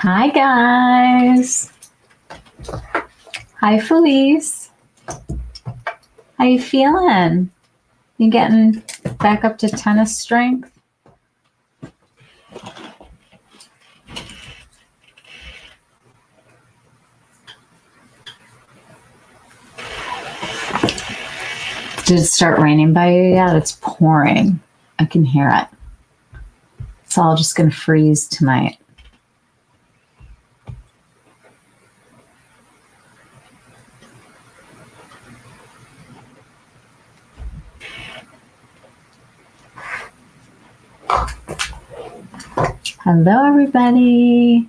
Hi guys. Hi Felice. How you feeling? You getting back up to tennis strength? Did it start raining by you yet? It's pouring. I can hear it. It's all just gonna freeze tonight. Hello everybody.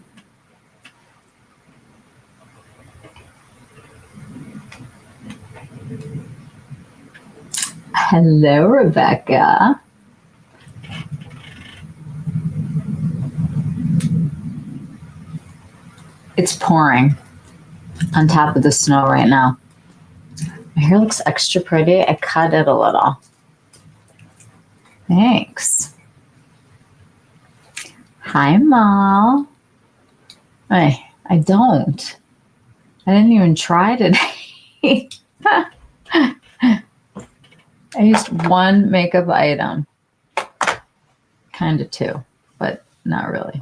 Hello Rebecca. It's pouring on top of the snow right now. My hair looks extra pretty. I cut it a little. Thanks. Hi, Mal. I don't. I didn't even try today. I used one makeup item. Kind of two, but not really.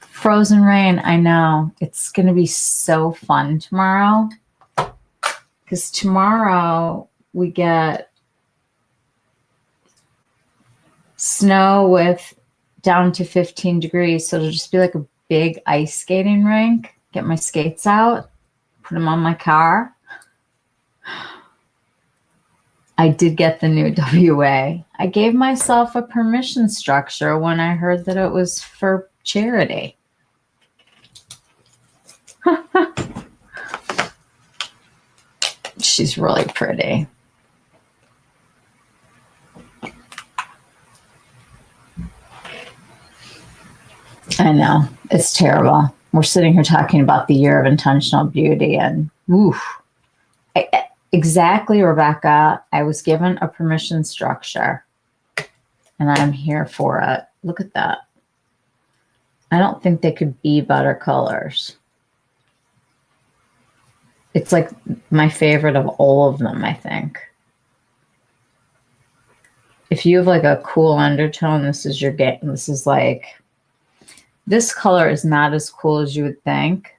Frozen rain, I know. It's going to be so fun tomorrow. Because tomorrow we get snow with down to 15 degrees. So it'll just be like a big ice skating rink. Get my skates out, put them on my car. I did get the new WA. I gave myself a permission structure when I heard that it was for charity. She's really pretty. I know. It's terrible. We're sitting here talking about the year of intentional beauty and oof. Exactly, Rebecca. I was given a permission structure and I'm here for it. Look at that. I don't think they could be better colors. It's like my favorite of all of them, I think. If you have like a cool undertone, this is your game. This is like, this color is not as cool as you would think,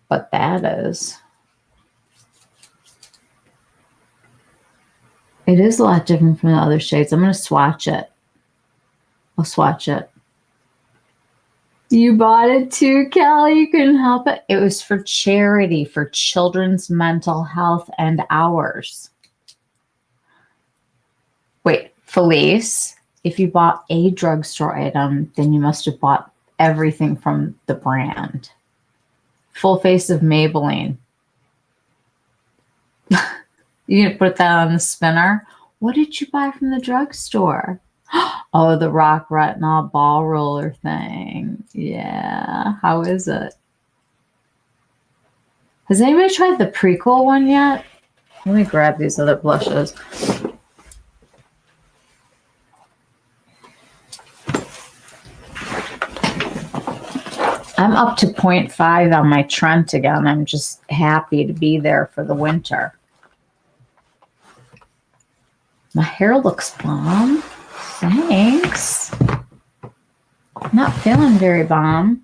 but that is. It is a lot different from the other shades. I'm going to swatch it. I'll swatch it. You bought it too, Kelly? You couldn't help it? It was for charity, for children's mental health and ours. Wait, Felice, if you bought a drugstore item, then you must have bought everything from the brand. Full face of Maybelline. You gonna put that on the spinner? What did you buy from the drugstore? Oh, the Rock Retinol ball roller thing. Yeah. How is it? Has anybody tried the Prequel one yet? Let me grab these other blushes. I'm up to 0.5 on my Trent again. I'm just happy to be there for the winter. My hair looks bomb. Thanks. Not feeling very bomb.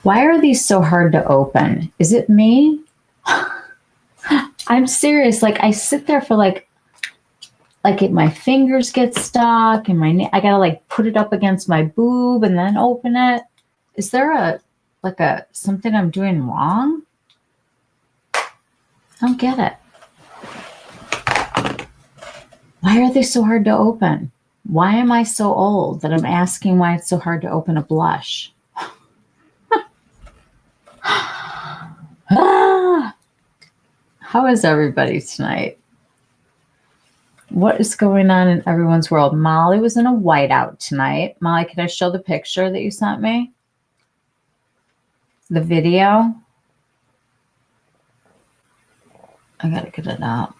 Why are these so hard to open? Is it me? I'm serious. Like I sit there for like my fingers get stuck and I gotta like put it up against my boob and then open it. Is there something I'm doing wrong? I don't get it. Why are they so hard to open? Why am I so old that I'm asking why it's so hard to open a blush? How is everybody tonight? What is going on in everyone's world? Molly was in a whiteout tonight. Molly, can I show the picture that you sent me? The video? I gotta get it out.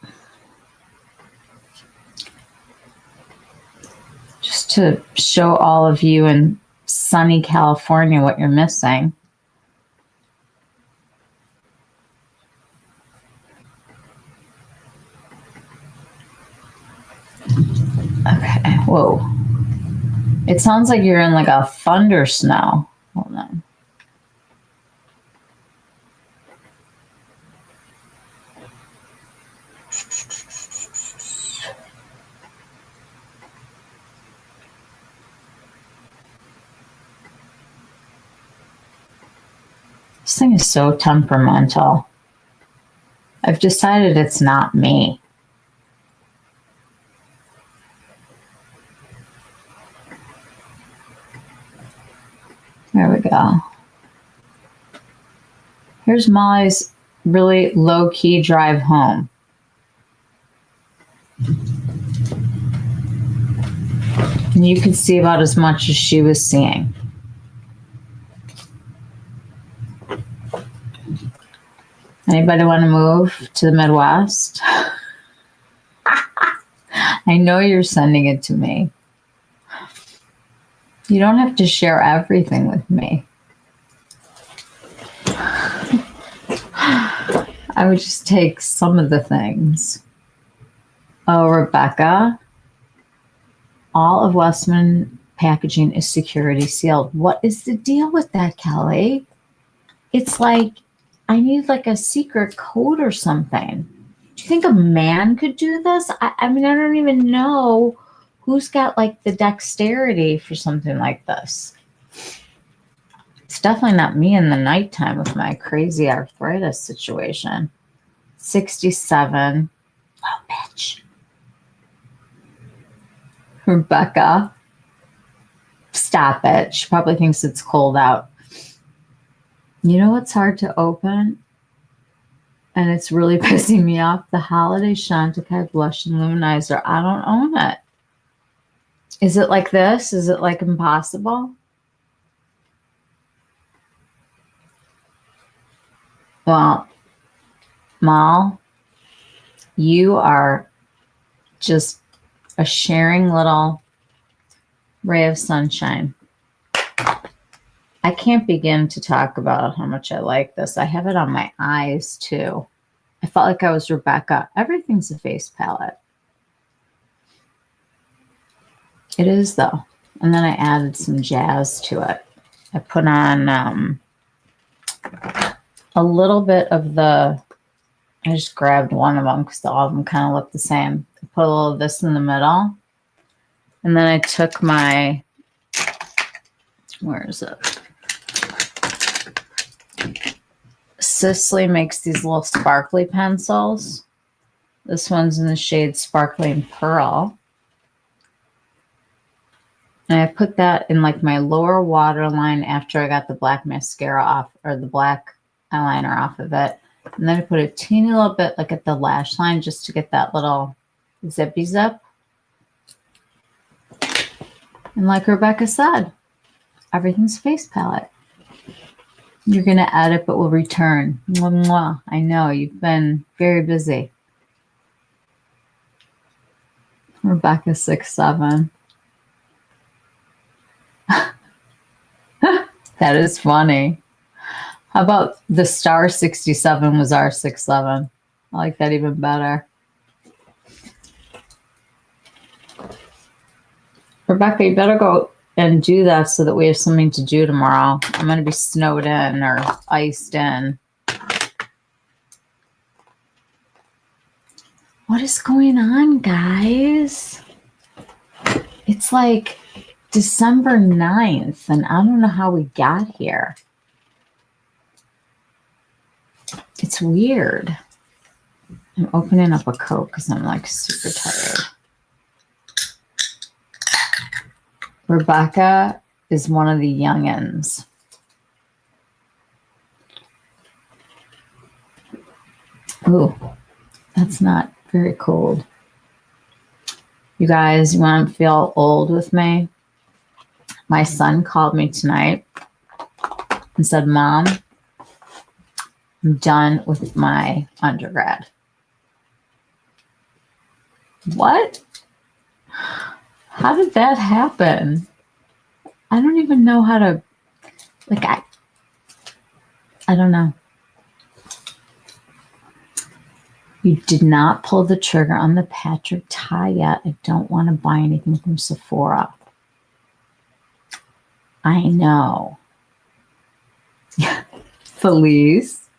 to show all of you in sunny California what you're missing. Okay, whoa. It sounds like you're in like a thunder snow. Hold on. This thing is so temperamental. I've decided it's not me. There we go. Here's Molly's really low-key drive home. And you could see about as much as she was seeing. Anybody want to move to the Midwest? I know you're sending it to me. You don't have to share everything with me. I would just take some of the things. Oh, Rebecca, all of Westman packaging is security sealed. What is the deal with that, Kelly? It's like, I need like a secret code or something. Do you think a man could do this? I mean, I don't even know who's got like the dexterity for something like this. It's definitely not me in the nighttime with my crazy arthritis situation. 67. Oh, bitch. Rebecca. Stop it. She probably thinks it's cold out. You know what's hard to open? And it's really pissing me off. The Holiday Chantecaille Blush and Luminizer. I don't own it. Is it like this? Is it like impossible? Well, Mal, you are just a sharing little ray of sunshine. I can't begin to talk about how much I like this. I have it on my eyes too. I felt like I was Rebecca. Everything's a face palette. It is though. And then I added some jazz to it. I put on a little bit of the, I just grabbed one of them because all of them kind of look the same. I put a little of this in the middle. And then I took my, where is it? Sisley makes these little sparkly pencils. This one's in the shade Sparkling Pearl. And I put that in like my lower waterline after I got the black mascara off, or the black eyeliner off of it. And then I put a teeny little bit like at the lash line just to get that little zippy zip. And like Rebecca said, everything's face palette. You're going to edit, but will return. Mwah, mwah. I know, you've been very busy. Rebecca 6'7". That is funny. How about the star 67 was our 6'7"? I like that even better. Rebecca, you better go and do that so that we have something to do tomorrow. I'm going to be snowed in or iced in. What is going on, guys? It's like December 9th, and I don't know how we got here. It's weird. I'm opening up a Coke because I'm like super tired. Rebecca is one of the youngins. Ooh, that's not very cold. You guys, you want to feel old with me? My son called me tonight and said, Mom, I'm done with my undergrad. What? How did that happen? I don't even know how to, like, I don't know. You did not pull the trigger on the Patrick tie yet. I don't want to buy anything from Sephora. I know. Felice.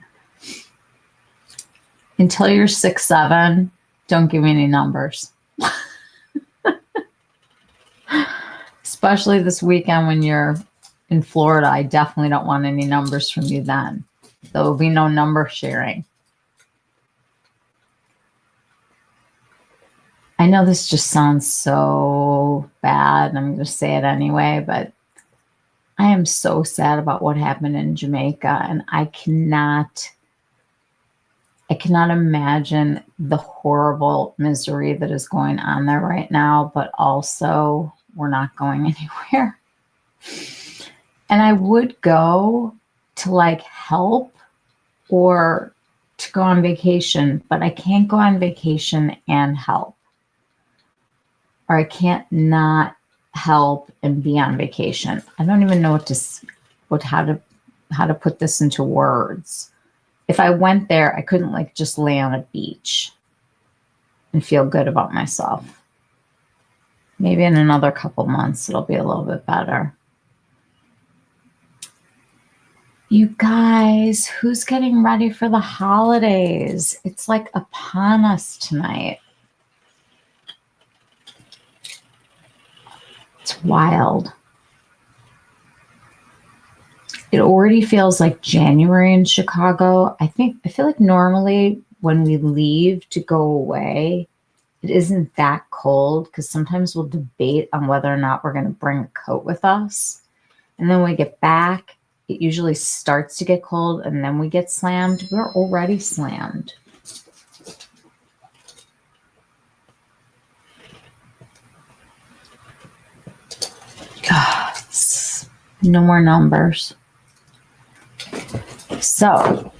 Until you're 6'7", don't give me any numbers. Especially this weekend when you're in Florida, I definitely don't want any numbers from you then. There will be no number sharing. I know this just sounds so bad. I'm going to say it anyway, but I am so sad about what happened in Jamaica, and I cannot imagine the horrible misery that is going on there right now, but also we're not going anywhere. And I would go to like help or to go on vacation, but I can't go on vacation and help. Or I can't not help and be on vacation. I don't even know how to put this into words. If I went there, I couldn't like just lay on a beach and feel good about myself. Maybe in another couple months, it'll be a little bit better. You guys, who's getting ready for the holidays? It's like upon us tonight. It's wild. It already feels like January in Chicago. I feel like normally when we leave to go away, it isn't that cold because sometimes we'll debate on whether or not we're going to bring a coat with us. And then when we get back, it usually starts to get cold and then we get slammed. We're already slammed. God, no more numbers. So,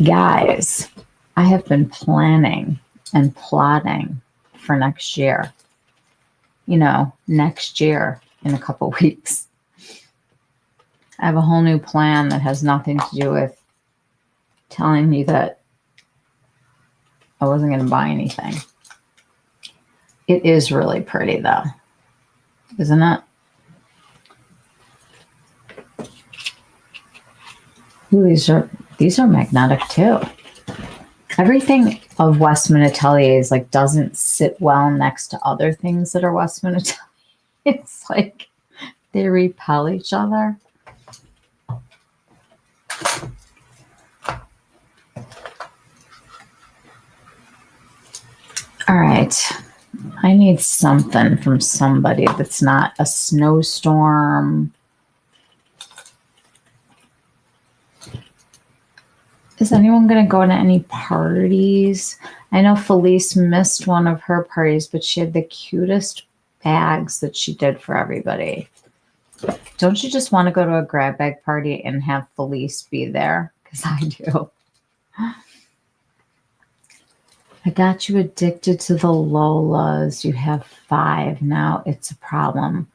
guys, I have been planning and plotting for next year. You know, next year in a couple weeks. I have a whole new plan that has nothing to do with telling you that I wasn't going to buy anything. It is really pretty though, isn't it? Ooh, these are magnetic too. Everything of Westman Ateliers like doesn't sit well next to other things that are Westman Ateliers. It's like they repel each other. All right. I need something from somebody that's not a snowstorm. Is anyone going to go to any parties? I know Felice missed one of her parties, but she had the cutest bags that she did for everybody. Don't you just want to go to a grab bag party and have Felice be there? Because I do. I got you addicted to the Lolas. You have 5 now. It's a problem.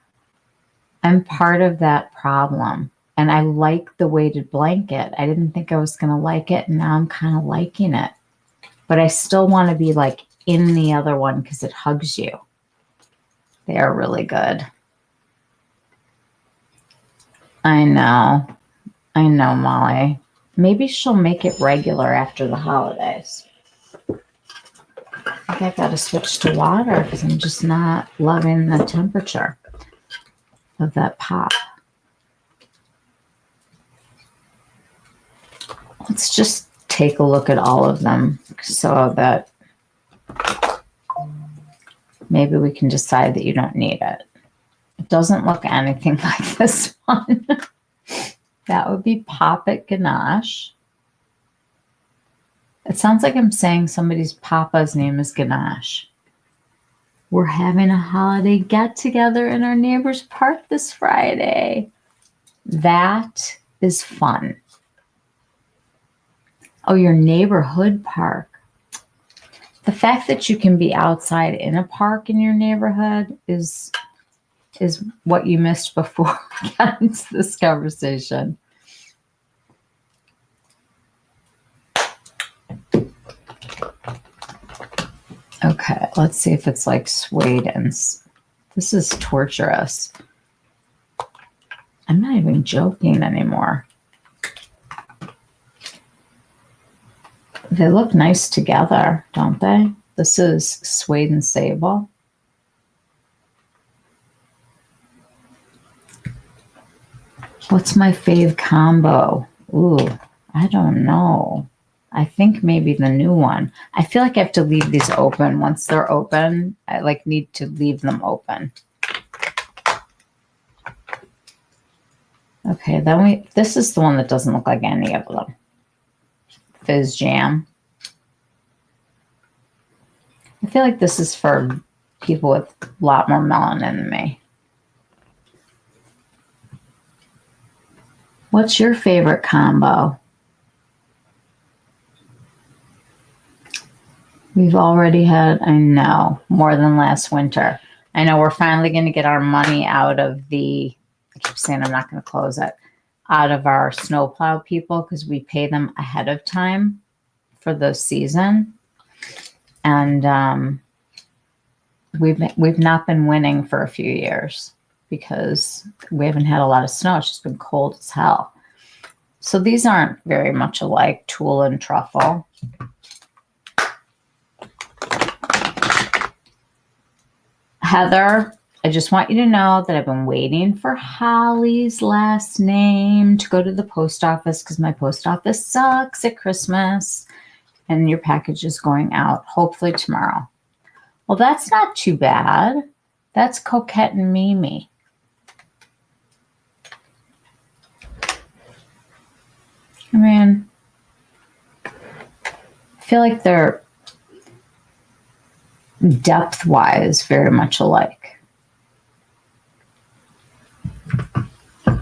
I'm part of that problem. And I like the weighted blanket. I didn't think I was going to like it. And now I'm kind of liking it. But I still want to be like in the other one because it hugs you. They are really good. I know, Molly. Maybe she'll make it regular after the holidays. I think I got to switch to water because I'm just not loving the temperature of that pop. Let's just take a look at all of them so that maybe we can decide that you don't need it. It doesn't look anything like this one. That would be Poppet Ganache. It sounds like I'm saying somebody's papa's name is Ganache. We're having a holiday get-together in our neighbor's park this Friday. That is fun. Oh, your neighborhood park. The fact that you can be outside in a park in your neighborhood is is what you missed before we got into this conversation. Okay, let's see if it's like suede and this is torturous. I'm not even joking anymore. They look nice together, don't they? This is suede and sable. What's my fave combo? Ooh, I don't know. I think maybe the new one. I feel like I have to leave these open. Once they're open, I like need to leave them open. Okay, then this is the one that doesn't look like any of them. Fizz Jam. I feel like this is for people with a lot more melanin than me. What's your favorite combo? We've already had, I know, more than last winter. I know we're finally going to get our money out of I keep saying I'm not going to close it, out of our snowplow people because we pay them ahead of time for the season. And we've not been winning for a few years because we haven't had a lot of snow. It's just been cold as hell. So these aren't very much alike, Tulle and Truffle. Heather, I just want you to know that I've been waiting for Holly's last name to go to the post office because my post office sucks at Christmas and your package is going out hopefully tomorrow. Well, that's not too bad. That's Coquette and Mimi. I mean, I feel like they're depth-wise very much alike.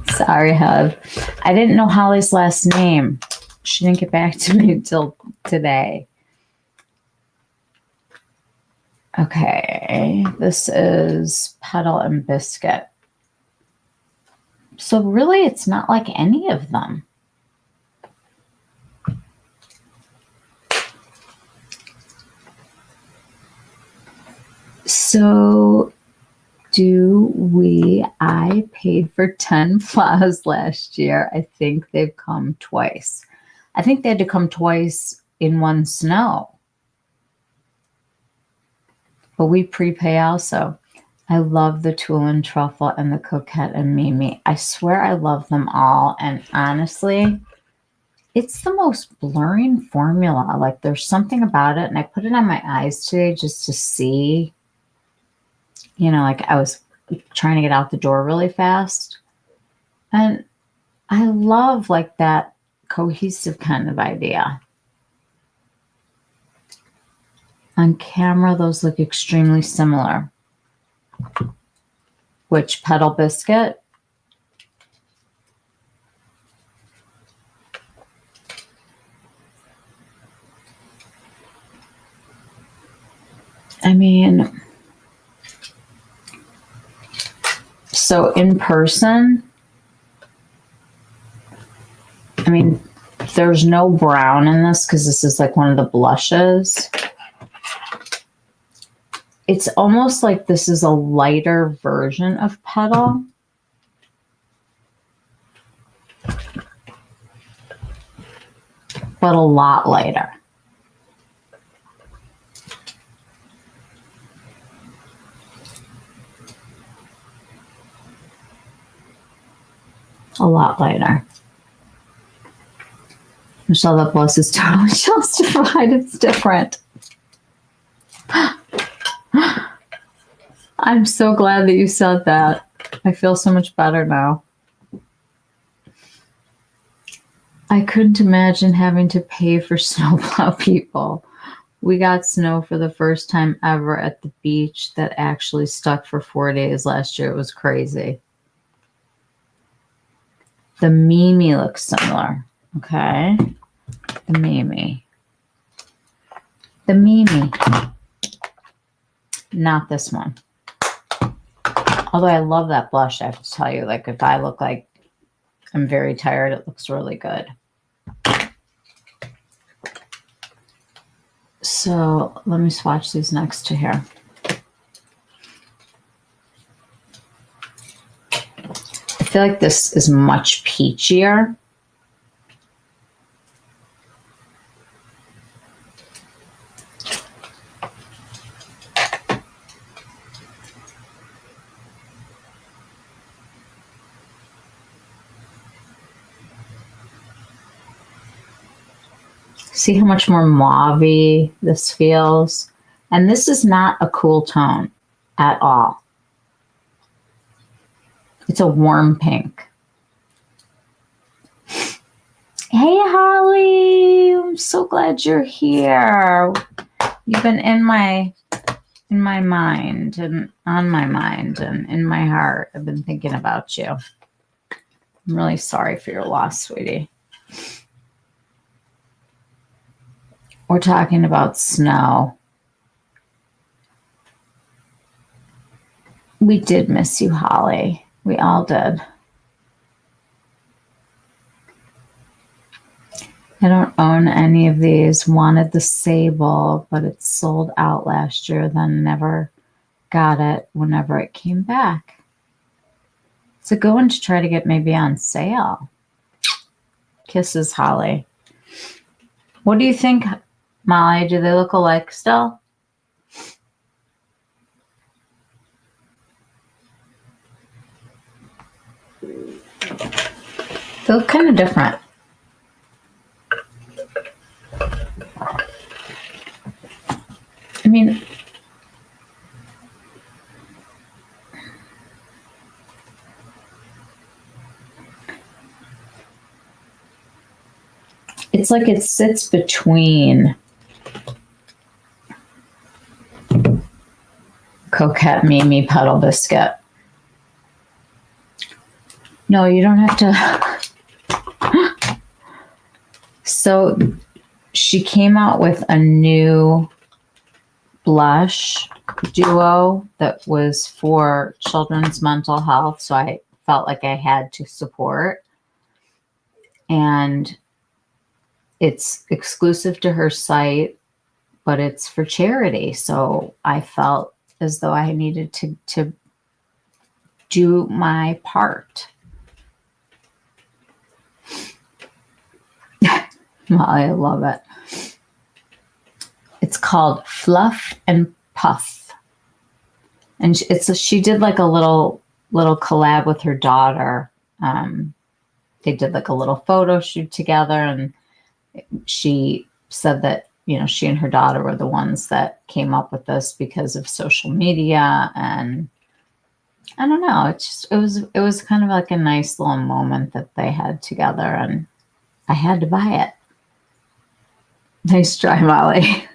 Sorry, Hub. I didn't know Holly's last name. She didn't get back to me until today. Okay, this is Petal and Biscuit. So really, it's not like any of them. So I paid for 10 plows last year. I think they've come twice. I think they had to come twice in one snow. But we prepay also. I love the Tulle and Truffle and the Coquette and Mimi. I swear I love them all. And honestly, it's the most blurring formula. Like there's something about it. And I put it on my eyes today just to see. You know, like I was trying to get out the door really fast. And I love like that cohesive kind of idea. On camera, those look extremely similar. Which Petal Biscuit? I mean, so in person, I mean, there's no brown in this because this is like one of the blushes. It's almost like this is a lighter version of Petal. But a lot lighter. A lot lighter. Michelle, that blush is totally justified. It's different. I'm so glad that you said that. I feel so much better now. I couldn't imagine having to pay for snowplow people. We got snow for the first time ever at the beach that actually stuck for 4 days last year. It was crazy. The Mimi looks similar. Okay. The Mimi. The Mimi. Not this one. Although I love that blush, I have to tell you, like if I look like I'm very tired, it looks really good. So let me swatch these next to here. I feel like this is much peachier. See how much more mauve-y this feels? And this is not a cool tone at all. It's a warm pink. Hey, Holly, I'm so glad you're here. You've been in my mind and on my mind and in my heart. I've been thinking about you. I'm really sorry for your loss, sweetie. We're talking about snow. We did miss you, Holly. We all did. I don't own any of these. Wanted the sable, but it sold out last year, then never got it whenever it came back. It's a good one to try to get maybe on sale. Kisses, Holly. What do you think, Molly? Do they look alike still? They look kind of different. I mean, it's like it sits between Coquette Mimi Puddle Biscuit. No, you don't have to. So she came out with a new blush duo that was for children's mental health. So I felt like I had to support. And it's exclusive to her site, but it's for charity. So I felt as though I needed to do my part. Molly, I love it. It's called Fluff and Puff. And she did like a little collab with her daughter. They did like a little photo shoot together, and she said that, you know, she and her daughter were the ones that came up with this because of social media. And I don't know, it was kind of like a nice little moment that they had together, and I had to buy it. Nice try, Molly.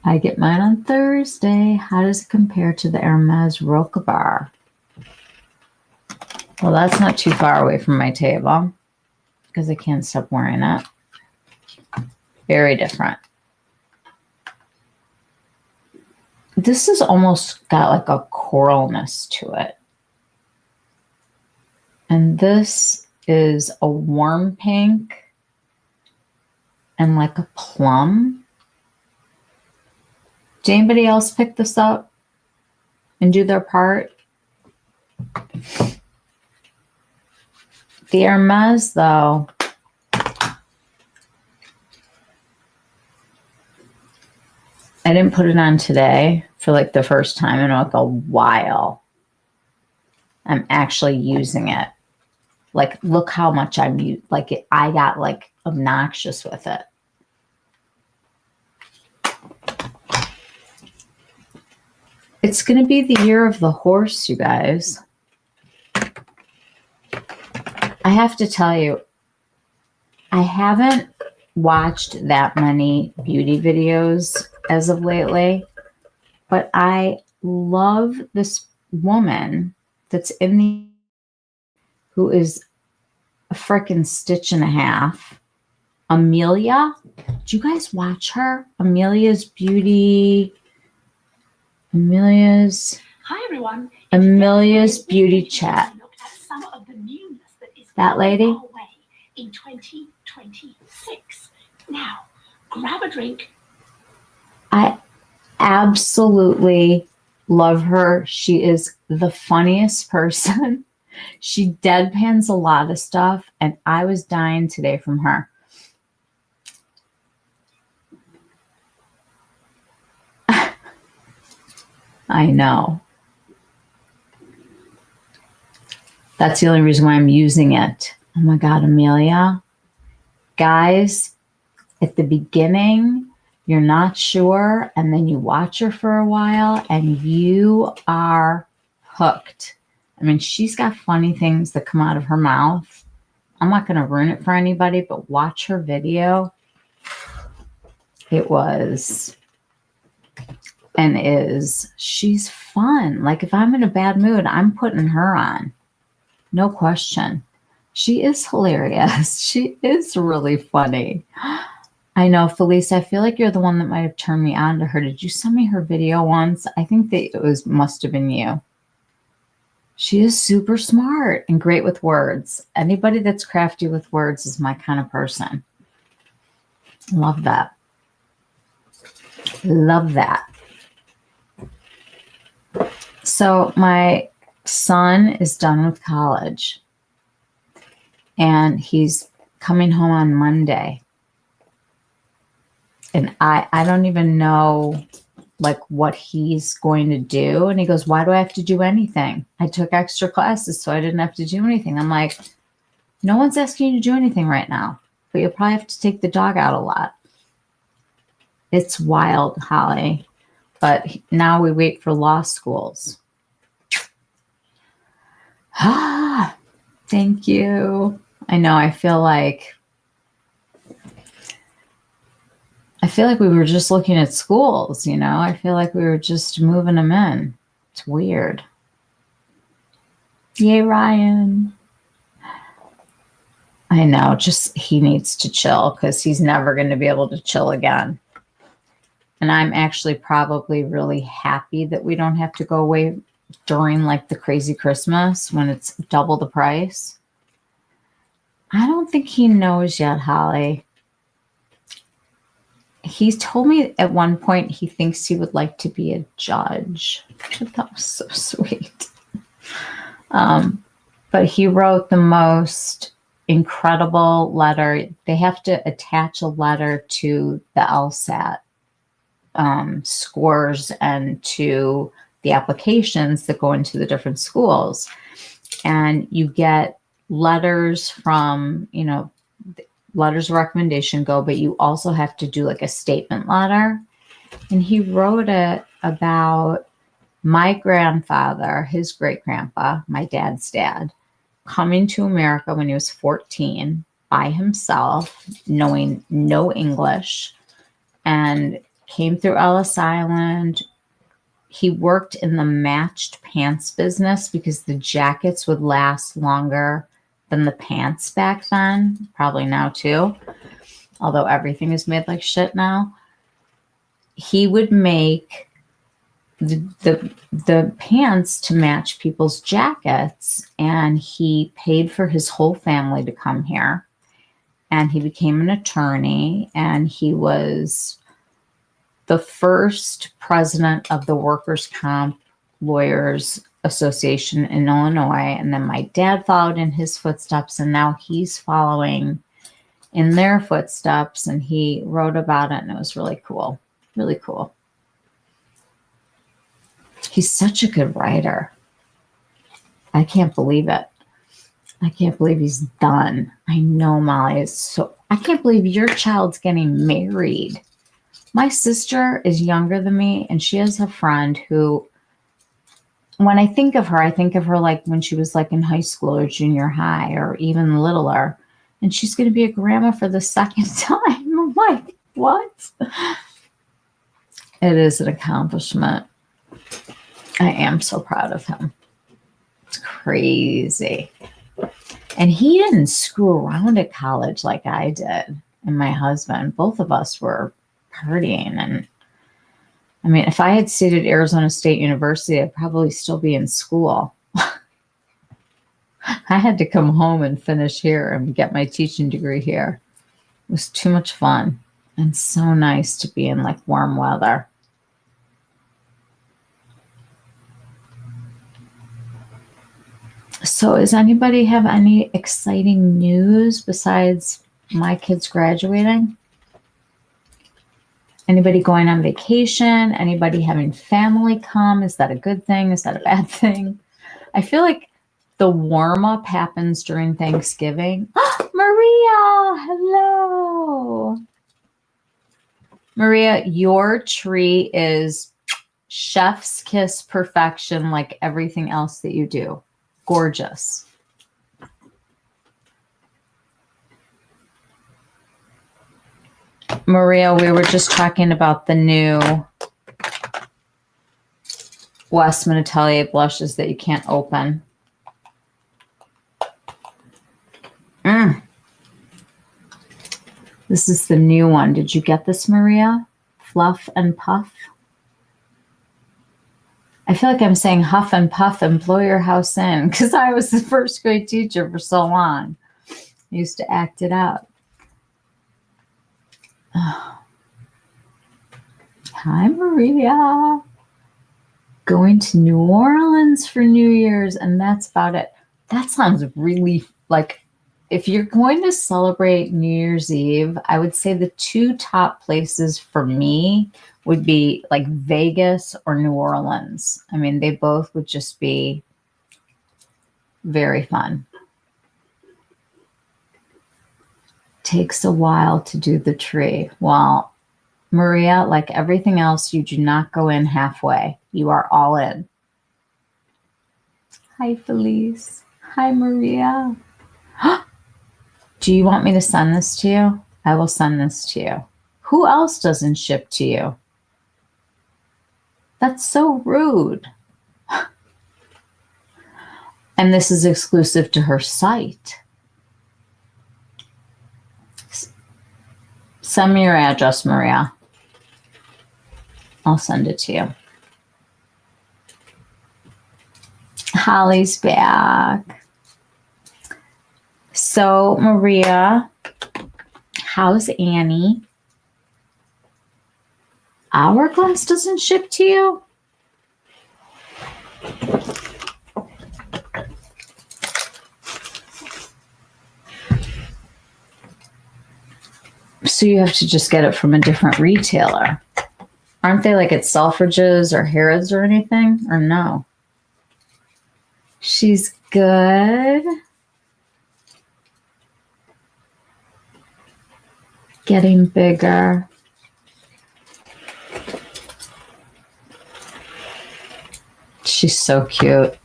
I get mine on Thursday. How does it compare to the Hermes Roca Bar? Well, that's not too far away from my table because I can't stop wearing it. Very different. This has almost got like a coralness to it. And this is a warm pink and like a plum. Did anybody else pick this up and do their part? The Hermes, though, I didn't put it on today for like the first time in like a while. I'm actually using it. Like, look how much I'm like I got like obnoxious with it. It's going to be the year of the horse, you guys. I have to tell you, I haven't watched that many beauty videos as of lately, but I love this woman that's in the, who is a freaking stitch and a half. Amelia. Do you guys watch her? Amelia's Beauty. Amelia's Hi everyone. Amelia's Beauty Chat. Look at some of the newness that is That lady? our way in 2026. Now, grab a drink. I absolutely love her. She is the funniest person. She deadpans a lot of stuff, and I was dying today from her. I know. That's the only reason why I'm using it. Oh my God, Amelia. Guys, at the beginning, you're not sure, and then you watch her for a while, and you are hooked. I mean, she's got funny things that come out of her mouth. I'm not going to ruin it for anybody, but watch her video. It was and is. She's fun. Like, if I'm in a bad mood, I'm putting her on. No question. She is hilarious. She is really funny. I know, Felice, I feel like you're the one that might have turned me on to her. Did you send me her video once? I think that must have been you. She is super smart and great with words. Anybody that's crafty with words is my kind of person. Love that. Love that. So my son is done with college, and he's coming home on Monday. And I don't even know like what he's going to do. And he goes, why do I have to do anything? I took extra classes, so I didn't have to do anything. I'm like, no one's asking you to do anything right now, but you'll probably have to take the dog out a lot. It's wild, Holly. But now we wait for law schools. Ah, thank you. I know. I feel like we were just looking at schools, you know? I feel like we were just moving them in. It's weird. Yay, Ryan. I know. Just he needs to chill because he's never going to be able to chill again. And I'm actually probably really happy that we don't have to go away during like the crazy Christmas when it's double the price. I don't think he knows yet, Holly. He's told me at one point he thinks he would like to be a judge. That was so sweet. But he wrote the most incredible letter. They have to attach a letter to the LSAT scores and to the applications that go into the different schools. And you get letters from, letters of recommendation go, but you also have to do like a statement letter. And he wrote it about my grandfather, his great grandpa, my dad's dad, coming to America when he was 14 by himself, knowing no English, and came through Ellis Island. He worked in the matched pants business because the jackets would last longer than the pants back then, probably now too, although everything is made like shit now. He would make the pants to match people's jackets, and he paid for his whole family to come here, and he became an attorney, and he was the first president of the Workers' Comp Lawyers Association in Illinois. And then my dad followed in his footsteps, and now he's following in their footsteps. And he wrote about it, and it was really cool. Really cool. He's such a good writer. I can't believe it. I can't believe he's done. I know Molly is so... I can't believe your child's getting married. My sister is younger than me, and she has a friend who, when I think of her like when she was like in high school or junior high or even littler, and she's going to be a grandma for the second time. I'm like, what? It is an accomplishment. I am so proud of him. It's crazy. And he didn't screw around at college like I did and my husband. Both of us were partying, and I mean, if I had stayed at Arizona State University, I'd probably still be in school. I had to come home and finish here and get my teaching degree here. It was too much fun and so nice to be in like warm weather. So does anybody have any exciting news besides my kids graduating? Anybody going on vacation? Anybody having family come? Is that a good thing? Is that a bad thing? I feel like the warm up happens during Thanksgiving. Maria, hello. Maria, your tree is chef's kiss perfection, like everything else that you do. Gorgeous. Maria, we were just talking about the new Westman Atelier blushes that you can't open. This is the new one. Did you get this, Maria? Fluff and Puff. I feel like I'm saying huff and puff and blow your house in because I was the first grade teacher for so long. I used to act it out. Oh. Hi, Maria. Going to New Orleans for New Year's, and that's about it. That sounds really like, if you're going to celebrate New Year's Eve, I would say the two top places for me would be like Vegas or New Orleans. I mean, they both would just be very fun. Takes a while to do the tree. Well, Maria, like everything else, you do not go in halfway. You are all in. Hi, Felice. Hi, Maria. Do you want me to send this to you? I will send this to you. Who else doesn't ship to you? That's so rude. And this is exclusive to her site. Send me your address, Maria. I'll send it to you. Holly's back. So, Maria, how's Annie? Hourglass doesn't ship to you? So you have to just get it from a different retailer. Aren't they like at Selfridges or Harrods or anything? Or no? She's good. Getting bigger. She's so cute.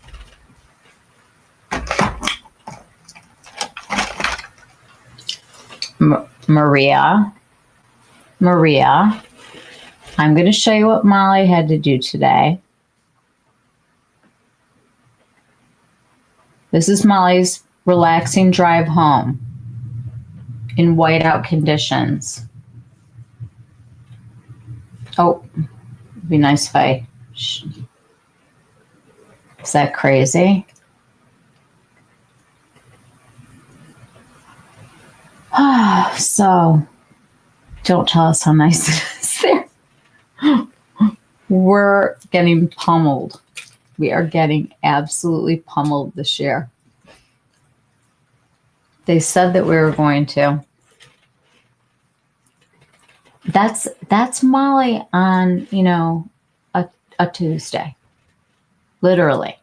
Maria, I'm going to show you what Molly had to do today. This is Molly's relaxing drive home in whiteout conditions. Oh, it'd be nice if I... Is that crazy? So, don't tell us how nice it is there. We're getting pummeled. We are getting absolutely pummeled this year. They said that we were going to. That's Molly on, a Tuesday. Literally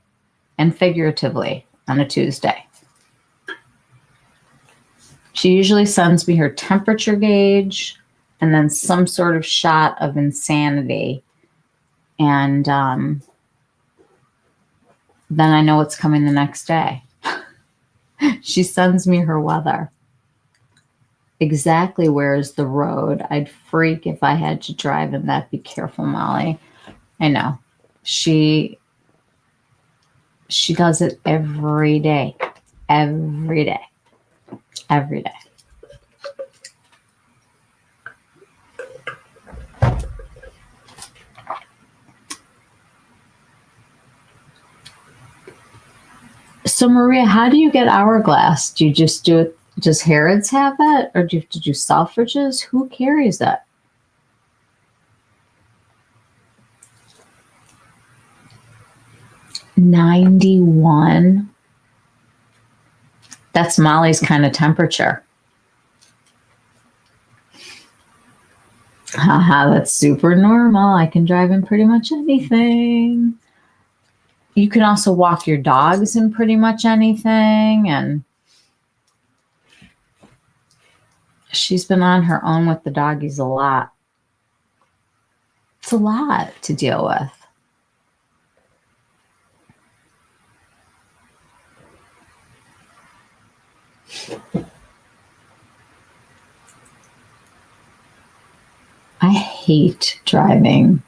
and figuratively on a Tuesday. She usually sends me her temperature gauge and then some sort of shot of insanity. And then I know what's coming the next day. She sends me her weather. Exactly where is the road. I'd freak if I had to drive in that. Be careful, Molly. I know. She does it every day. Every day. Every day. So Maria, how do you get Hourglass? Do you just do it? Does Harrods have it, or do you have to do Selfridges? Who carries it? $91. That's Molly's kind of temperature. Haha, that's super normal. I can drive in pretty much anything. You can also walk your dogs in pretty much anything. And she's been on her own with the doggies a lot. It's a lot to deal with. I hate driving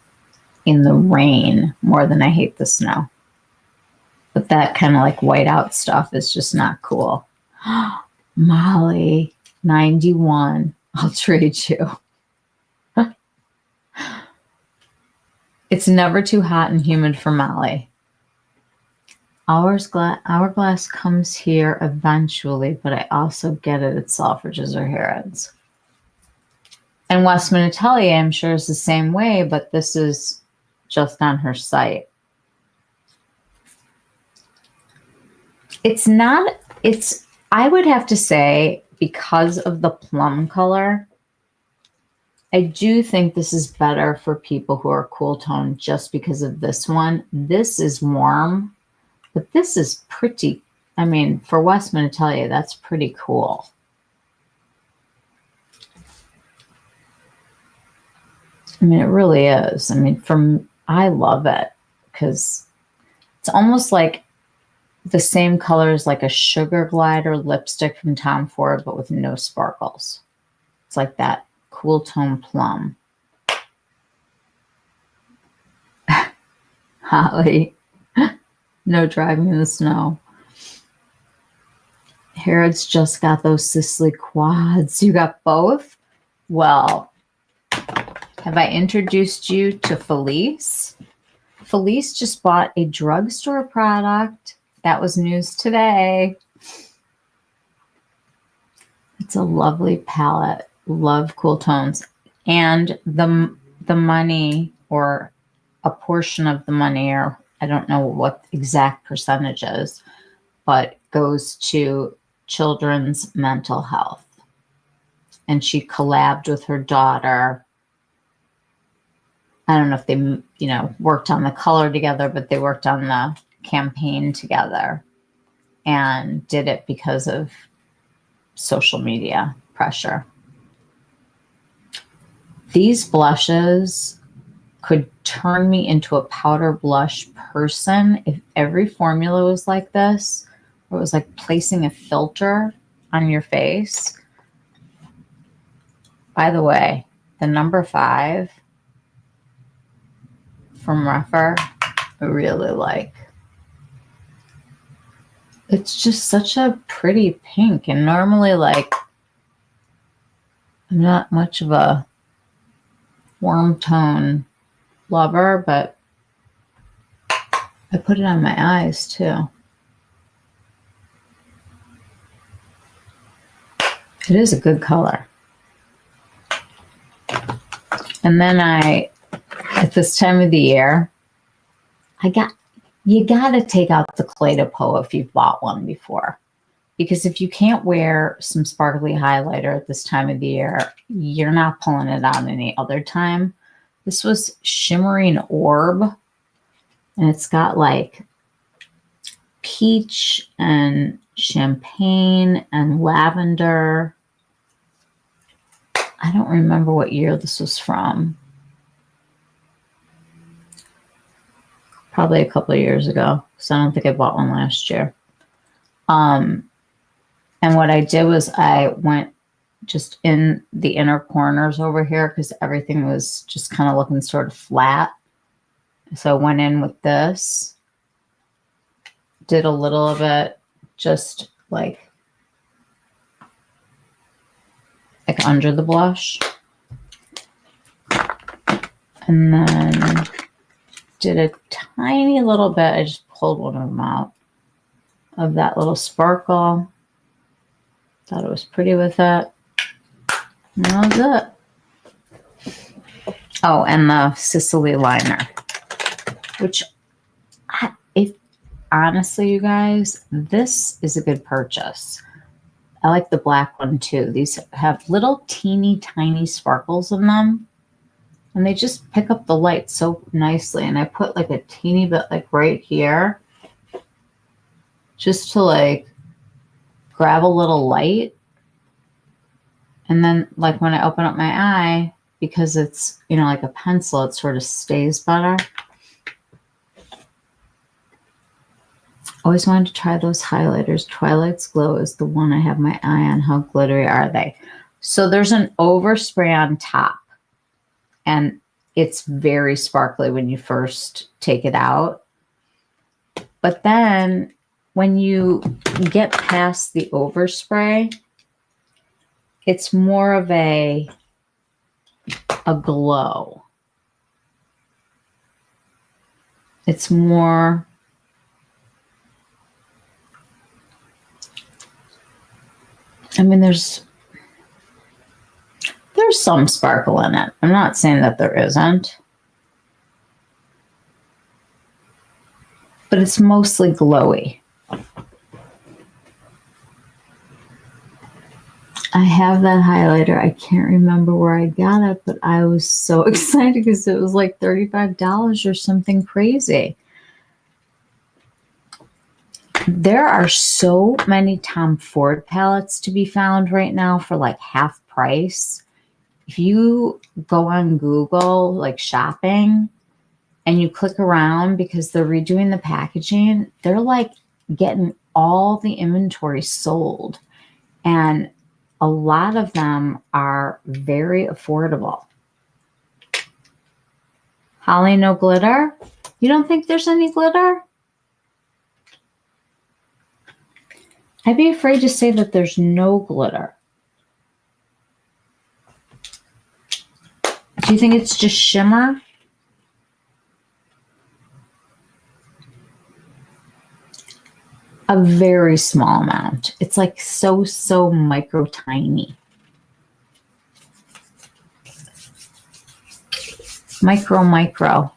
in the rain more than I hate the snow. But that kind of like whiteout stuff is just not cool. Molly, 91. I'll trade you. It's never too hot and humid for Molly. Hourglass comes here eventually, but I also get it at Selfridges or Harrods. And Westman Atelier, I'm sure, is the same way, but this is just on her site. I would have to say, because of the plum color, I do think this is better for people who are cool tone just because of this one. This is warm, but this is pretty, I mean, for Westman Atelier, that's pretty cool. I mean, it really is. I mean, I love it because it's almost like the same color as like a Sugar Glider lipstick from Tom Ford, but with no sparkles. It's like that cool tone plum. Holly, no driving in the snow. Harrods just got those Sisley quads. You got both? Well, have I introduced you to Felice? Felice just bought a drugstore product. That was news today. It's a lovely palette. Love cool tones. And the money, or a portion of the money, or I don't know what exact percentage is, but goes to children's mental health. And she collabed with her daughter. I don't know if they, worked on the color together, but they worked on the campaign together and did it because of social media pressure. These blushes could turn me into a powder blush person if every formula was like this, or it was like placing a filter on your face. By the way, the number 5 from Rephr, I really like. It's just such a pretty pink, and normally, like, I'm not much of a warm tone lover, but I put it on my eyes too. It is a good color. And then at this time of the year, you got to take out the Clé de Peau if you've bought one before. Because if you can't wear some sparkly highlighter at this time of the year, you're not pulling it out any other time. This was Shimmering Orb, and it's got like peach and champagne and lavender. I don't remember what year this was from. Probably a couple of years ago, because I don't think I bought one last year. And what I did was I went just in the inner corners over here because everything was just kind of looking sort of flat. So I went in with this, did a little of it just like under the blush. And then did a tiny little bit. I just pulled one of them out. of that little sparkle. Thought it was pretty with it. And that was it. Oh, and the Sicily liner, which if honestly, you guys, this is a good purchase. I like the black one too. These have little teeny tiny sparkles in them, and they just pick up the light so nicely. And I put like a teeny bit like right here just to like grab a little light. And then like when I open up my eye, because it's, you know, like a pencil, it sort of stays better. Always wanted to try those highlighters. Twilight's Glow is the one I have my eye on. How glittery are they? So there's an overspray on top, and it's very sparkly when you first take it out. But then when you get past the overspray, it's more of a glow. It's more, I mean, there's some sparkle in it. I'm not saying that there isn't, but it's mostly glowy. I have that highlighter. I can't remember where I got it, but I was so excited because it was like $35 or something crazy. There are so many Tom Ford palettes to be found right now for like half price. If you go on Google, like shopping, and you click around because they're redoing the packaging, they're like getting all the inventory sold. And a lot of them are very affordable. Holly, no glitter? You don't think there's any glitter? I'd be afraid to say that there's no glitter. Do you think it's just shimmer? A very small amount. It's like so micro tiny. Micro.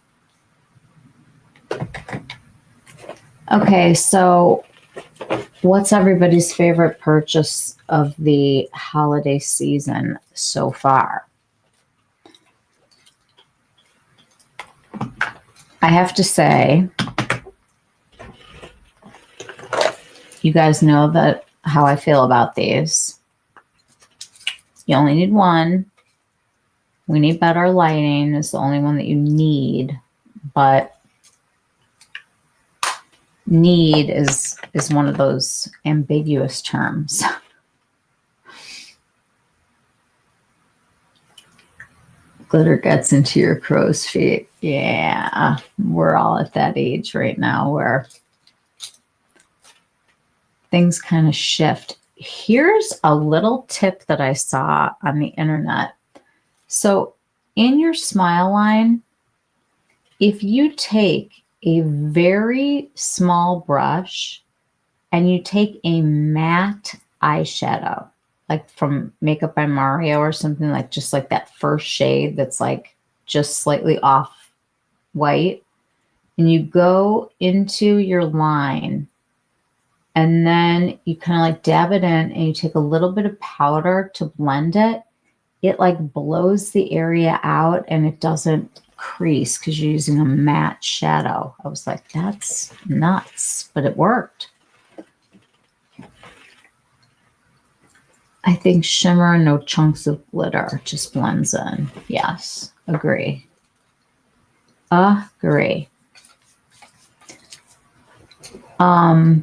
Okay, so what's everybody's favorite purchase of the holiday season so far? I have to say, you guys know that how I feel about these. You only need one. We need better lighting. It's the only one that you need, but need is one of those ambiguous terms. Glitter gets into your crow's feet. Yeah, we're all at that age right now where things kind of shift. Here's a little tip that I saw on the internet. So in your smile line, if you take a very small brush and you take a matte eyeshadow, like from Makeup by Mario or something, like just like that first shade that's like just slightly off white, and you go into your line, and then you kind of like dab it in, and you take a little bit of powder to blend it. It like blows the area out, and it doesn't crease because you're using a matte shadow. I was like, that's nuts, but it worked. I think shimmer, no chunks of glitter, just blends in. Yes, agree. Agree. I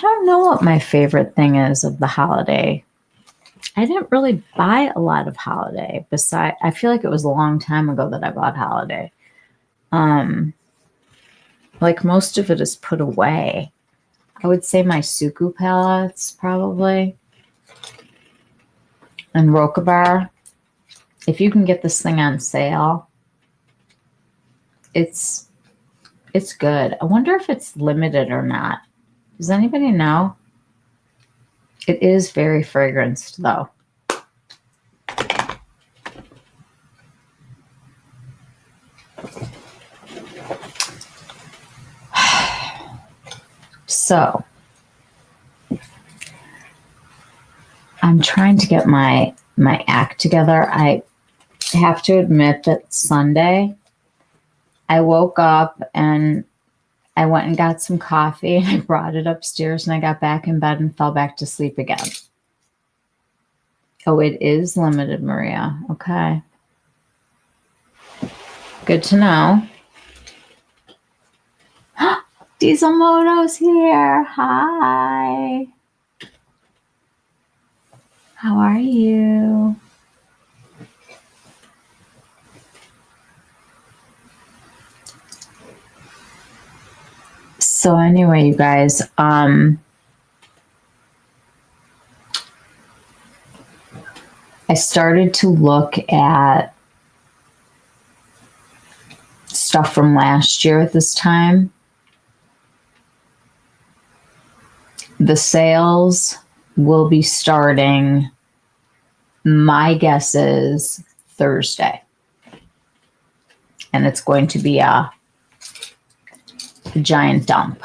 don't know what my favorite thing is of the holiday. I didn't really buy a lot of holiday. Besides, I feel like it was a long time ago that I bought holiday. Like most of it is put away. I would say my Suku palettes probably, and Rokabar. If you can get this thing on sale, it's good. I wonder if it's limited or not. Does anybody know? It is very fragranced though. So I'm trying to get my act together. I have to admit that Sunday I woke up and I went and got some coffee and I brought it upstairs and I got back in bed and fell back to sleep again. Oh, it is limited, Maria. Okay. Good to know. Diesel Moto's here. Hi. How are you? So anyway, you guys, I started to look at stuff from last year at this time. The sales will be starting, my guess is Thursday. And it's going to be a giant dump.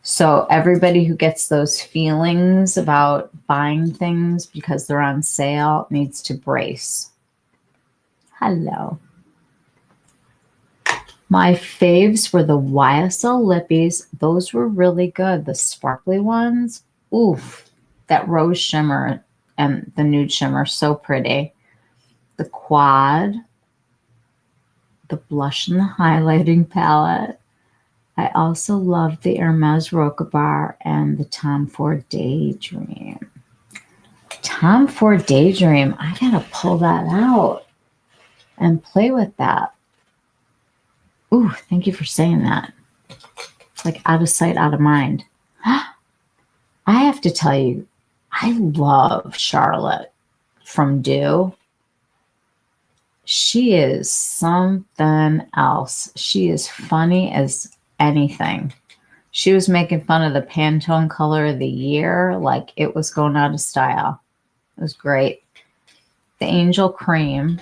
So everybody who gets those feelings about buying things because they're on sale needs to brace. Hello. My faves were the YSL Lippies. Those were really good. The sparkly ones. Oof. That rose shimmer and the nude shimmer, so pretty. The quad. The blush and the highlighting palette. I also loved the Hermes Roca Bar and the Tom Ford Daydream. Tom Ford Daydream. I gotta pull that out and play with that. Ooh, thank you for saying that. Like out of sight, out of mind. I have to tell you, I love Charlotte from Dew. She is something else. She is funny as anything. She was making fun of the Pantone color of the year like it was going out of style. It was great. The Angel Cream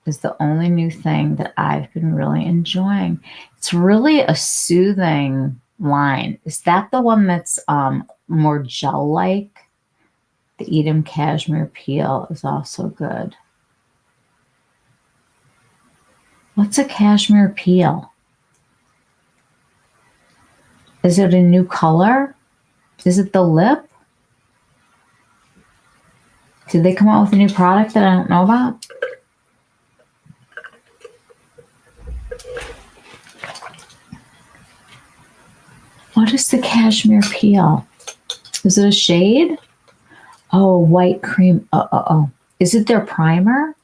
is the only new thing that I've been really enjoying. It's really a soothing line. Is that the one that's more gel-like? The Edam Cashmere Peel is also good. What's a cashmere peel? Is it a new color? Is it the lip? Did they come out with a new product that I don't know about? What is the cashmere peel? Is it a shade? Oh, white cream. Oh. Is it their primer?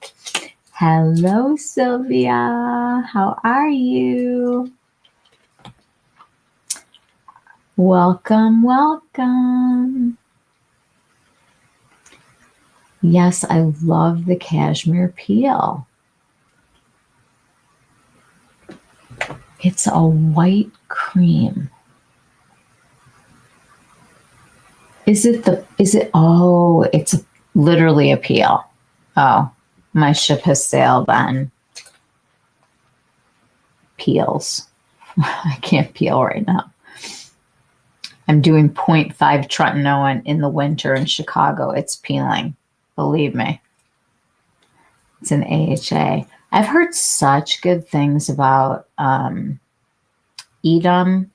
Hello, Sylvia. How are you? Welcome, welcome. Yes, I love the cashmere peel. It's a white cream. It's literally a peel. Oh, my ship has sailed on peels. I can't peel right now. I'm doing 0.5 tretinoin in the winter in Chicago. It's peeling. Believe me. It's an AHA. I've heard such good things about Edam,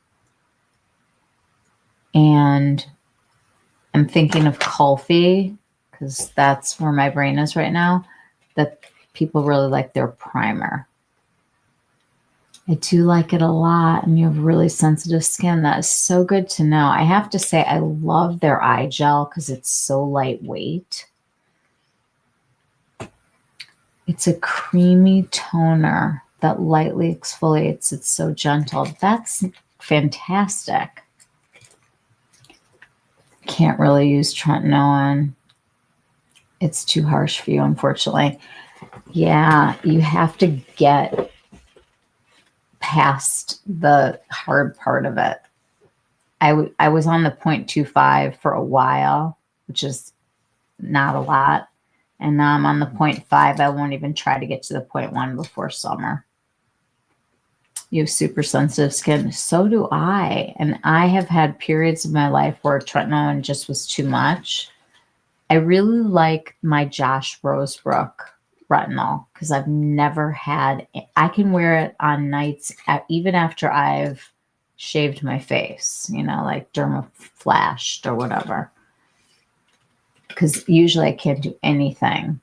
and I'm thinking of Kulfi because that's where my brain is right now, that people really like their primer. I do like it a lot, and you have really sensitive skin. That is so good to know. I have to say I love their eye gel because it's so lightweight. It's a creamy toner that lightly exfoliates. It's so gentle. That's fantastic. Can't really use tretinoin. It's too harsh for you, unfortunately. Yeah, you have to get past the hard part of it. I was on the 0.25 for a while, which is not a lot. And now I'm on the 0.5. I won't even try to get to the 0.1 before summer. You have super sensitive skin. So do I. And I have had periods of my life where tretinoin just was too much. I really like my Josh Rosebrook retinol because I've never had, I can wear it on nights even after I've shaved my face, like derma flashed or whatever. Because usually I can't do anything.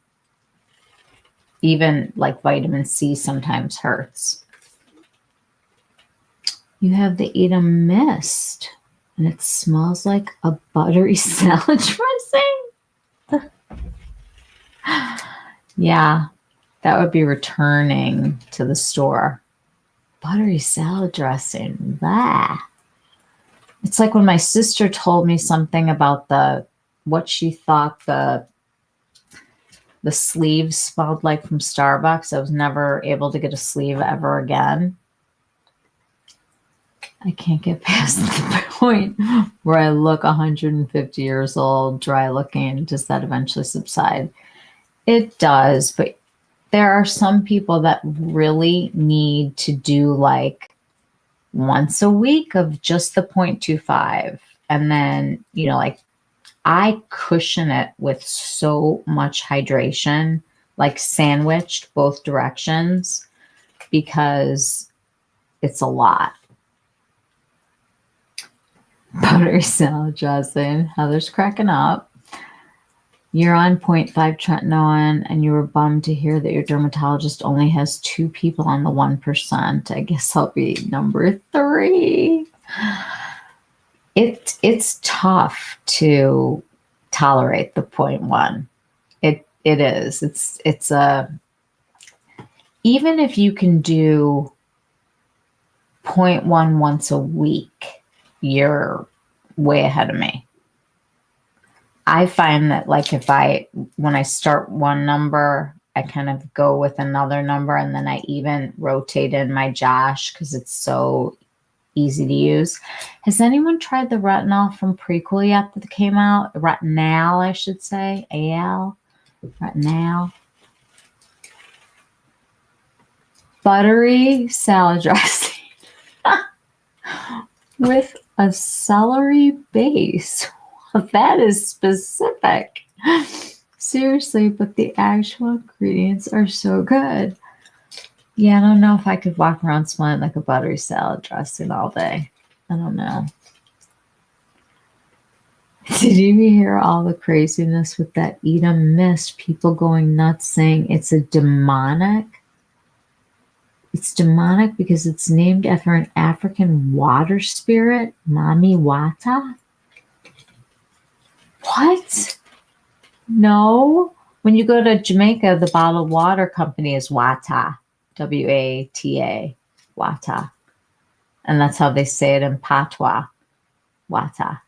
Even like vitamin C sometimes hurts. You have the Edam Mist, and it smells like a buttery salad dressing. Yeah, that would be returning to the store. Buttery salad dressing. Blah. It's like when my sister told me something about what she thought the sleeves smelled like from Starbucks. I was never able to get a sleeve ever again. I can't get past the point where I look 150 years old, dry looking. Does that eventually subside? It does, but there are some people that really need to do like once a week of just the 0.25. And then, like I cushion it with so much hydration, like sandwiched both directions, because it's a lot. Buttery salad dressing. Heather's cracking up. You're on 0.5 tretinoin, and you were bummed to hear that your dermatologist only has 2 people on the 1%. I guess I'll be number 3. It's tough to tolerate the 0.1. It is. It's even if you can do 0.1 once a week, you're way ahead of me. I find that like when I start one number, I kind of go with another number, and then I even rotate in my Josh because it's so easy to use. Has anyone tried the retinol from Prequel yet that came out? Retinal, I should say. AL. Retinal. Buttery salad dressing with a celery base. That is specific. Seriously, but the actual ingredients are so good. Yeah, I don't know if I could walk around smelling like a buttery salad dressing all day. I don't know. Did you hear all the craziness with that Edam Mist? People going nuts saying it's a demonic. It's demonic because it's named after an African water spirit, Mami Wata. What? No. When you go to Jamaica, the bottled water company is Wata. W-A-T-A. Wata. And that's how they say it in Patois. Wata.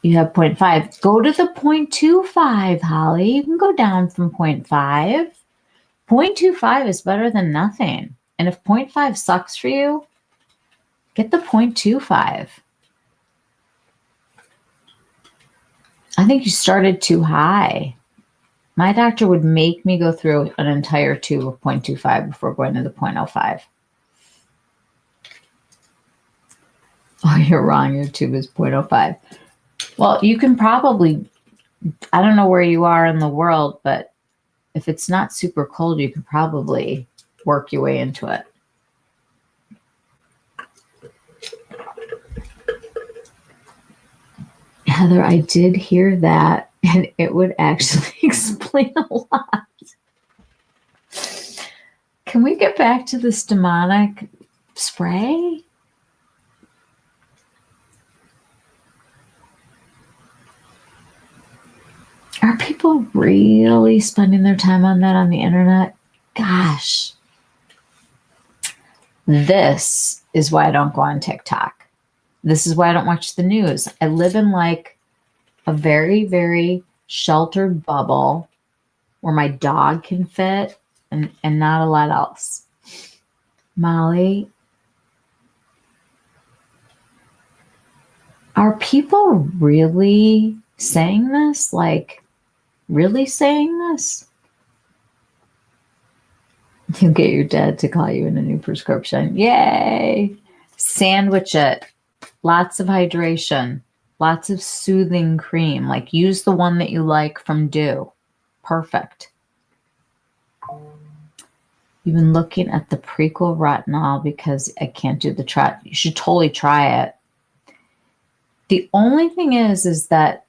You have 0.5. Go to the 0.25, Holly. You can go down from 0.5. 0.25 is better than nothing. And if 0.5 sucks for you, get the 0.25. I think you started too high. My doctor would make me go through an entire tube of 0.25 before going to the 0.05. Oh, you're wrong. Your tube is 0.05. Well, you can probably, I don't know where you are in the world, but if it's not super cold, you can probably work your way into it. Heather, I did hear that, and it would actually explain a lot. Can we get back to this demonic spray? Are people really spending their time on that on the internet? Gosh. This is why I don't go on TikTok. This is why I don't watch the news. I live in like a very, very sheltered bubble where my dog can fit and not a lot else. Molly, Are people really saying this? Like, really saying this? You'll get your dad to call you in a new prescription. Yay! Sandwich it. Lots of hydration. Lots of soothing cream. Like, use the one that you like from Dew. Perfect. You've been looking at the Prequel retinol because I can't do the try. You should totally try it. The only thing is that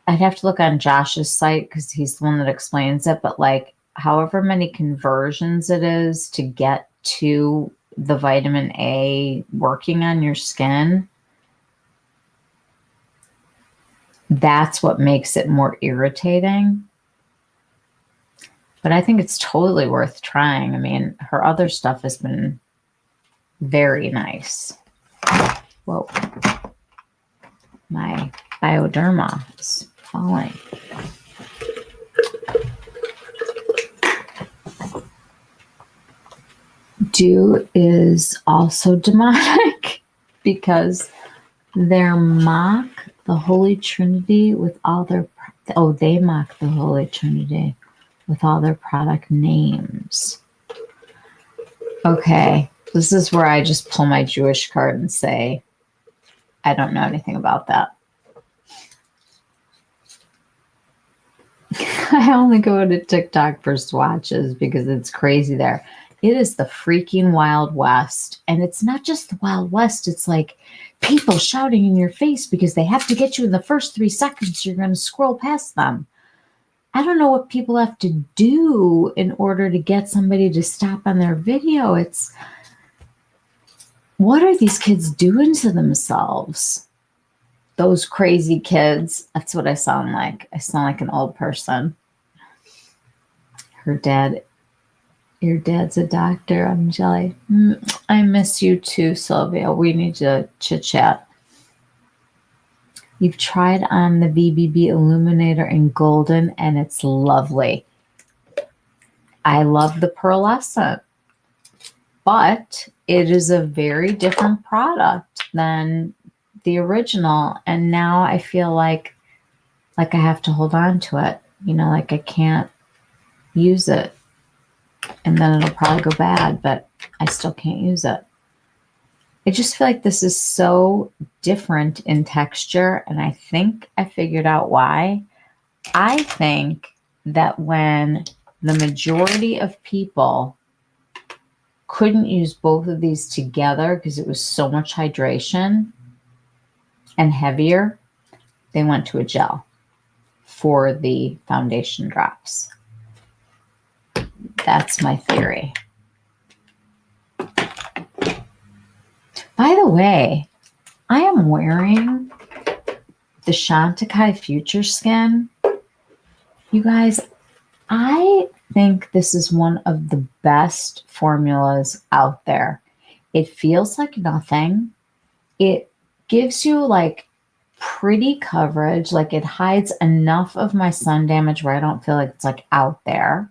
I'd have to look on Josh's site because he's the one that explains it. But like, however many conversions it is to get to the vitamin A working on your skin, that's what makes it more irritating. But I think it's totally worth trying. I mean, her other stuff has been very nice. Whoa. My Bioderma is falling. Dew is also demonic because they mock the Holy Trinity with all their... they mock the Holy Trinity with all their product names. Okay, this is where I just pull my Jewish card and say, I don't know anything about that. I only go to TikTok for swatches because it's crazy there. It is the freaking Wild West. And it's not just the Wild West. It's like people shouting in your face because they have to get you in the first 3 seconds. You're going to scroll past them. I don't know what people have to do in order to get somebody to stop on their video. It's, what are these kids doing to themselves? Those crazy kids. That's what I sound like. I sound like an old person. Your dad's a doctor. I'm jelly. I miss you too, Sylvia. We need to chit chat. You've tried on the VBB Illuminator in golden and it's lovely. I love the pearlescent, but it is a very different product than the original. And now I feel like I have to hold on to it. You know, like I can't use it. And then it'll probably go bad, but I still can't use it. I just feel like this is so different in texture, and I think I figured out why. I think that when the majority of people couldn't use both of these together because it was so much hydration and heavier, they went to a gel for the foundation drops. That's my theory. By the way, I am wearing the Chantecaille Future Skin. You guys, I think this is one of the best formulas out there. It feels like nothing. It gives you like pretty coverage. Like it hides enough of my sun damage where I don't feel like it's like out there.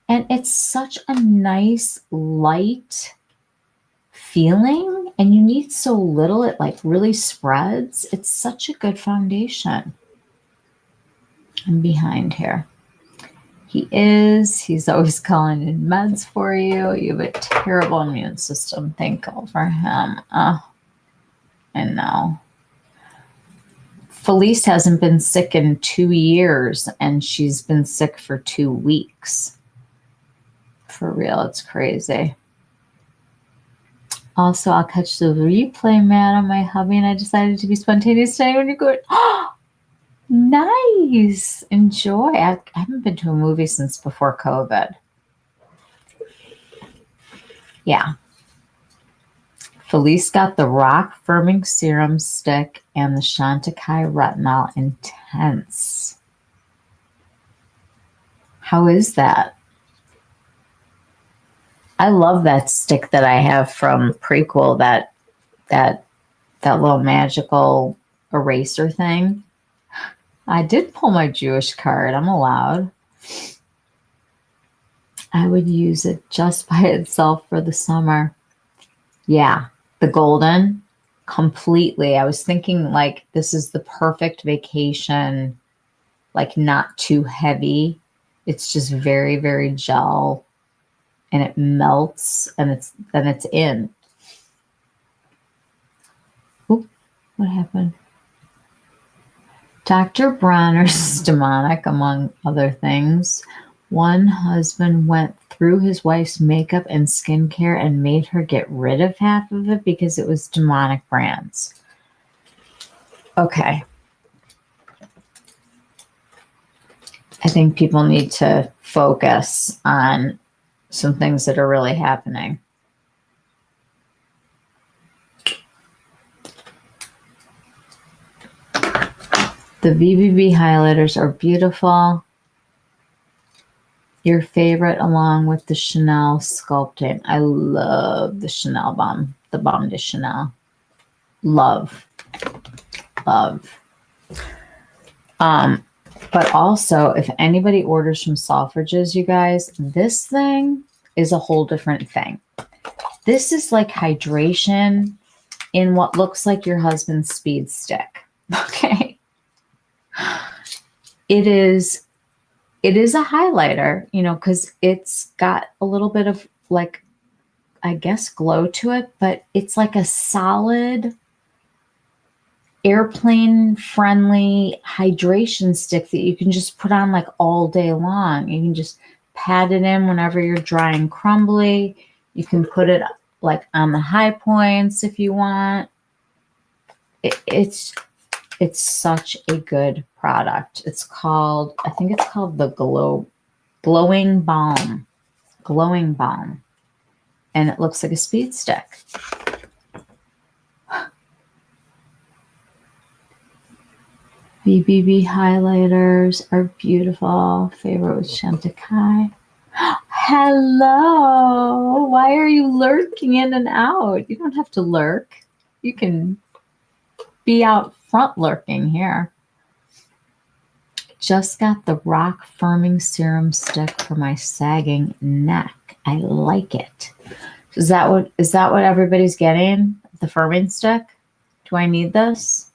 And it's such a nice, light feeling. And you need so little, it like really spreads. It's such a good foundation. I'm behind here. He's always calling in meds for you. You have a terrible immune system. Thank God for him. Oh, I know. Felice hasn't been sick in 2 years, and she's been sick for 2 weeks. For real, it's crazy. Also, I'll catch the replay, madam. My hubby and I decided to be spontaneous today when you're good. Oh, nice. Enjoy. I haven't been to a movie since before COVID. Yeah. Felice got the Rock Firming Serum Stick and the Chantecaille Retinol Intense. How is that? I love that stick that I have from Prequel, that little magical eraser thing. I did pull my Jewish card. I'm allowed. I would use it just by itself for the summer. Yeah, the golden. completely. I was thinking like this is the perfect vacation, like not too heavy. It's just very, very gel and it melts and it's in. Oop, what happened? Dr. Bronner's is demonic, among other things. One husband went through his wife's makeup and skincare and made her get rid of half of it because it was demonic brands. Okay. I think people need to focus on some things that are really happening. The VBB highlighters are beautiful. Your favorite along with the Chanel sculpting. I love the Chanel Balm, the Balm de Chanel. Love. But also, if anybody orders from Selfridges, you guys, this thing is a whole different thing. This is like hydration in what looks like your husband's speed stick. Okay. It is a highlighter, you know, because it's got a little bit of like, I guess, glow to it, but it's like a solid airplane friendly hydration stick that you can just put on like all day long. You can just pat it in whenever you're dry and crumbly. You can put it like on the high points if you want. It's such a good product. It's called, I think it's called the Glowing Balm. Glowing Balm. And it looks like a speed stick. BBB highlighters are beautiful. Favorite with Chantecaille. Hello. Why are you lurking in and out? You don't have to lurk. You can be out front lurking here. Just got the Rock Firming Serum Stick for my sagging neck. I like it. Is that what everybody's getting? The firming stick? Do I need this?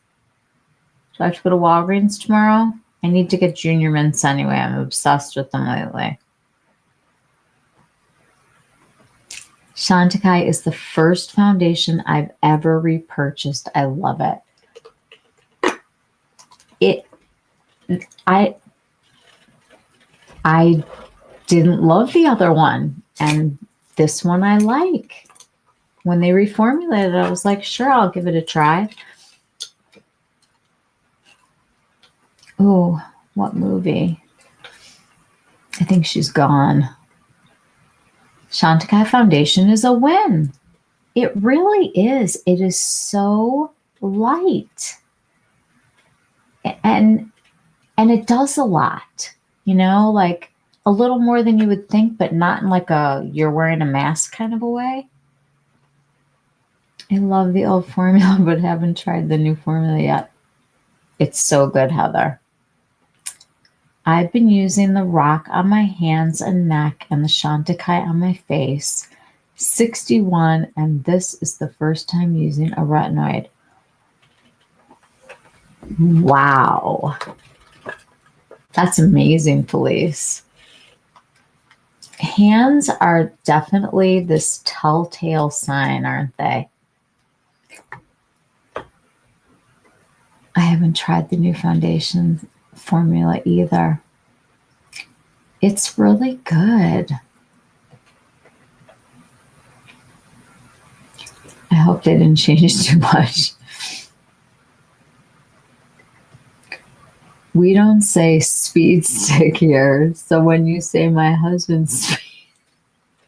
Do I have to go to Walgreens tomorrow? I need to get Junior Mints anyway. I'm obsessed with them lately. Chantecaille is the first foundation I've ever repurchased. I love it. I didn't love the other one, and this one I like. When they reformulated it, I was like, sure, I'll give it a try. Oh, what movie? I think she's gone. Chantecaille foundation is a win. It really is. It is so light. And it does a lot, you know, like a little more than you would think, but not in like a you're wearing a mask kind of a way. I love the old formula, but haven't tried the new formula yet. It's so good, Heather. I've been using the Rock on my hands and neck and the Chantecaille on my face. 61, and this is the first time using a retinoid. Wow. That's amazing, Felice. Hands are definitely this telltale sign, aren't they? I haven't tried the new foundation formula either. It's really good. I hope they didn't change too much. We don't say speed stick here, so when you say my husband's speed,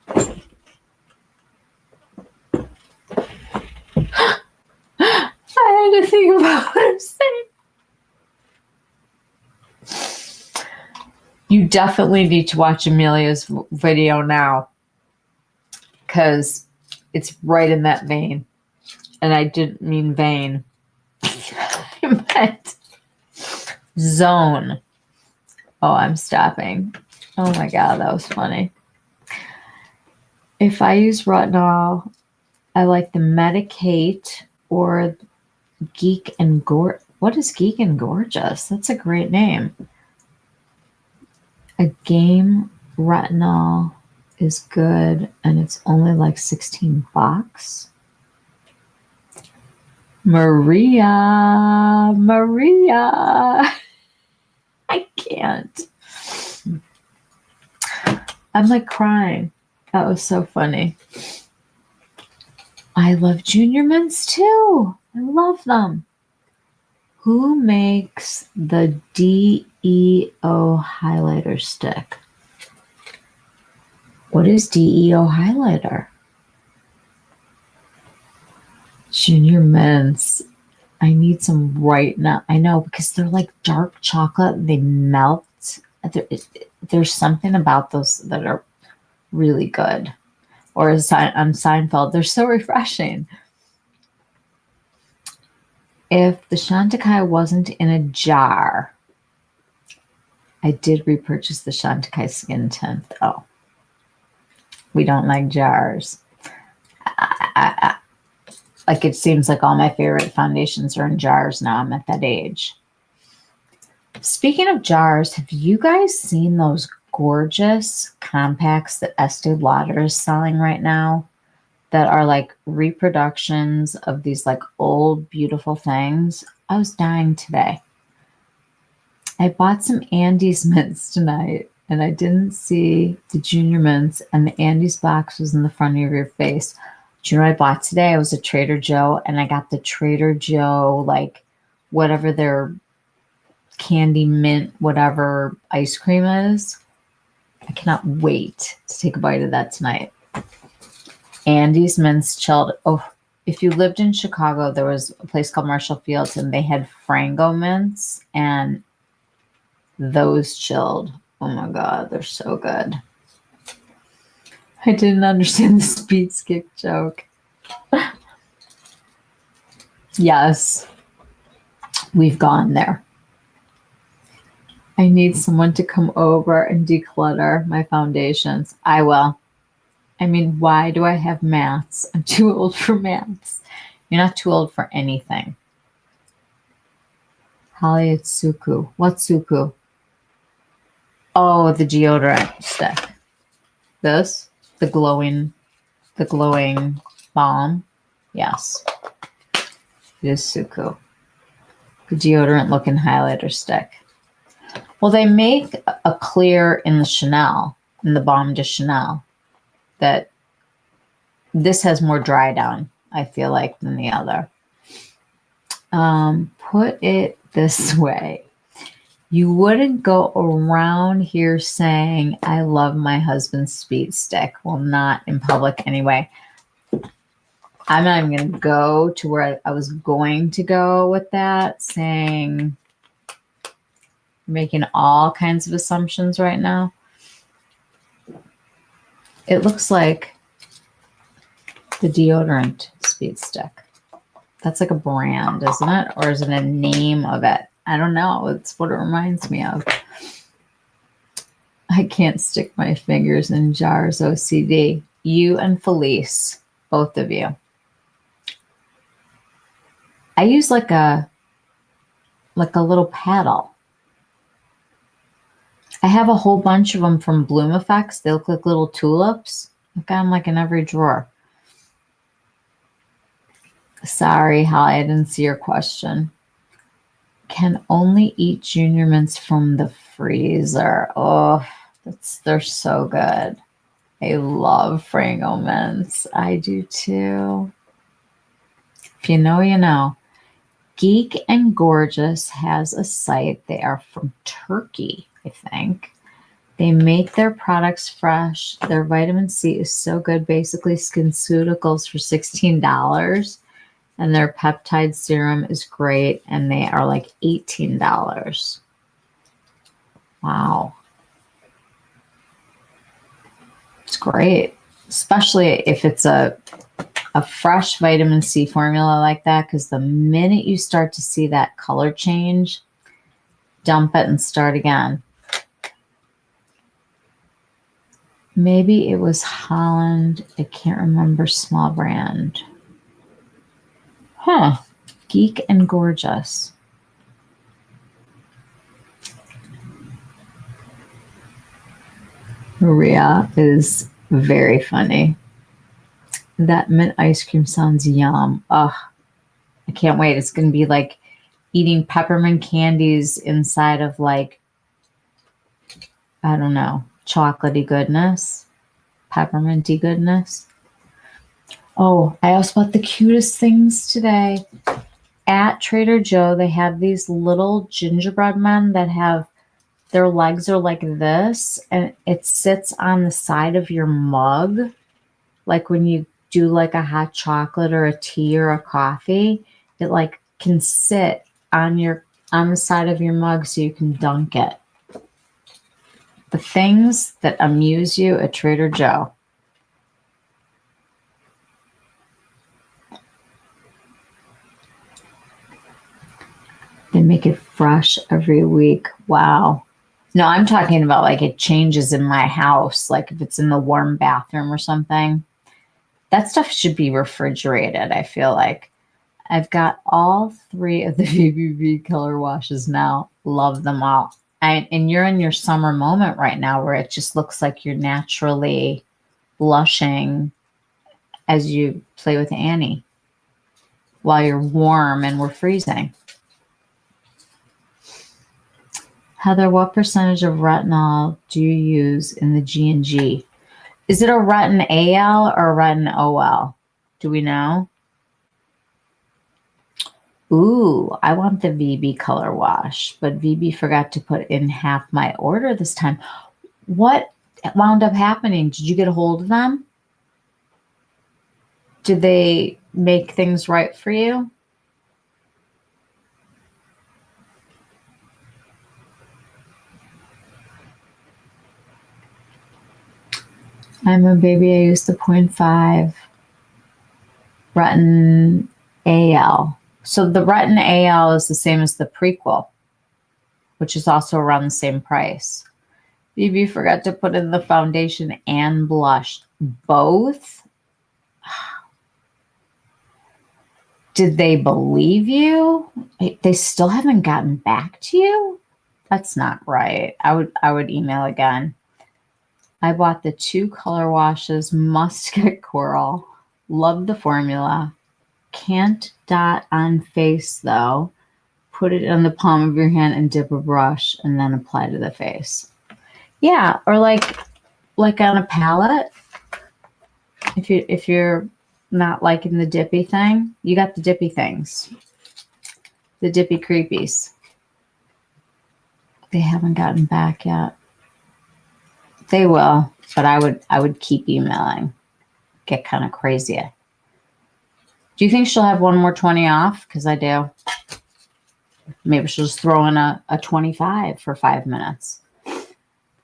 I had to think about what I'm saying. You definitely need to watch Amelia's video now, because it's right in that vein. And I didn't mean vein. I meant zone. Oh, I'm stopping. Oh my God, that was funny. If I use retinol, I like the Medicate or Geek and What is Geek and Gorgeous? That's a great name. A game retinol is good, and it's only like $16. Maria. I can't. I'm like crying. That was so funny. I love Junior Mints too. I love them. Who makes the DEO highlighter stick? What is DEO highlighter? Junior Mints. I need some right now. I know, because they're like dark chocolate. They melt. There's something about those that are really good. Or as on Seinfeld, they're so refreshing. If the Chantecaille wasn't in a jar, I did repurchase the Chantecaille skin tint, though. We don't like jars. Like, it seems like all my favorite foundations are in jars now. I'm at that age. Speaking of jars, have you guys seen those gorgeous compacts that Estee Lauder is selling right now that are like reproductions of these like old beautiful things? I was dying today. I bought some Andes mints tonight, and I didn't see the Junior Mints, and the Andes box was in the front of your face. Do you know what I bought today? I was at Trader Joe, and I got the Trader Joe, like, whatever their candy mint, whatever ice cream is. I cannot wait to take a bite of that tonight. Andes Mints chilled. Oh, if you lived in Chicago, there was a place called Marshall Fields, and they had Frango mints, and those chilled. Oh my God, they're so good. I didn't understand the speed skip joke. Yes, we've gone there. I need someone to come over and declutter my foundations. I will. I mean, why do I have mats? I'm too old for mats. You're not too old for anything. Holly, it's Suku. What's Suku? Oh, the deodorant stick. This? The glowing balm. Yes. It is Suku. The deodorant looking highlighter stick. Well, they make a clear in the Chanel, in the Balm de Chanel, that this has more dry down, I feel like, than the other. Put it this way. You wouldn't go around here saying, I love my husband's speed stick. Well, not in public anyway. I'm not even going to go to where I was going to go with that, saying, making all kinds of assumptions right now. It looks like the deodorant speed stick. That's like a brand, isn't it? Or is it a name of it? I don't know. It's what it reminds me of. I can't stick my fingers in jars, OCD. You and Felice, both of you. I use like a little paddle. I have a whole bunch of them from Bloom Effects. They look like little tulips. I've got them like in every drawer. Sorry, Holly, I didn't see your question. Can only eat Junior Mints from the freezer. Oh, they're so good. I love Frango Mints. I do too. If you know, you know. Geek and Gorgeous has a site. They are from Turkey, I think. They make their products fresh. Their vitamin C is so good. Basically, SkinCeuticals for $16. And their peptide serum is great. And they are like $18. Wow. It's great. Especially if it's a fresh vitamin C formula like that, because the minute you start to see that color change, dump it and start again. Maybe it was Holland. I can't remember small brand. Huh. Geek and Gorgeous. Maria is very funny. That mint ice cream sounds yum. Ugh, I can't wait. It's going to be like eating peppermint candies inside of like, I don't know, chocolatey goodness, pepperminty goodness. Oh, I also bought the cutest things today. At Trader Joe, they have these little gingerbread men that have their legs are like this, and it sits on the side of your mug. Like when you do like a hot chocolate or a tea or a coffee, it like can sit on the side of your mug so you can dunk it. The things that amuse you at Trader Joe. They make it fresh every week. Wow. No, I'm talking about like it changes in my house, like if it's in the warm bathroom or something. That stuff should be refrigerated, I feel like. I've got all 3 of the VBB color washes now. Love them all. And you're in your summer moment right now where it just looks like you're naturally blushing as you play with Annie while you're warm and we're freezing. Heather, what percentage of retinol do you use in the G&G? Is it a retin AL or a retin OL? Do we know? Ooh, I want the VB color wash, but VB forgot to put in half my order this time. What wound up happening? Did you get a hold of them? Did they make things right for you? I'm a baby. I used the 0.5 retin AL. So the retin AL is the same as the prequel, which is also around the same price. BB forgot to put in the foundation and blush. Both? Did they believe you? They still haven't gotten back to you? That's not right. I would email again. I bought the 2 color washes, must get coral. Love the formula. Can't dot on face though. Put it on the palm of your hand and dip a brush and then apply to the face. Yeah, or like on a palette. If you're not liking the dippy thing, you got the dippy things. The dippy creepies. They haven't gotten back yet. They will, but I would keep emailing. Get kind of crazy. Do you think she'll have one more 20 off? Because I do. Maybe she'll just throw in a 25 for 5 minutes.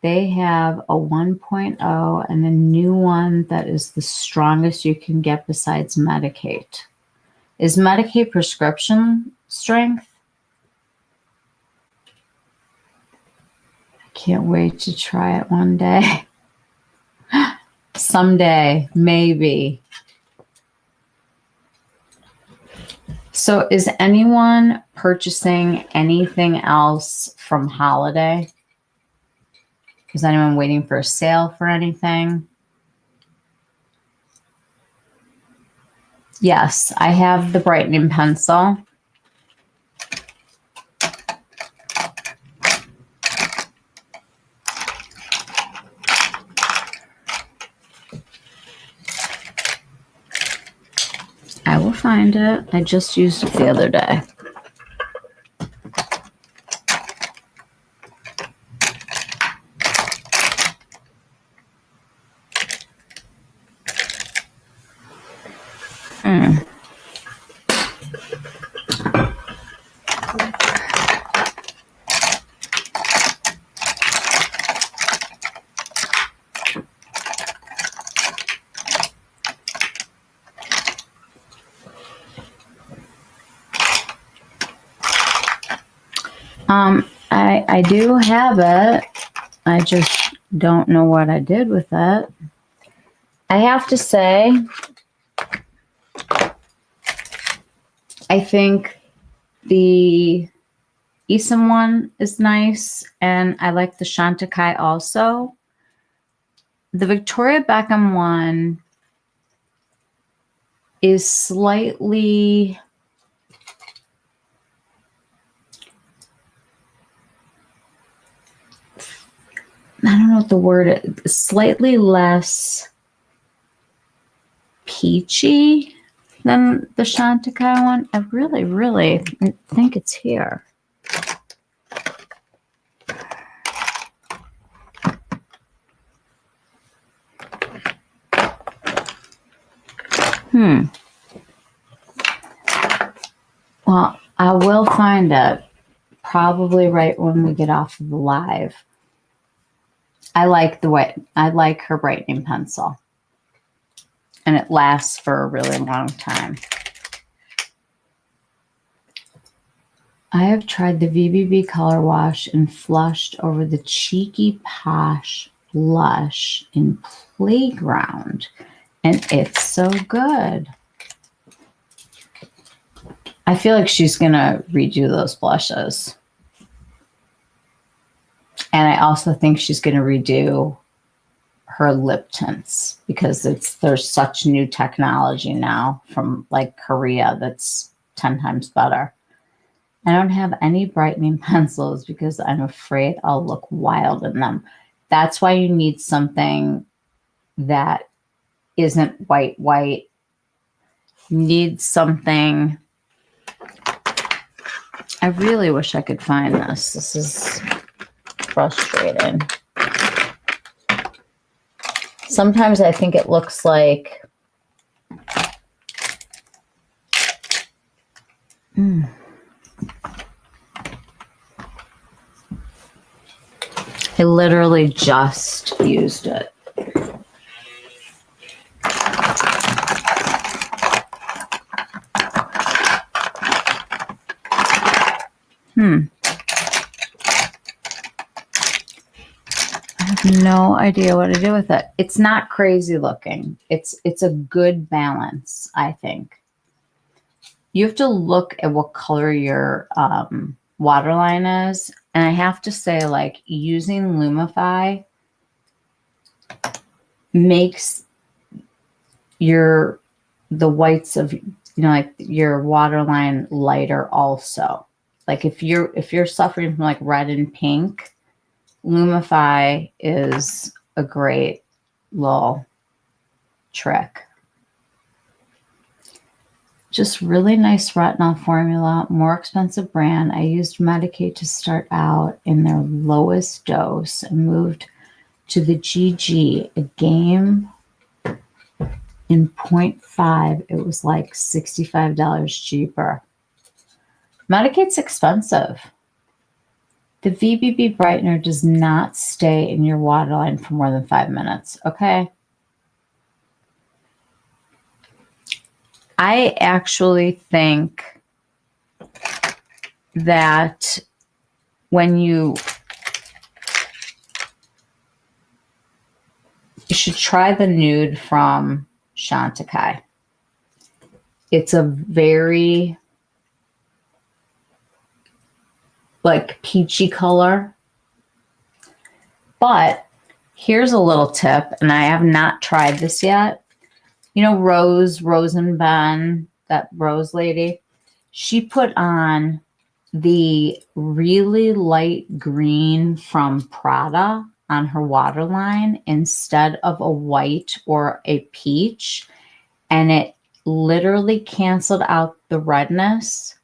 They have a 1.0 and a new one that is the strongest you can get besides Medicaid. Is Medicaid prescription strength? I can't wait to try it one day. Someday, maybe. So is anyone purchasing anything else from holiday? Is anyone waiting for a sale for anything? Yes, I have the brightening pencil. I will find it. I just used it the other day. I do have it. I just don't know what I did with it. I have to say, I think the Esom one is nice, and I like the Chantecaille also. The Victoria Beckham one is slightly, I don't know what the word is, slightly less peachy than the Chantecaille one. I really, really think it's here. Well, I will find it probably right when we get off of the live. I like her brightening pencil. And it lasts for a really long time. I have tried the VBB Color Wash and flushed over the Cheeky Posh Blush in Playground. And it's so good. I feel like she's going to redo those blushes. And I also think she's going to redo her lip tints because there's such new technology now from like Korea that's 10 times better. I don't have any brightening pencils because I'm afraid I'll look wild in them. That's why you need something that isn't white. You need something. I really wish I could find this. This is frustrating. Sometimes I think it looks like I literally just used it. I have no idea what to do with it. It's not crazy looking. It's a good balance, I think. You have to look at what color your waterline is. And I have to say, like, using Lumify makes the whites of, like your waterline lighter also. Like if you're suffering from like red and pink, Lumify is a great little trick. Just really nice retinol formula, more expensive brand. I used Medik8 to start out in their lowest dose and moved to the GG, a game in 0.5. It was like $65 cheaper. Medik8's expensive. The VBB brightener does not stay in your waterline for more than 5 minutes, okay? I actually think that when you should try the nude from Chantecaille. It's a very like peachy color. But here's a little tip, and I have not tried this yet. You know, Rose and Ben, that Rose lady, she put on the really light green from Prada on her waterline instead of a white or a peach. And it literally canceled out the redness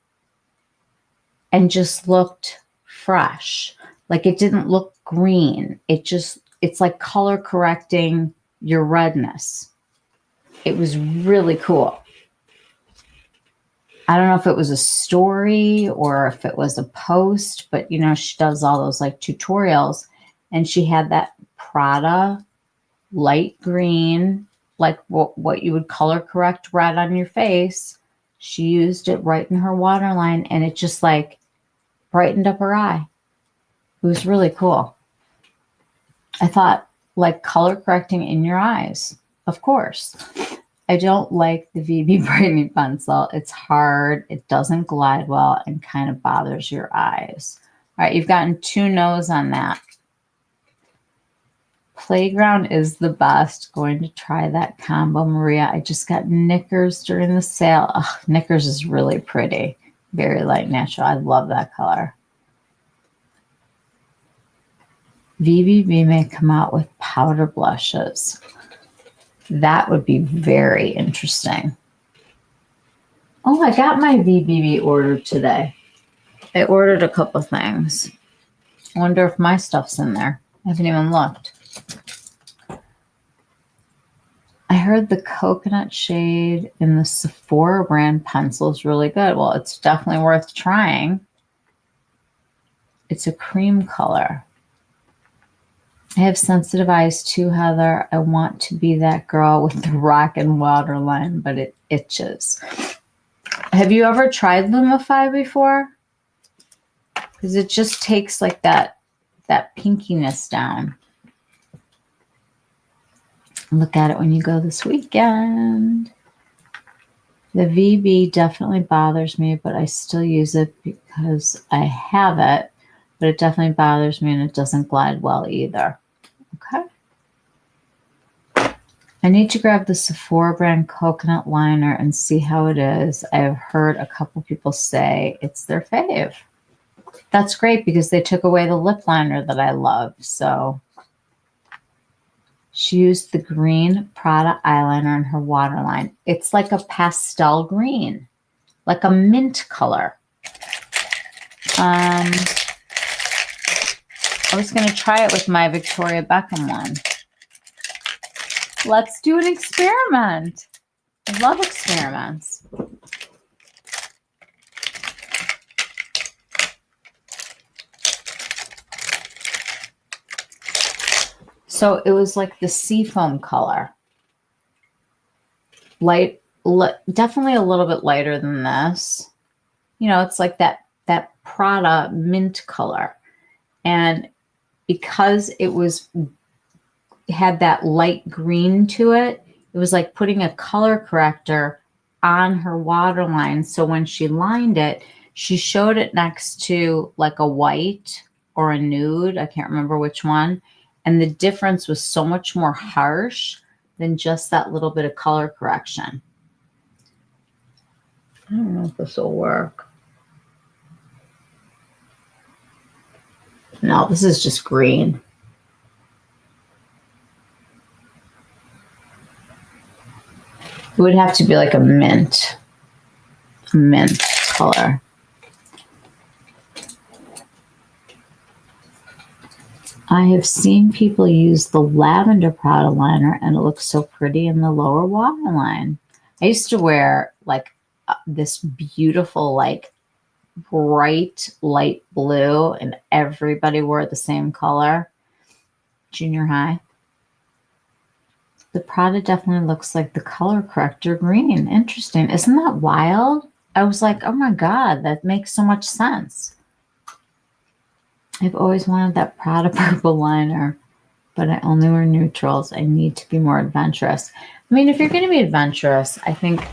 and just looked fresh. Like it didn't look green. It's like color correcting your redness. It was really cool. I don't know if it was a story or if it was a post, but you know, she does all those like tutorials, and she had that Prada light green, like what you would color correct red on your face. She used it right in her waterline, and it just like brightened up her eye. It was really cool. I thought, like, color correcting in your eyes, of course. I don't like the VB brightening pencil. It's hard, it doesn't glide well, and kind of bothers your eyes. All right, you've gotten 2 no's on that. Playground is the best. Going to try that combo, Maria. I just got Knickers during the sale. Ugh, Knickers is really pretty. Very light natural. I love that color. VBB may come out with powder blushes. That would be very interesting. Oh, I got my VBB ordered today. I ordered a couple things. I wonder if my stuff's in there. I haven't even looked. I heard the coconut shade in the Sephora brand pencil is really good. Well, it's definitely worth trying. It's a cream color. I have sensitive eyes too, Heather. I want to be that girl with the rock and water line, but it itches. Have you ever tried Lumify before? Because it just takes like that pinkiness down. Look at it when you go this weekend. The VB definitely bothers me, but I still use it because I have it. But it definitely bothers me, and it doesn't glide well either. Okay. I need to grab the Sephora brand coconut liner and see how it is. I have heard a couple people say it's their fave. That's great because they took away the lip liner that I love. So she used the green Prada eyeliner in her waterline. It's like a pastel green, like a mint color. I was going to try it with my Victoria Beckham one. Let's do an experiment. I love experiments. So it was like the seafoam color. Light, definitely a little bit lighter than this. You know, it's like that Prada mint color. And because it had that light green to it, it was like putting a color corrector on her waterline. So when she lined it, she showed it next to like a white or a nude. I can't remember which one. And the difference was so much more harsh than just that little bit of color correction. I don't know if this will work. No, this is just green. It would have to be like a mint color. I have seen people use the lavender Prada liner, and it looks so pretty in the lower waterline. I used to wear like this beautiful, like bright light blue, and everybody wore the same color. Junior high. The Prada definitely looks like the color corrector green. Interesting. Isn't that wild? I was like, oh my God, that makes so much sense. I've always wanted that Prada purple liner, but I only wear neutrals. I need to be more adventurous. I mean, if you're going to be adventurous, I think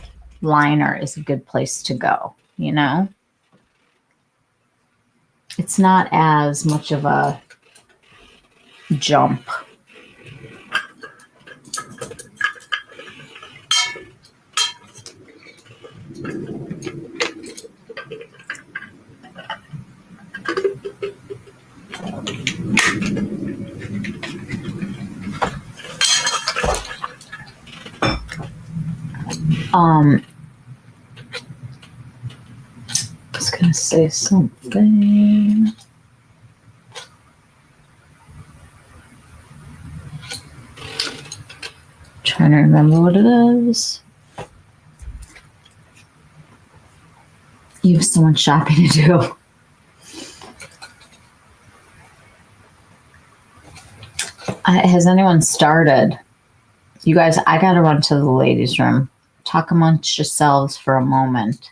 liner is a good place to go, you know? It's not as much of a jump. I was going to say something. Trying to remember what it is. You have so much shopping to do. Has anyone started? You guys, I got to run to the ladies' room. Talk amongst yourselves for a moment.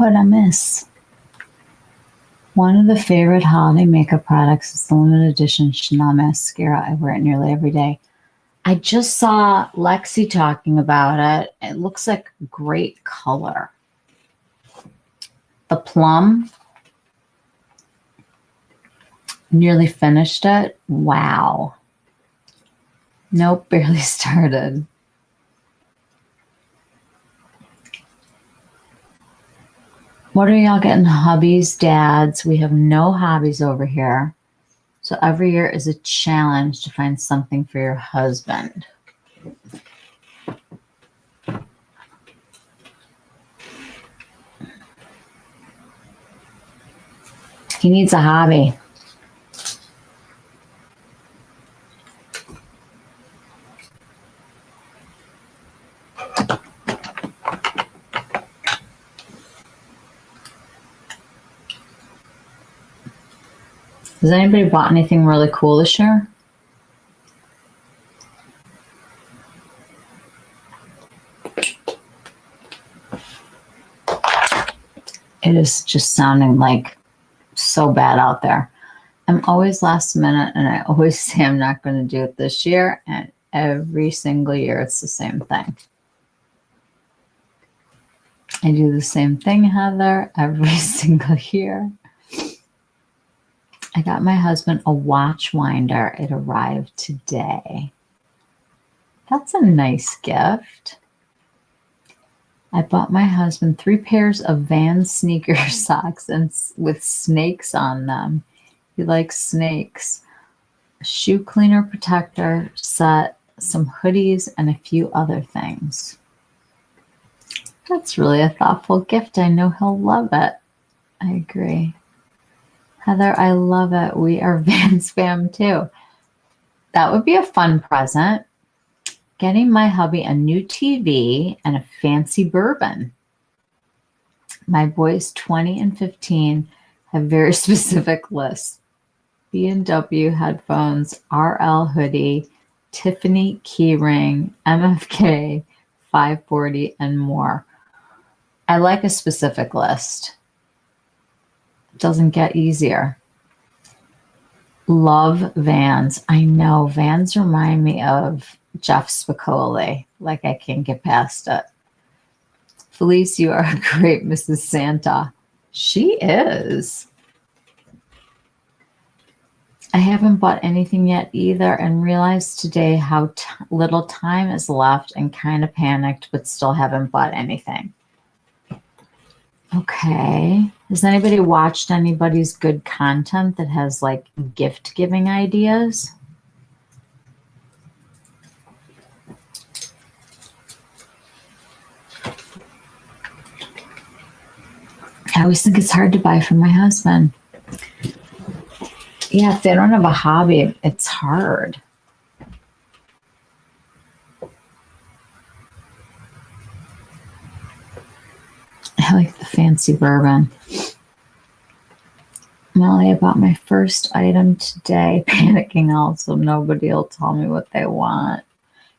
What'd I miss? One of the favorite holiday makeup products is the limited edition Chanel mascara. I wear it nearly every day. I just saw Lexi talking about it. It looks like great color. The plum. Nearly finished it. Wow. Nope, barely started. What are y'all getting, hubbies, dads? We have no hobbies over here. So every year is a challenge to find something for your husband. He needs a hobby. Has anybody bought anything really cool this year? It is just sounding like so bad out there. I'm always last minute and I always say I'm not going to do it this year. And every single year it's the same thing. I do the same thing, Heather, every single year. I got my husband a watch winder. It arrived today. That's a nice gift. I bought my husband 3 pairs of Vans sneaker socks and with snakes on them. He likes snakes. A shoe cleaner protector set, some hoodies, and a few other things. That's really a thoughtful gift. I know he'll love it. I agree. Heather, I love it. We are Vans fam too. That would be a fun present. Getting my hubby a new TV and a fancy bourbon. My boys 20 and 15 have very specific lists. B&W headphones, RL hoodie, Tiffany keyring, MFK 540, and more. I like a specific list. It doesn't get easier. Love Vans. I know Vans remind me of Jeff Spicoli. Like I can't get past it. Felice, you are a great Mrs. Santa. She is. I haven't bought anything yet either and realized today how little time is left and kind of panicked, but still haven't bought anything. Okay. Has anybody watched anybody's good content that has like gift giving ideas? I always think it's hard to buy for my husband. Yeah, if they don't have a hobby, it's hard. I like the fancy bourbon. Molly, I bought my first item today, panicking also. Nobody will tell me what they want.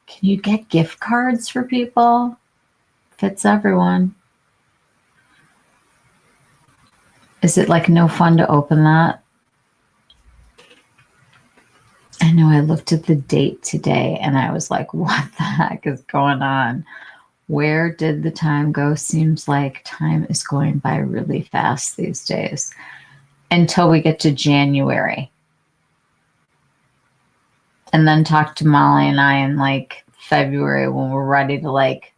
Can you get gift cards for people? Fits everyone. Is it like no fun to open that? I know I looked at the date today and I was like, what the heck is going on? Where did the time go? Seems like time is going by really fast these days until we get to January. And then talk to Molly and I in like February when we're ready to like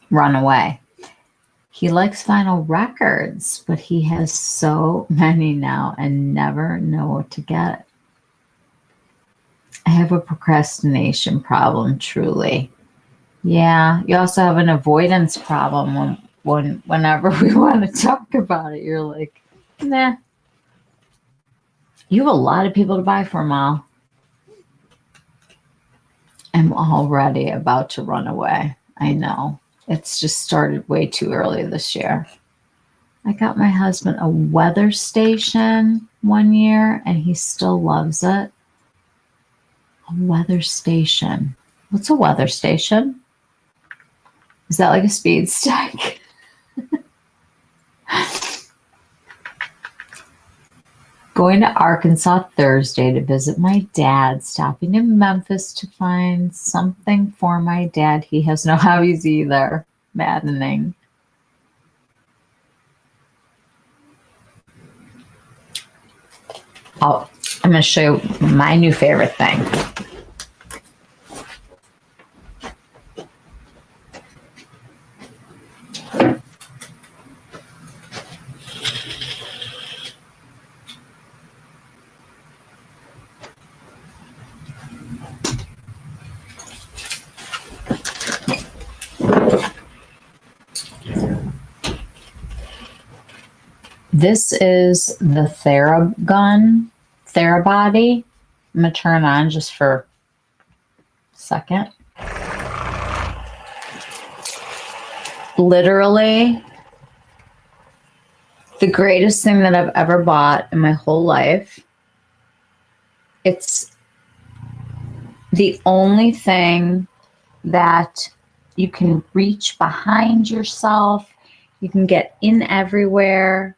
run away. He likes vinyl records, but he has so many now and never know what to get. I have a procrastination problem, truly. Yeah, you also have an avoidance problem whenever we want to talk about it. You're like, nah. You have a lot of people to buy for, Mal. I'm already about to run away. I know. It's just started way too early this year. I got my husband a weather station one year, and he still loves it. A weather station. What's a weather station? Is that like a speed stick? Going to Arkansas Thursday to visit my dad, stopping in Memphis to find something for my dad. He has no hobbies either. Maddening. Oh, I'm going to show you my new favorite thing. This is the Theragun Therabody. I'm going to turn on just for a second. Literally the greatest thing that I've ever bought in my whole life. It's the only thing that you can reach behind yourself. You can get in everywhere.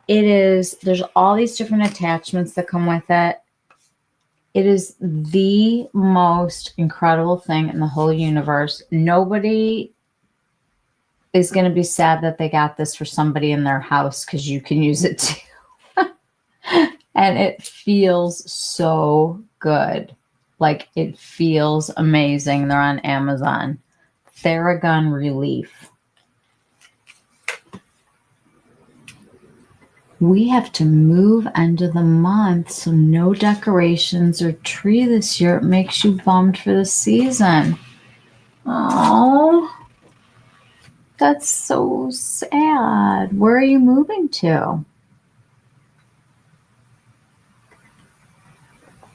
There's all these different attachments that come with it. It is the most incredible thing in the whole universe. Nobody is going to be sad that they got this for somebody in their house because you can use it too. And it feels so good. Like, it feels amazing. They're on Amazon. Theragun Relief. We have to move end of the month, so no decorations or tree this year. It makes you bummed for the season. Oh, that's so sad. Where are you moving to?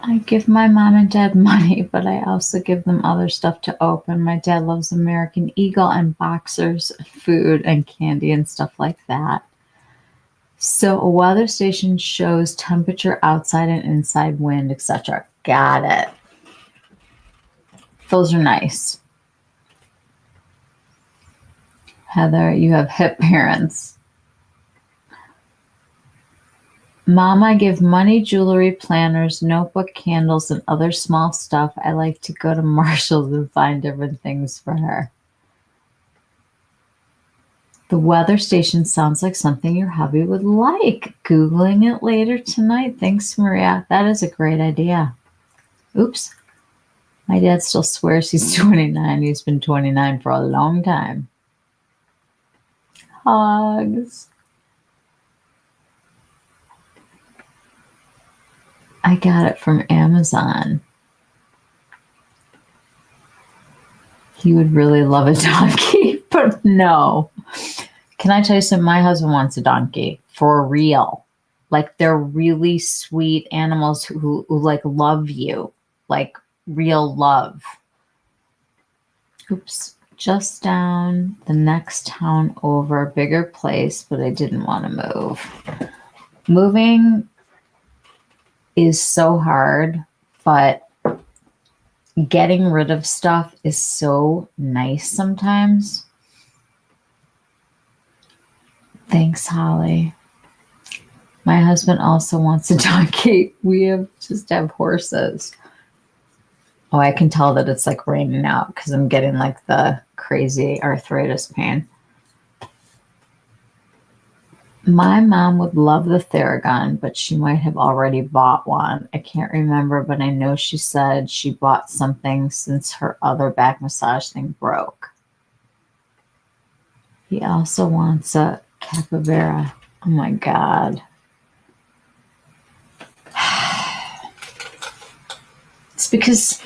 I give my mom and dad money, but I also give them other stuff to open. My dad loves American Eagle and Boxers, food and candy and stuff like that. So a weather station shows temperature outside and inside, wind, etc. Got it. Those are nice. Heather, you have hip parents. Mom, I give money, jewelry, planners, notebook, candles, and other small stuff. I like to go to Marshall's and find different things for her. The weather station sounds like something your hubby would like. Googling it later tonight. Thanks, Maria. That is a great idea. Oops. My dad still swears he's 29. He's been 29 for a long time. Hugs. I got it from Amazon. He would really love a donkey, but no. Can I tell you something? My husband wants a donkey for real. Like, they're really sweet animals who like love you, like real love. Oops, just down the next town over, bigger place, but I didn't want to move. Moving is so hard, but getting rid of stuff is so nice sometimes. Thanks, Holly. My husband also wants a donkey. We just have horses. Oh, I can tell that it's like raining out because I'm getting like the crazy arthritis pain. My mom would love the Theragun, but she might have already bought one. I can't remember, but I know she said she bought something since her other back massage thing broke. He also wants a capybara. Oh my God. It's because,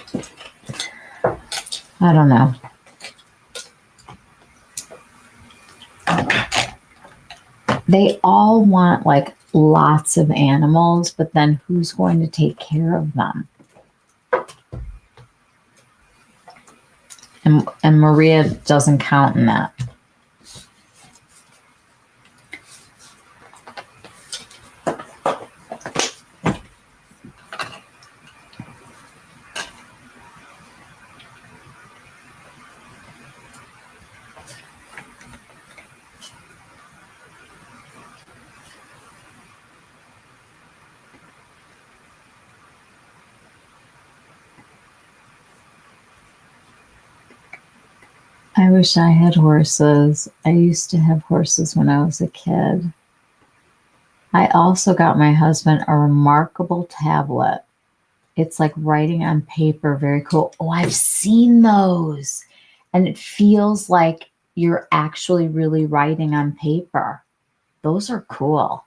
I don't know. They all want like lots of animals, but then who's going to take care of them? And Maria doesn't count in that. I wish I had horses. I used to have horses when I was a kid. I also got my husband a remarkable tablet. It's like writing on paper, very cool. Oh, I've seen those. And it feels like you're actually really writing on paper. Those are cool.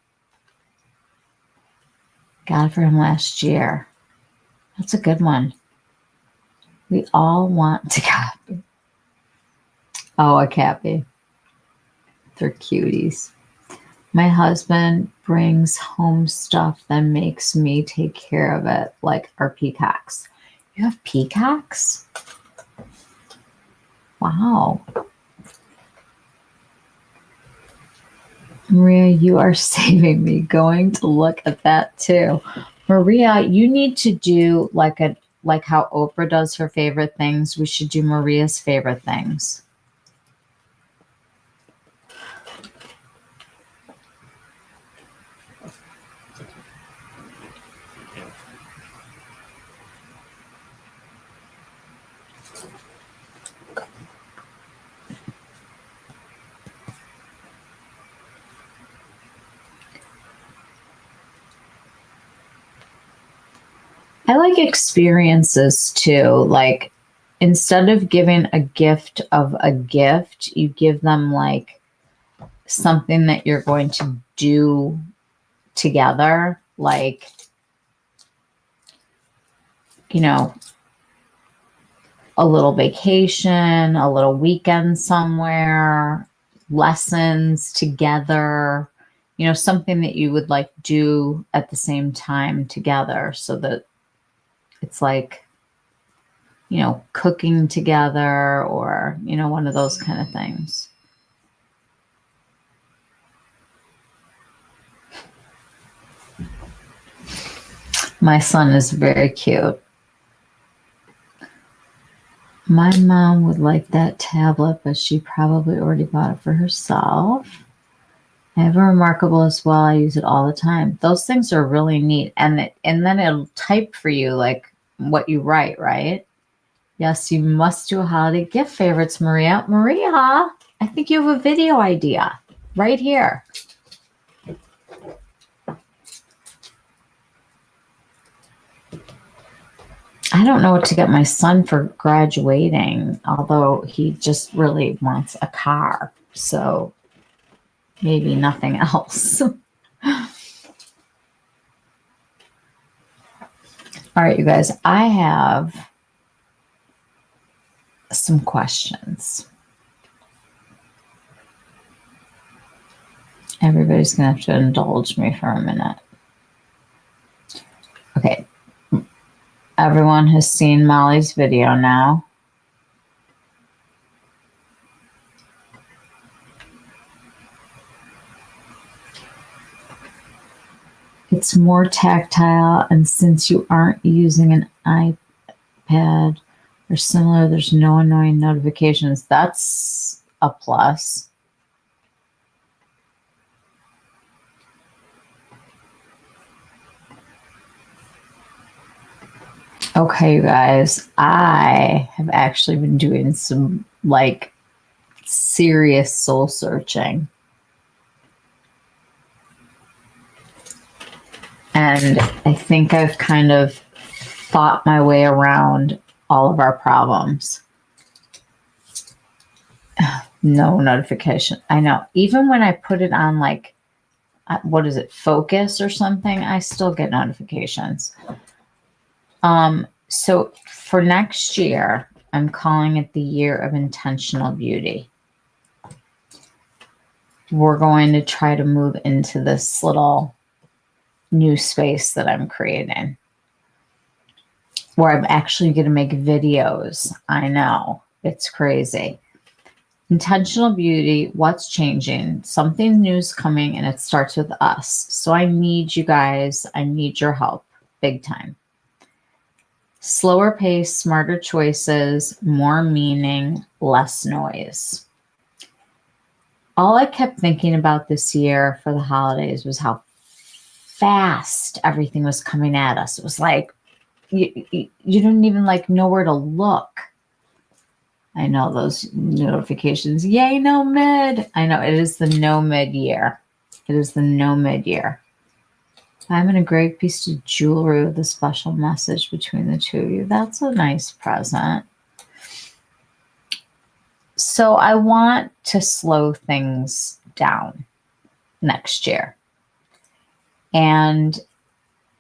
Got it for him last year. That's a good one. We all want to copy. Oh, a cappy. They're cuties. My husband brings home stuff that makes me take care of it, like our peacocks. You have peacocks? Wow. Maria, you are saving me. Going to look at that too. Maria, you need to do like how Oprah does her favorite things. We should do Maria's favorite things. I like experiences too. Like instead of giving a gift of a gift, you give them like something that you're going to do together. Like, you know, a little vacation, a little weekend somewhere, lessons together, you know, something that you would like do at the same time together so that it's like, you know, cooking together or, you know, one of those kind of things. My son is very cute. My mom would like that tablet, but she probably already bought it for herself. I have a Remarkable as well. I use it all the time. Those things are really neat. And then it'll type for you like what you write, right? Yes, you must do a holiday gift favorites, Maria. Maria, I think you have a video idea right here. I don't know what to get my son for graduating, although he just really wants a car. So maybe nothing else. All right, you guys, I have some questions. Everybody's going to have to indulge me for a minute. Okay. Everyone has seen Molly's video now. It's more tactile, and since you aren't using an iPad or similar, there's no annoying notifications. That's a plus. Okay, you guys, I have actually been doing some like serious soul searching. And I think I've kind of thought my way around all of our problems. No notification. I know. Even when I put it on like, what is it, focus or something, I still get notifications. So for next year, I'm calling it the year of intentional beauty. We're going to try to move into this little new space that I'm creating where I'm actually going to make videos. I know, it's crazy. Intentional beauty, what's changing? Something new is coming and it starts with us. So I need you guys, I need your help big time. Slower pace, smarter choices, more meaning, less noise. All I kept thinking about this year for the holidays was how fast everything was coming at us. It was like you didn't even like know where to look. I know those notifications. Yay, no mid. I know it is the no mid year. It is the no mid year. I'm in a great piece of jewelry with a special message between the two of you. That's a nice present. So I want to slow things down next year. And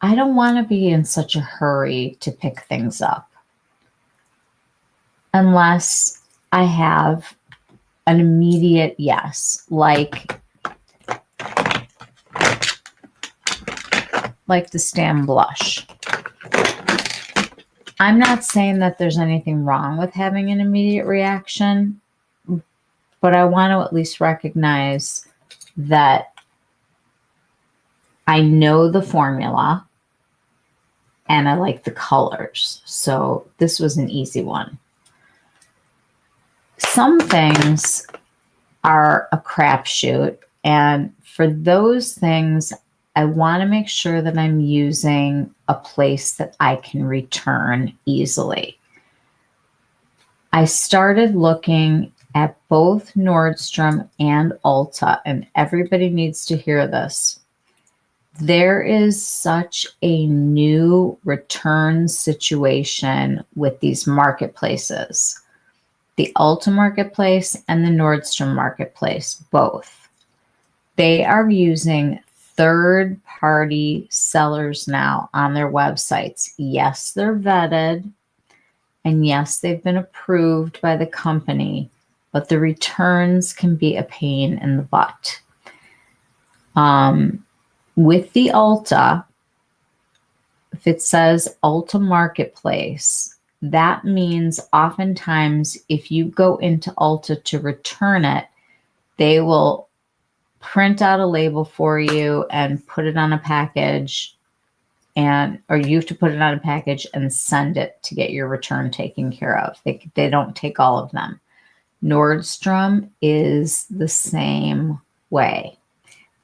I don't want to be in such a hurry to pick things up unless I have an immediate yes, like the Stam blush. I'm not saying that there's anything wrong with having an immediate reaction, but I want to at least recognize that I know the formula and I like the colors. So this was an easy one. Some things are a crapshoot, and for those things, I want to make sure that I'm using a place that I can return easily. I started looking at both Nordstrom and Ulta, and everybody needs to hear this. There is such a new return situation with these marketplaces, the Ulta marketplace and the Nordstrom marketplace, both. They are using third-party sellers now on their websites. Yes, they're vetted, and yes, they've been approved by the company, but the returns can be a pain in the butt. With the Ulta, if it says Ulta Marketplace, that means oftentimes if you go into Ulta to return it, they will print out a label for you and put it on a package, or you have to put it on a package and send it to get your return taken care of. They don't take all of them. Nordstrom is the same way.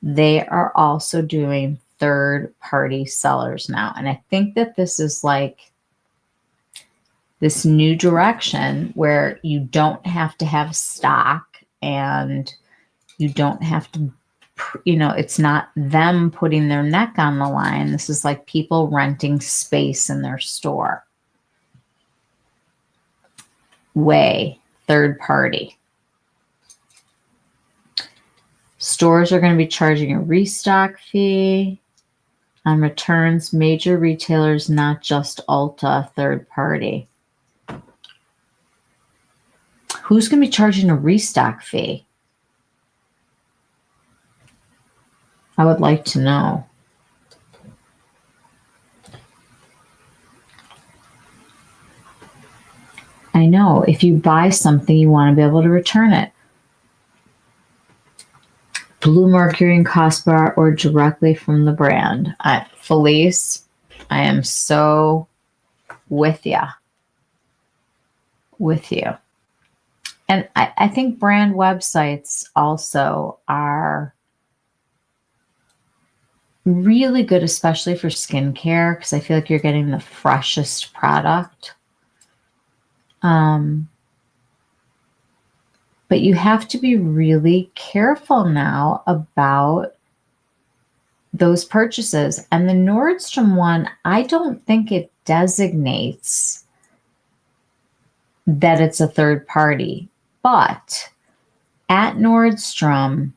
They are also doing third-party sellers now. And I think that this is like this new direction where you don't have to have stock and you don't have to, it's not them putting their neck on the line. This is like people renting space in their store. Way, third party. Stores are going to be charging a restock fee on returns. Major retailers, not just Ulta, third party. Who's going to be charging a restock fee? I would like to know. I know if you buy something, you want to be able to return it. Bluemercury and Cosbar or directly from the brand. Felice, I am so with you. With you. And I think brand websites also are really good, especially for skincare, because I feel like you're getting the freshest product. But you have to be really careful now about those purchases. And the Nordstrom one, I don't think it designates that it's a third party. But at Nordstrom,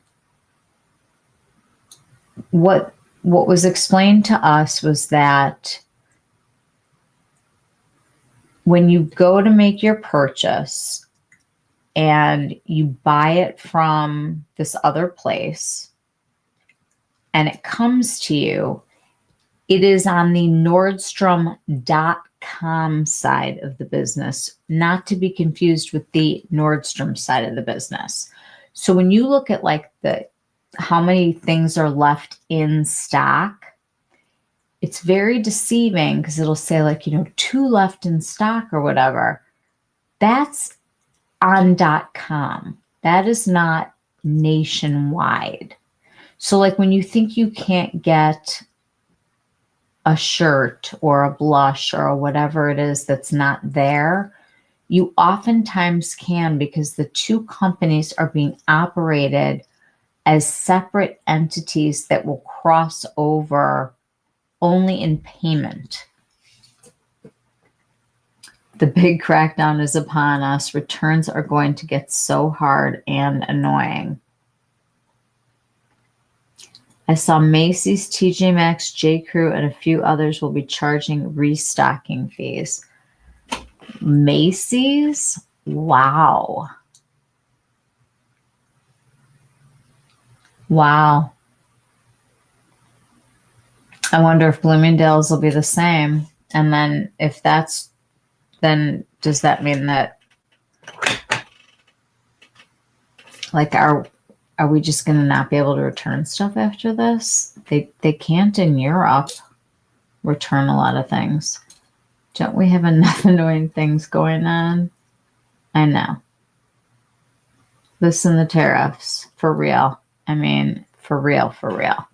what was explained to us was that when you go to make your purchase and you buy it from this other place and it comes to you, it is on the Nordstrom.com side of the business, not to be confused with the Nordstrom side of the business. So when you look at like how many things are left in stock, it's very deceiving because it'll say like, 2 left in stock or whatever. That's on .com. That is not nationwide. So like when you think you can't get a shirt or a blush or whatever it is that's not there, You oftentimes can, because the two companies are being operated as separate entities that will cross over only in payment. The big crackdown is upon us. Returns are going to get so hard and annoying. I saw Macy's, TJ Maxx, J. Crew, and a few others will be charging restocking fees. Macy's? Wow. Wow. I wonder if Bloomingdale's will be the same. And then if that's, then does that mean that, like, are we just going to not be able to return stuff after this? They can't in Europe return a lot of things. Don't we have enough annoying things going on? I know. Listen, the tariffs, for real. I mean, for real, for real.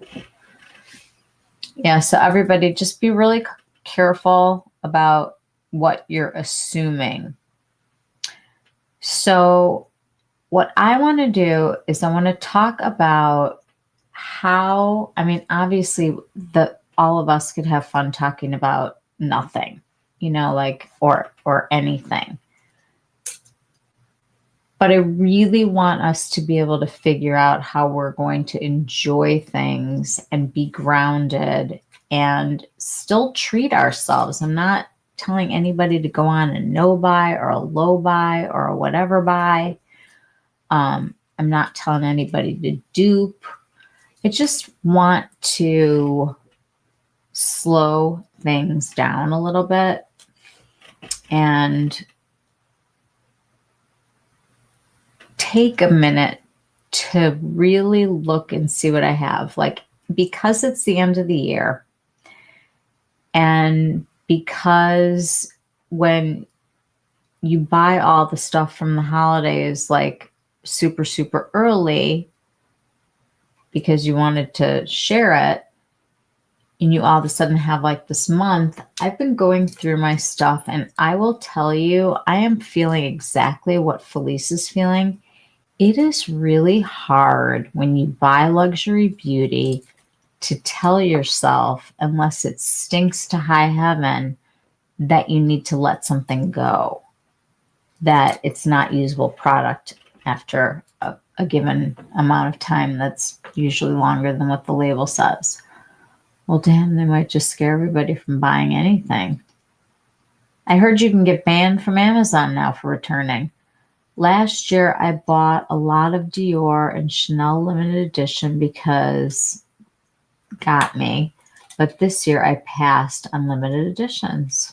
Yeah, so everybody just be really careful about what you're assuming. So what I want to do is I want to talk about how, I mean, obviously all of us could have fun talking about nothing, you know, like, or anything. But I really want us to be able to figure out how we're going to enjoy things and be grounded and still treat ourselves. I'm not telling anybody to go on a no buy or a low buy or a whatever buy. I'm not telling anybody to dupe. I just want to slow things down a little bit and take a minute to really look and see what I have. Like, because it's the end of the year, and because when you buy all the stuff from the holidays, like super, super early, because you wanted to share it, and you all of a sudden have like this month, I've been going through my stuff, and I will tell you, I am feeling exactly what Felice is feeling. It is really hard when you buy luxury beauty to tell yourself, unless it stinks to high heaven, that you need to let something go, that it's not usable product after a given amount of time that's usually longer than what the label says. Well, damn, they might just scare everybody from buying anything. I heard you can get banned from Amazon now for returning. Last year, I bought a lot of Dior and Chanel limited edition because got me. But this year, I passed on limited editions.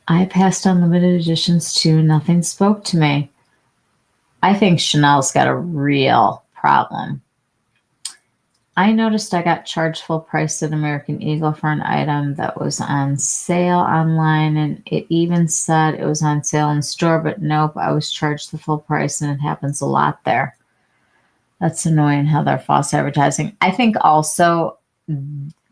I passed on limited editions too. Nothing spoke to me. I think Chanel's got a real problem. I noticed I got charged full price at American Eagle for an item that was on sale online, and it even said it was on sale in store, but nope, I was charged the full price, and it happens a lot there. That's annoying how they're false advertising. I think also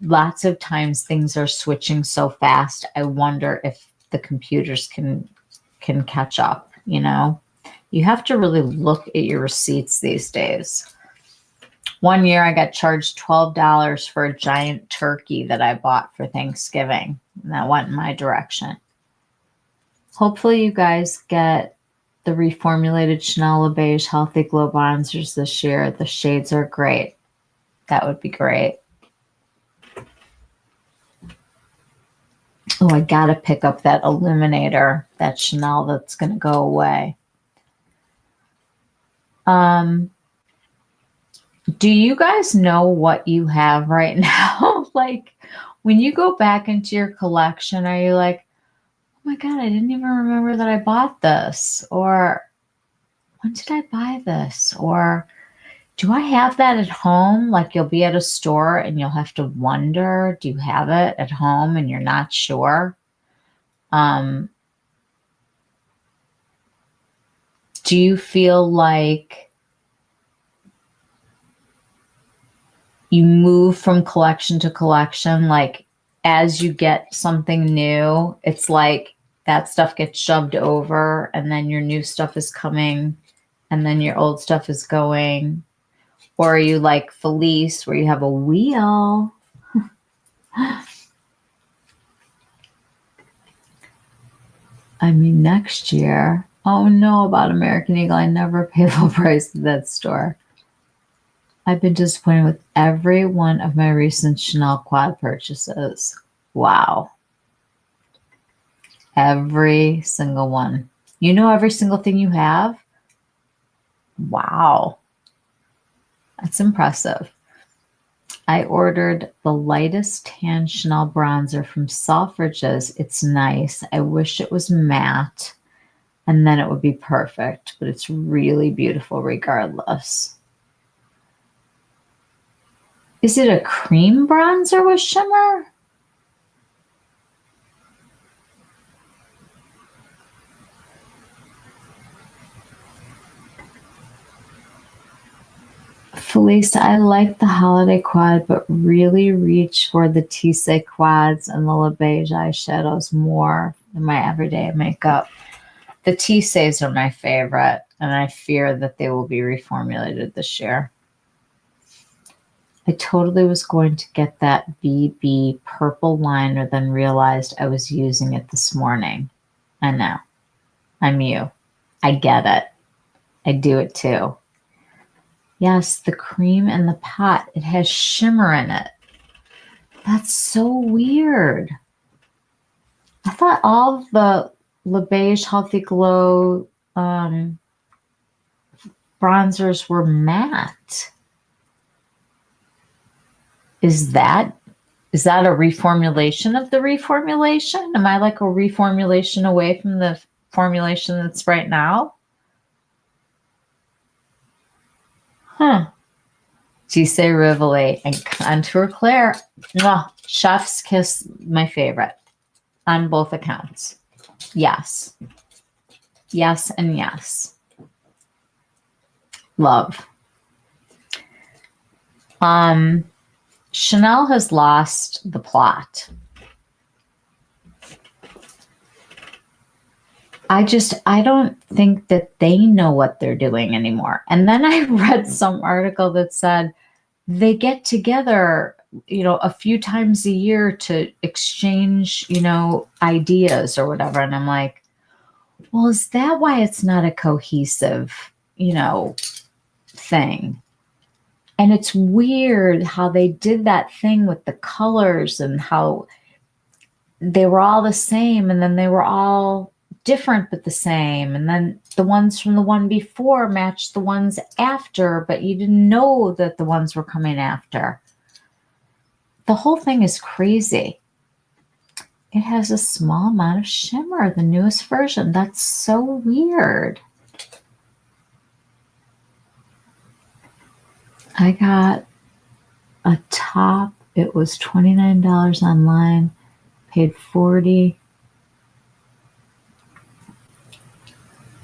lots of times things are switching so fast. I wonder if the computers can catch up, you know? You have to really look at your receipts these days. One year I got charged $12 for a giant turkey that I bought for Thanksgiving, and that went in my direction. Hopefully you guys get the reformulated Chanel Le Beige Healthy Glow Bronzers this year. The shades are great. That would be great. Oh, I gotta pick up that illuminator, that Chanel that's gonna go away. Do you guys know what you have right now? Like, when you go back into your collection, are you like, oh my God, I didn't even remember that I bought this? Or when did I buy this? Or do I have that at home? Like, you'll be at a store and you'll have to wonder, do you have it at home and you're not sure? Do you feel like you move from collection to collection? Like, as you get something new, it's like that stuff gets shoved over and then your new stuff is coming and then your old stuff is going? Or are you like Felice where you have a wheel? I mean, next year. Oh no, about American Eagle. I never pay full price at that store. I've been disappointed with every one of my recent Chanel quad purchases. Wow. Every single one. You know every single thing you have? Wow. That's impressive. I ordered the lightest tan Chanel bronzer from Selfridges. It's nice. I wish it was matte and then it would be perfect, but it's really beautiful regardless. Is it a cream bronzer with shimmer? Felice, I like the holiday quad, but really reach for the Tissé quads and the Le Beige eyeshadows more than my everyday makeup. The Tissés are my favorite, and I fear that they will be reformulated this year. I totally was going to get that BB purple liner, then realized I was using it this morning. I know. I'm you. I get it. I do it too. Yes, the cream in the pot. It has shimmer in it. That's so weird. I thought all of the Le Beige Healthy Glow bronzers were matte. Is that a reformulation of the reformulation? Am I like a reformulation away from the formulation that's right now? Huh. Tissé Rivoli and Contour Claire. Oh, chef's kiss, my favorite on both accounts. Yes. Yes and yes. Love. Chanel has lost the plot. I don't think that they know what they're doing anymore. And then I read some article that said they get together, a few times a year to exchange, ideas or whatever. And I'm like, well, is that why it's not a cohesive, thing? And it's weird how they did that thing with the colors and how they were all the same and then they were all different but the same. And then the ones from the one before matched the ones after, but you didn't know that the ones were coming after. The whole thing is crazy. It has a small amount of shimmer, the newest version. That's so weird. I got a top. It was $29 online, paid $40.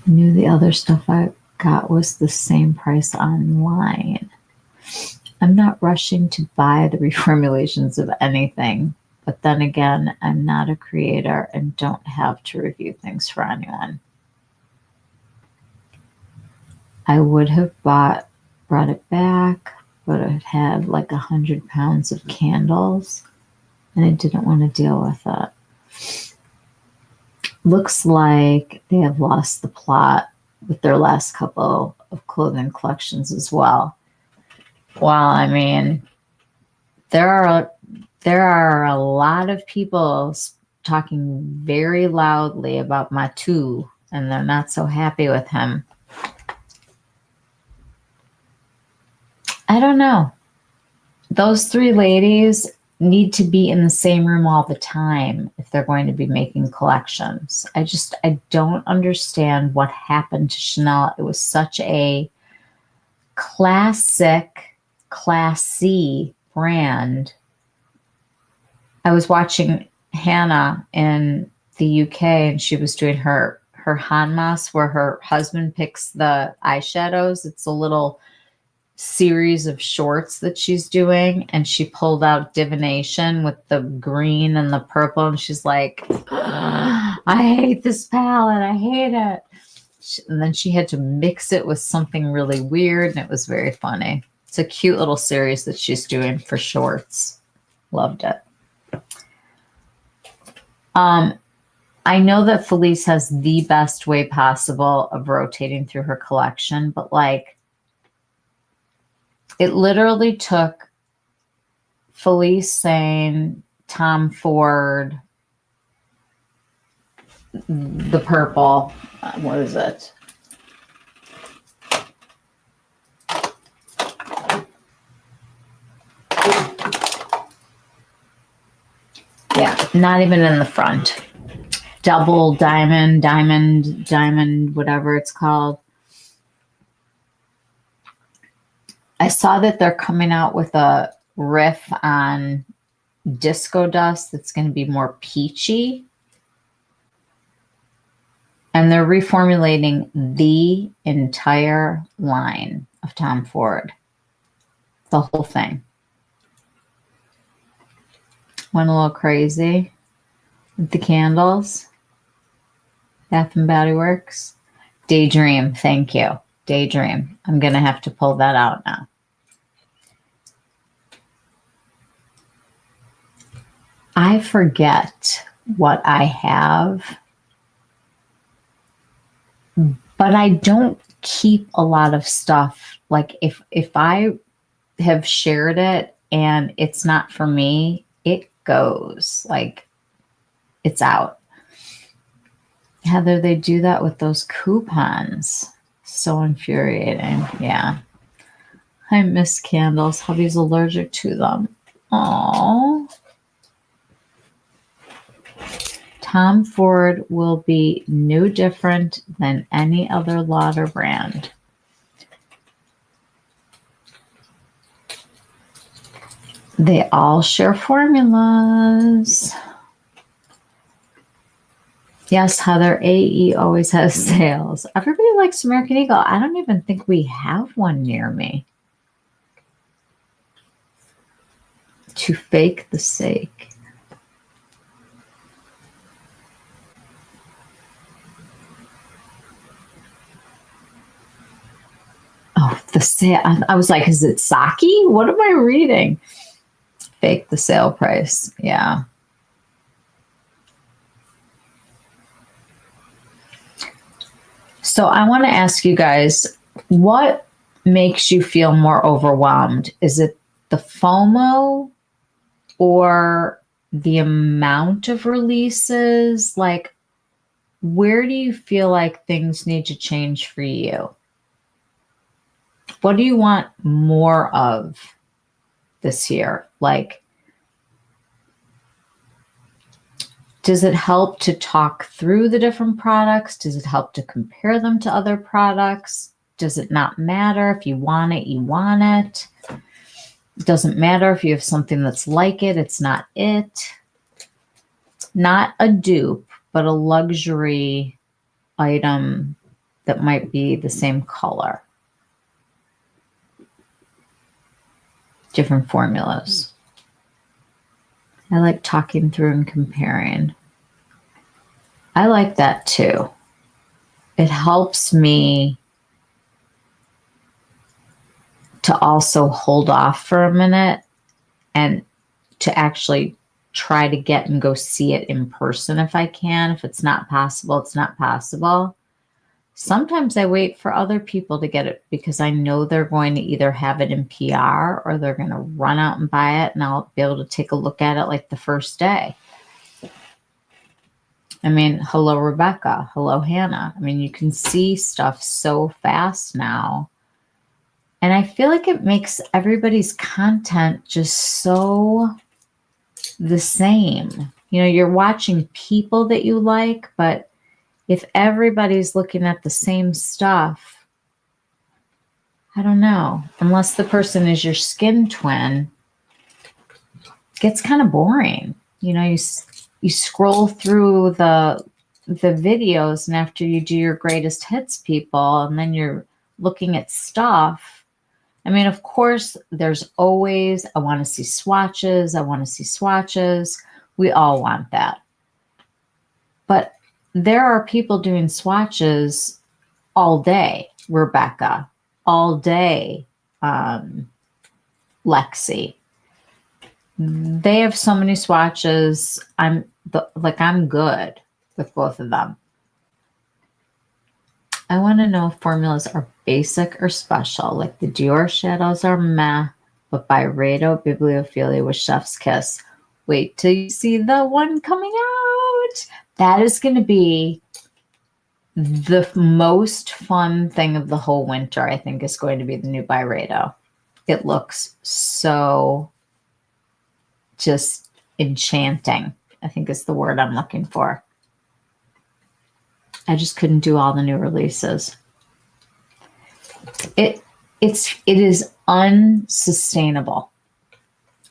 Knew the other stuff I got was the same price online. I'm not rushing to buy the reformulations of anything, but then again, I'm not a creator and don't have to review things for anyone. I would have brought it back, but it had like 100 pounds of candles and I didn't want to deal with it. Looks like they have lost the plot with their last couple of clothing collections as well. Well, I mean, there are a lot of people talking very loudly about Matu, and they're not so happy with him. I don't know. Those three ladies need to be in the same room all the time if they're going to be making collections. I don't understand what happened to Chanel. It was such a classic, classy brand. I was watching Hannah in the UK and she was doing her Hanmas where her husband picks the eyeshadows. It's a little series of shorts that she's doing, and she pulled out Divination with the green and the purple, and she's like, I hate this palette. I hate it. And then she had to mix it with something really weird, and it was very funny. It's a cute little series that she's doing for shorts. Loved it. I know that Felice has the best way possible of rotating through her collection, but like it literally took Felice saying Tom Ford, the purple, what is it? Yeah, not even in the front. Double diamond, whatever it's called. I saw that they're coming out with a riff on Disco Dust that's going to be more peachy. And they're reformulating the entire line of Tom Ford. The whole thing. Went a little crazy with the candles. Bath and Body Works. Daydream, thank you. Daydream. I'm going to have to pull that out now. I forget what I have, but I don't keep a lot of stuff. Like if I have shared it and it's not for me, it goes. Like it's out. Heather, they do that with those coupons. So infuriating. Yeah. I miss candles. Hubby's allergic to them. Oh. Tom Ford will be no different than any other Lauder brand. They all share formulas. Yes, Heather, AE always has sales. Everybody likes American Eagle. I don't even think we have one near me. To fake the sake. Oh, the sale. I was like, is it Saki? What am I reading? Fake the sale price. Yeah. So I want to ask you guys, what makes you feel more overwhelmed? Is it the FOMO or the amount of releases? Like, where do you feel like things need to change for you? What do you want more of this year? Like, does it help to talk through the different products? Does it help to compare them to other products? Does it not matter? If you want it, you want it. It doesn't matter if you have something that's like it. It's not it. Not a dupe, but a luxury item that might be the same color. Different formulas. I like talking through and comparing. I like that too. It helps me to also hold off for a minute and to actually try to get and go see it in person if I can. If it's not possible, it's not possible. Sometimes I wait for other people to get it because I know they're going to either have it in PR or they're going to run out and buy it, and I'll be able to take a look at it like the first day. I mean, hello, Rebecca. Hello, Hannah. I mean, you can see stuff so fast now. And I feel like it makes everybody's content just so the same. You know, you're watching people that you like, but if everybody's looking at the same stuff, I don't know. Unless the person is your skin twin, it gets kind of boring. You know, you scroll through the videos, and after you do your greatest hits people, and then you're looking at stuff. I mean, of course, there's always, I want to see swatches. I want to see swatches. We all want that. But there are people doing swatches all day, Rebecca, all day, Lexi. They have so many swatches. I'm good with both of them. I want to know if formulas are basic or special. Like the Dior shadows are meh, but Byredo Bibliophilia with Chef's Kiss. Wait till you see the one coming out. That is going to be the most fun thing of the whole winter, I think, is going to be the new Byredo. It looks so just enchanting, I think is the word I'm looking for. I just couldn't do all the new releases. It is unsustainable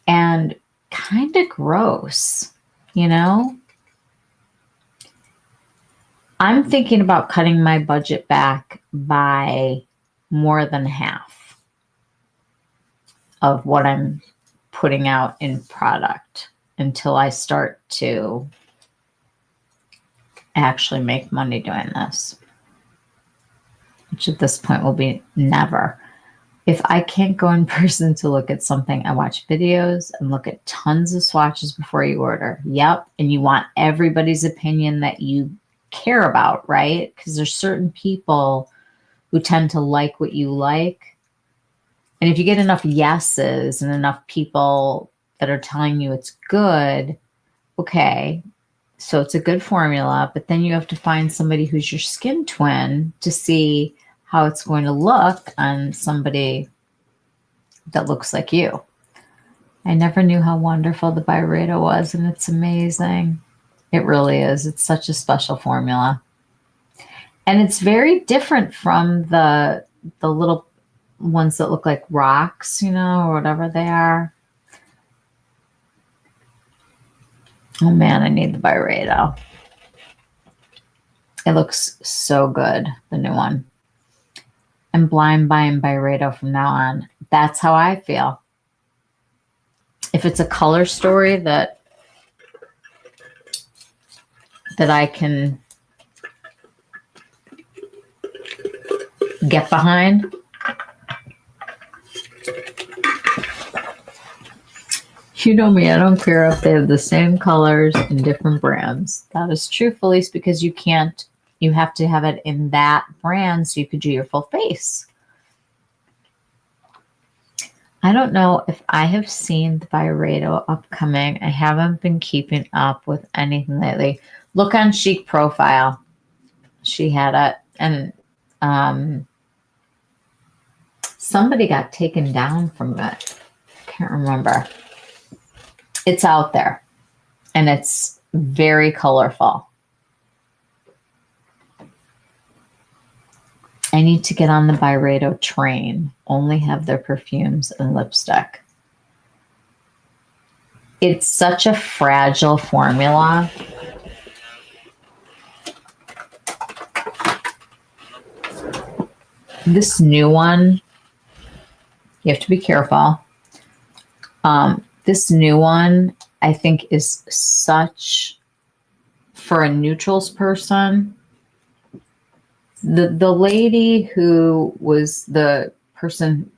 and kind of gross, you know? I'm thinking about cutting my budget back by more than half of what I'm putting out in product until I start to actually make money doing this, which at this point will be never. If I can't go in person to look at something, I watch videos and look at tons of swatches before you order. Yep. And you want everybody's opinion that you care about, right? Because there's certain people who tend to like what you like. And if you get enough yeses and enough people that are telling you it's good, okay, so it's a good formula, but then you have to find somebody who's your skin twin to see how it's going to look on somebody that looks like you. I never knew how wonderful the Byredo was, and it's amazing. It really is. It's such a special formula. And it's very different from the little ones that look like rocks, you know, or whatever they are. Oh man, I need the Byredo. It looks so good, the new one. I'm blind buying Byredo from now on. That's how I feel. If it's a color story that I can get behind, you know me, I don't care if they have the same colors in different brands. That is true, Felice, because you have to have it in that brand so you could do your full face. I don't know if I have seen the Byredo upcoming. I haven't been keeping up with anything lately. Look on Chic Profile. She had it. And somebody got taken down from it. Can't remember. It's out there. And it's very colorful. I need to get on the Byredo train. Only have their perfumes and lipstick. It's such a fragile formula. This new one, you have to be careful. This new one, I think, is such, for a neutrals person, the lady who was the person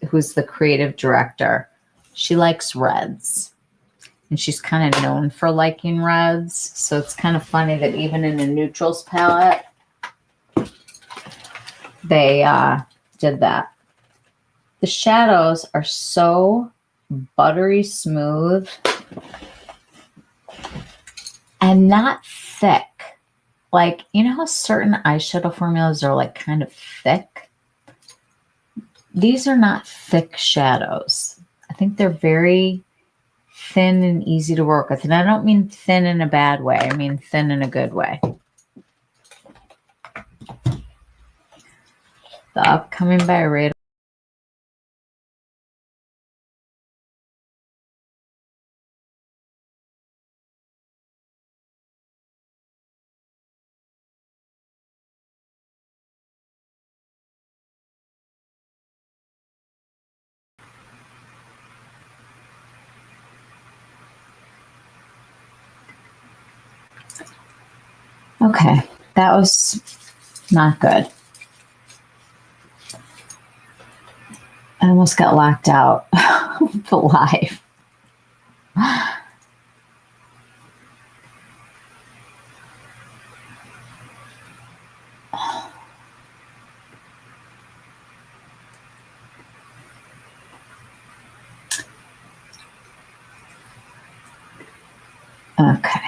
who's the creative director, she likes reds. And she's kind of known for liking reds. So it's kind of funny that even in a neutrals palette, they did that. The shadows are so buttery smooth and not thick. Like, you know how certain eyeshadow formulas are like kind of thick? These are not thick shadows. I think they're very thin and easy to work with. And I don't mean thin in a bad way. I mean thin in a good way. The upcoming Byredo. Okay, that was not good. I almost got locked out of the live. Okay.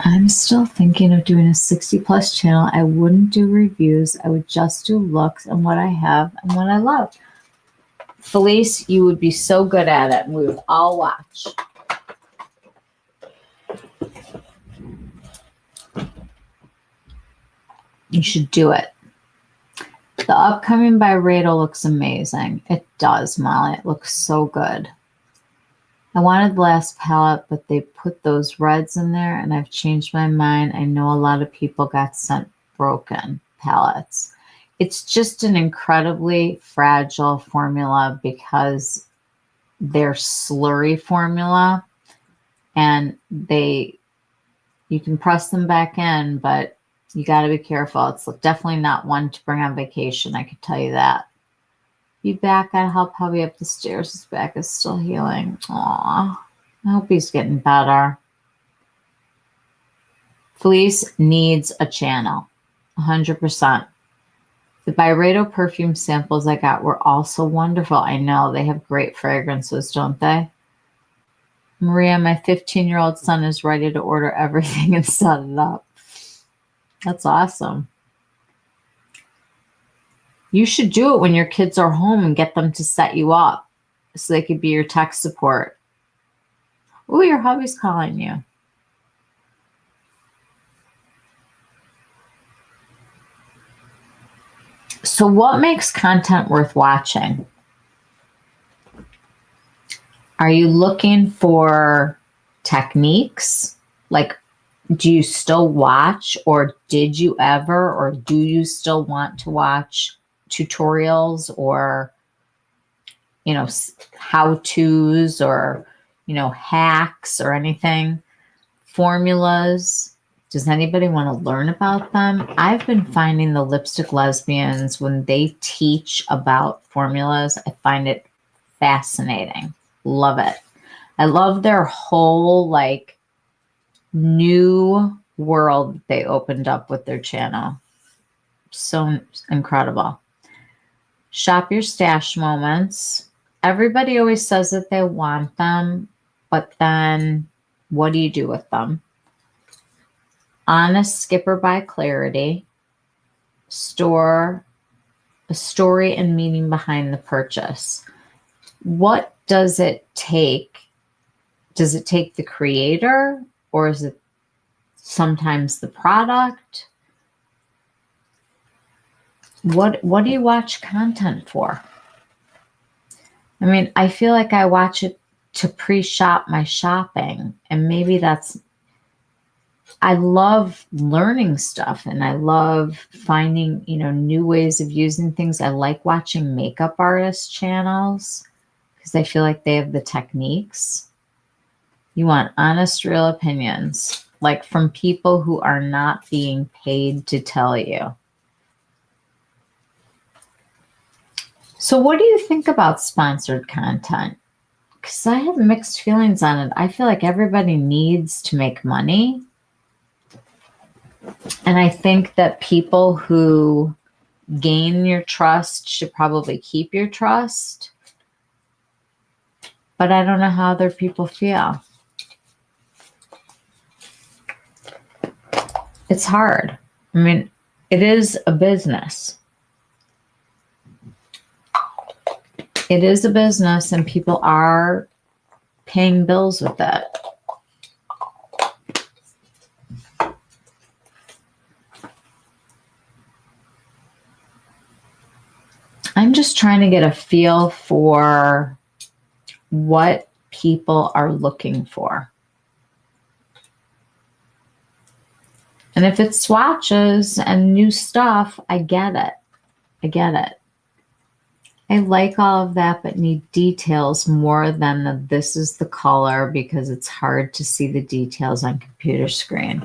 I'm still thinking of doing a 60 plus channel. I wouldn't do reviews. I would just do looks and what I have and what I love. Felice, you would be so good at it and we would all watch. You should do it. The upcoming Byredo looks amazing. It does, Molly. It looks so good. I wanted the last palette, but they put those reds in there and I've changed my mind. I know a lot of people got sent broken palettes. It's just an incredibly fragile formula because they're slurry formula and you can press them back in, but you got to be careful. It's definitely not one to bring on vacation. I could tell you that. Be back. I help hubby up the stairs. His back is still healing. Aw. I hope he's getting better. Felice needs a channel. 100%. The Byredo perfume samples I got were also wonderful. I know. They have great fragrances, don't they? Maria, my 15-year-old son is ready to order everything and set it up. That's awesome. You should do it when your kids are home and get them to set you up so they could be your tech support. Oh, your hubby's calling you. So what makes content worth watching? Are you looking for techniques? Like, do you still watch, or did you ever, or do you still want to watch tutorials or, how-tos or, hacks or anything? Formulas? Does anybody want to learn about them? I've been finding the Lipstick Lesbians, when they teach about formulas, I find it fascinating. Love it. I love their whole new world that they opened up with their channel. So incredible. Shop your stash moments. Everybody always says that they want them, but then what do you do with them? Honest Skipper by Clarity. Store a story and meaning behind the purchase. What does it take? Does it take the creator, or is it sometimes the product? What do you watch content for? I mean, I feel like I watch it to pre-shop my shopping, and maybe I love learning stuff and I love finding, new ways of using things. I like watching makeup artist channels because I feel like they have the techniques. You want honest, real opinions, like from people who are not being paid to tell you. So what do you think about sponsored content? Because I have mixed feelings on it. I feel like everybody needs to make money. And I think that people who gain your trust should probably keep your trust. But I don't know how other people feel. It's hard. I mean, it is a business. It is a business and people are paying bills with it. I'm just trying to get a feel for what people are looking for. And if it's swatches and new stuff, I get it. I like all of that, but need details more than this is the color because it's hard to see the details on computer screen.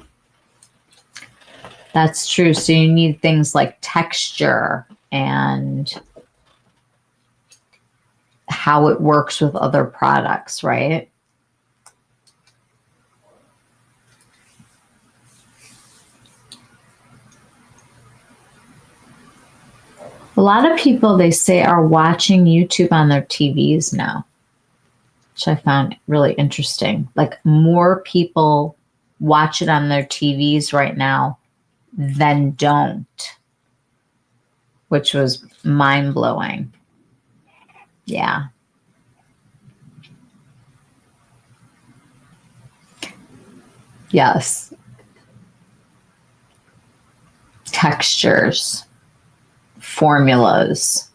That's true. So you need things like texture and how it works with other products, right? A lot of people, they say, are watching YouTube on their TVs now, which I found really interesting. Like more people watch it on their TVs right now than don't, which was mind-blowing. Yeah. Yes. Textures, formulas.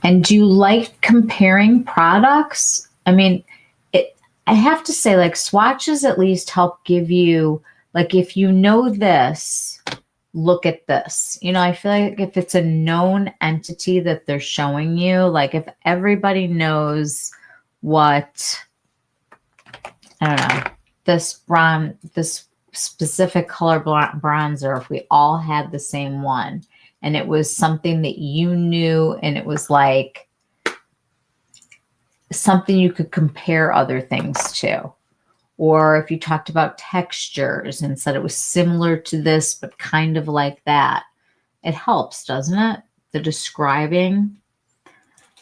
And do you like comparing products? I mean, I have to say, like, swatches at least help give you, like, if you know this, look at this. You know, I feel like if it's a known entity that they're showing you, like if everybody knows what, I don't know, this specific color bronzer, if we all had the same one and it was something that you knew and it was like something you could compare other things to. Or if you talked about textures and said it was similar to this, but kind of like that, it helps, doesn't it? The describing.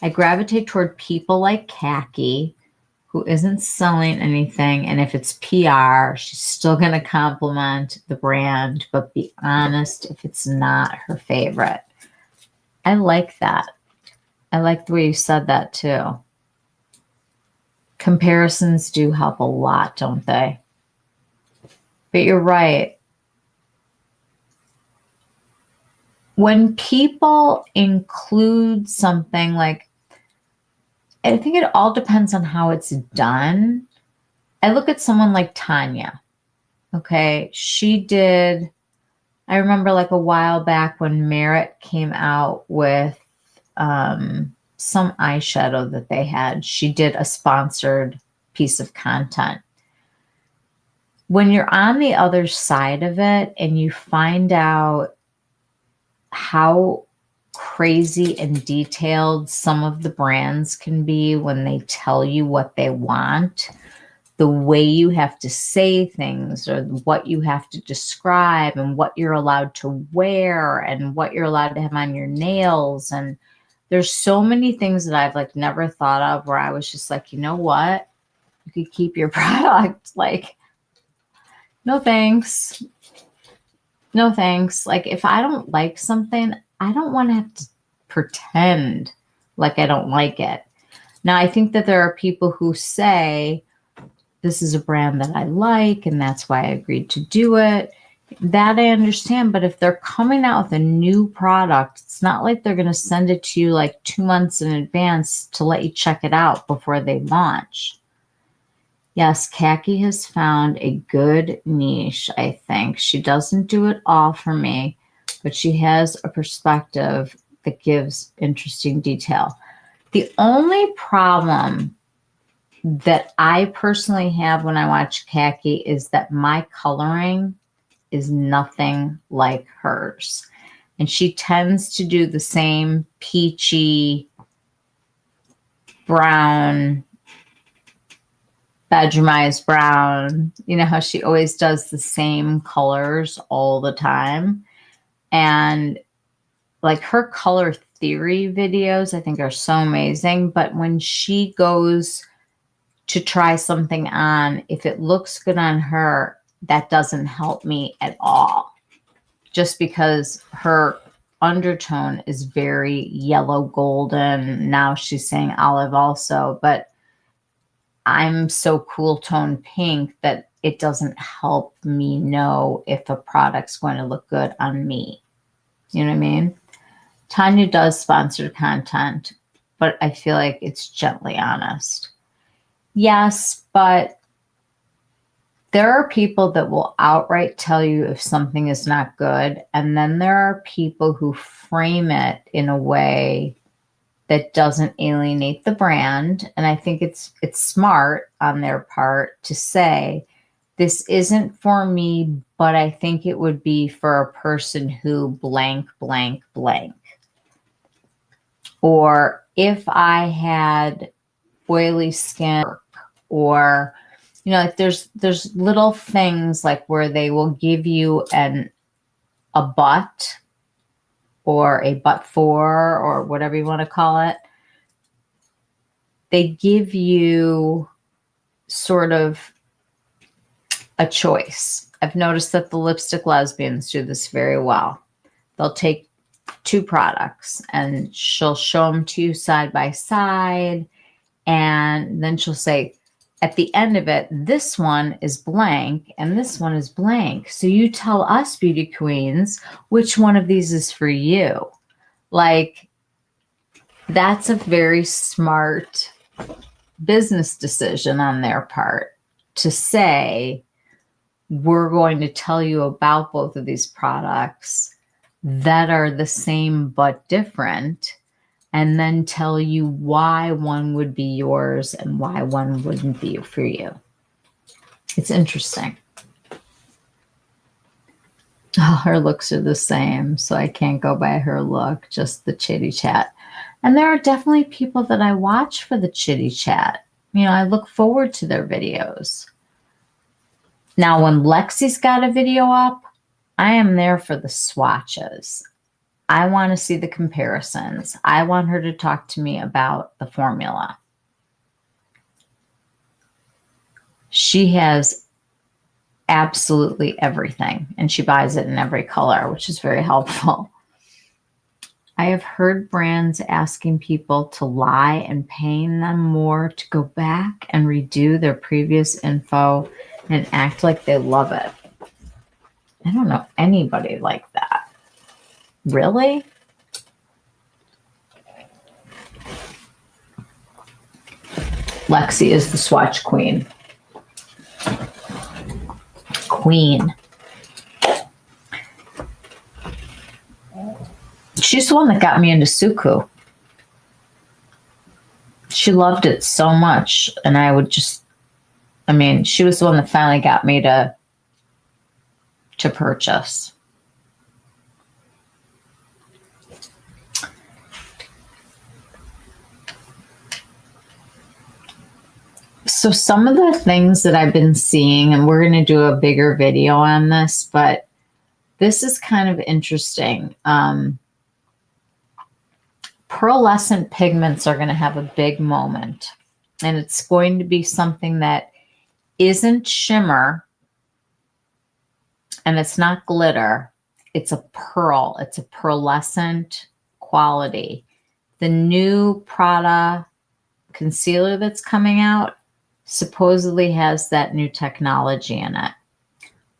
I gravitate toward people like Khaki, who isn't selling anything. And if it's PR, she's still going to compliment the brand, but be honest if it's not her favorite. I like that. I like the way you said that too. Comparisons do help a lot, don't they? But you're right. When people include something like, I think it all depends on how it's done. I look at someone like Tanya. Okay. She did, I remember like a while back when Merit came out with some eyeshadow that they had. She did a sponsored piece of content. When you're on the other side of it and you find out how crazy and detailed some of the brands can be when they tell you what they want, the way you have to say things or what you have to describe and what you're allowed to wear and what you're allowed to have on your nails. And there's so many things that I've like never thought of where I was just like, you know what? You could keep your product. Like, no thanks. No thanks. Like if I don't like something, I don't want to have to pretend like I don't like it. Now, I think that there are people who say, this is a brand that I like, and that's why I agreed to do it. That I understand. But if they're coming out with a new product, it's not like they're going to send it to you like 2 months in advance to let you check it out before they launch. Yes, Khaki has found a good niche, I think. She doesn't do it all for me, but she has a perspective that gives interesting detail. The only problem that I personally have when I watch Khaki is that my coloring is nothing like hers. And she tends to do the same peachy, brown, bedroomized brown. You know how she always does the same colors all the time. And like her color theory videos, I think are so amazing. But when she goes to try something on, if it looks good on her, that doesn't help me at all. Just because her undertone is very yellow golden. Now she's saying olive also, but I'm so cool tone pink that it doesn't help me know if a product's going to look good on me. You know what I mean? Tanya does sponsored content, but I feel like it's gently honest. Yes, but there are people that will outright tell you if something is not good. And then there are people who frame it in a way that doesn't alienate the brand. And I think it's smart on their part to say, this isn't for me, but I think it would be for a person who blank, blank, blank. Or if I had oily skin, or, you know, like there's little things like where they will give you a but, or a but for, or whatever you want to call it. They give you sort of a choice. I've noticed that the lipstick lesbians do this very well. They'll take 2 products and she'll show them to you side by side. And then she'll say, at the end of it, this one is blank and this one is blank. So you tell us beauty queens, which one of these is for you? Like, that's a very smart business decision on their part to say, we're going to tell you about both of these products that are the same but different, and then tell you why one would be yours and why one wouldn't be for you. It's interesting. Oh, her looks are the same, so I can't go by her look, just the chitty chat. And there are definitely people that I watch for the chitty chat. You know, I look forward to their videos. Now, when Lexi's got a video up, I am there for the swatches. I want to see the comparisons. I want her to talk to me about the formula. She has absolutely everything, and she buys it in every color, which is very helpful. I have heard brands asking people to lie and paying them more to go back and redo their previous info and act like they love it. I don't know anybody like that. Really? Lexi is the swatch queen. Queen. She's the one that got me into Suku. She loved it so much, and I would just, I mean, she was the one that finally got me to purchase. So some of the things that I've been seeing, and we're going to do a bigger video on this, but this is kind of interesting. Pearlescent pigments are going to have a big moment, and it's going to be something that isn't shimmer, and it's not glitter. It's a pearl. It's a pearlescent quality. The new Prada concealer that's coming out supposedly has that new technology in it,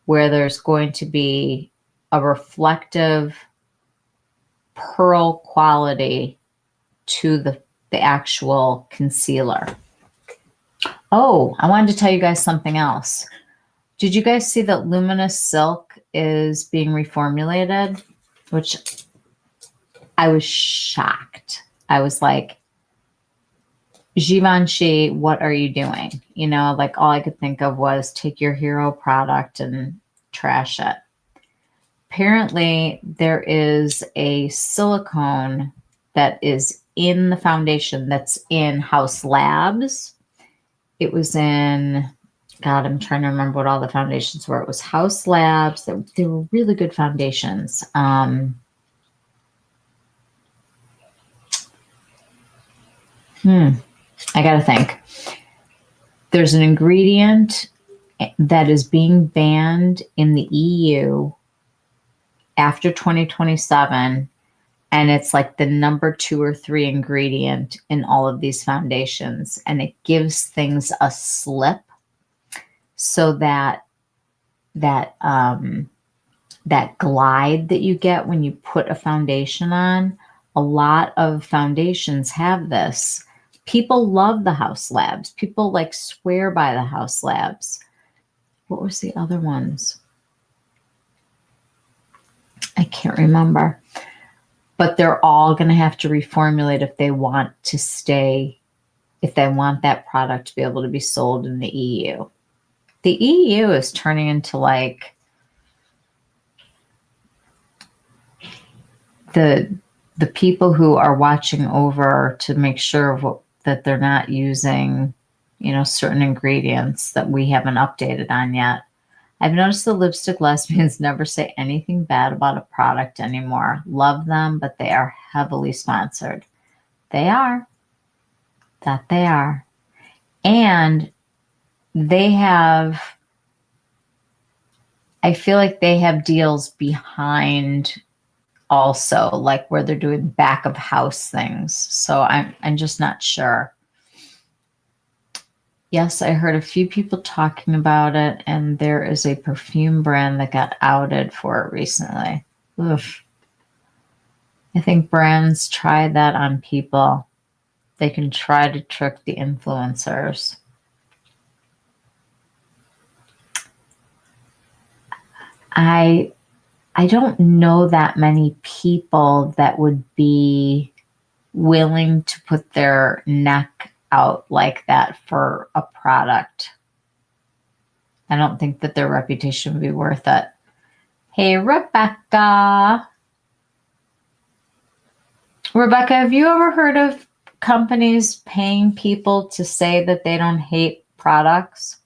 where there's going to be a reflective pearl quality to the actual concealer. Oh, I wanted to tell you guys something else. Did you guys see that Luminous Silk is being reformulated? Which I was shocked. I was like, Givenchy, what are you doing? You know, like all I could think of was take your hero product and trash it. Apparently, there is a silicone that is in the foundation that's in Haus Labs. It was in, God, I'm trying to remember what all the foundations were. It was Haus Labs. They were really good foundations. I got to think. There's an ingredient that is being banned in the EU after 2027, and it's like the number 2 or 3 ingredient in all of these foundations, and it gives things a slip so that that glide that you get when you put a foundation on. A lot of foundations have this. People love the Haus Labs. People like swear by the Haus Labs. What was the other ones? I can't remember. But they're all going to have to reformulate if they want to stay, if they want that product to be able to be sold in the EU. The EU is turning into like the people who are watching over to make sure that they're not using, certain ingredients that we haven't updated on yet. I've noticed the lipstick lesbians never say anything bad about a product anymore. Love them, but they are heavily sponsored. They are. That they are. And they have, I feel like they have deals behind also, like where they're doing back of house things. So I'm just not sure. Yes, I heard a few people talking about it, and there is a perfume brand that got outed for it recently. Oof. I think brands try that on people. They can try to trick the influencers. I don't know that many people that would be willing to put their neck out like that for a product. I don't think that their reputation would be worth it. Hey, Rebecca. Rebecca, have you ever heard of companies paying people to say that they don't hate products?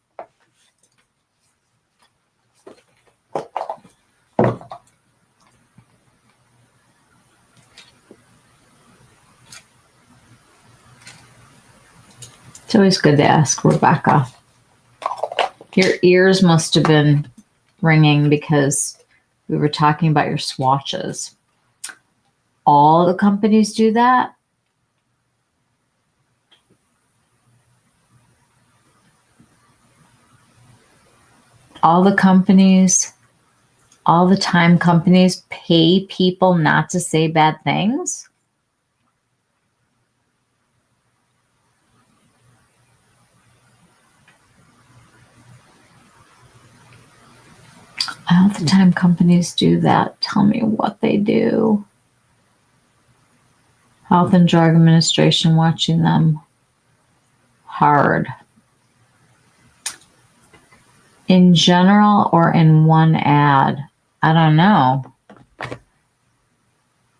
It's always good to ask Rebecca. Your ears must have been ringing because we were talking about your swatches. All the companies do that? All the companies, all the time companies pay people not to say bad things? All the time companies do that. Tell me what they do. Health and Drug Administration watching them hard. In general or in one ad? I don't know.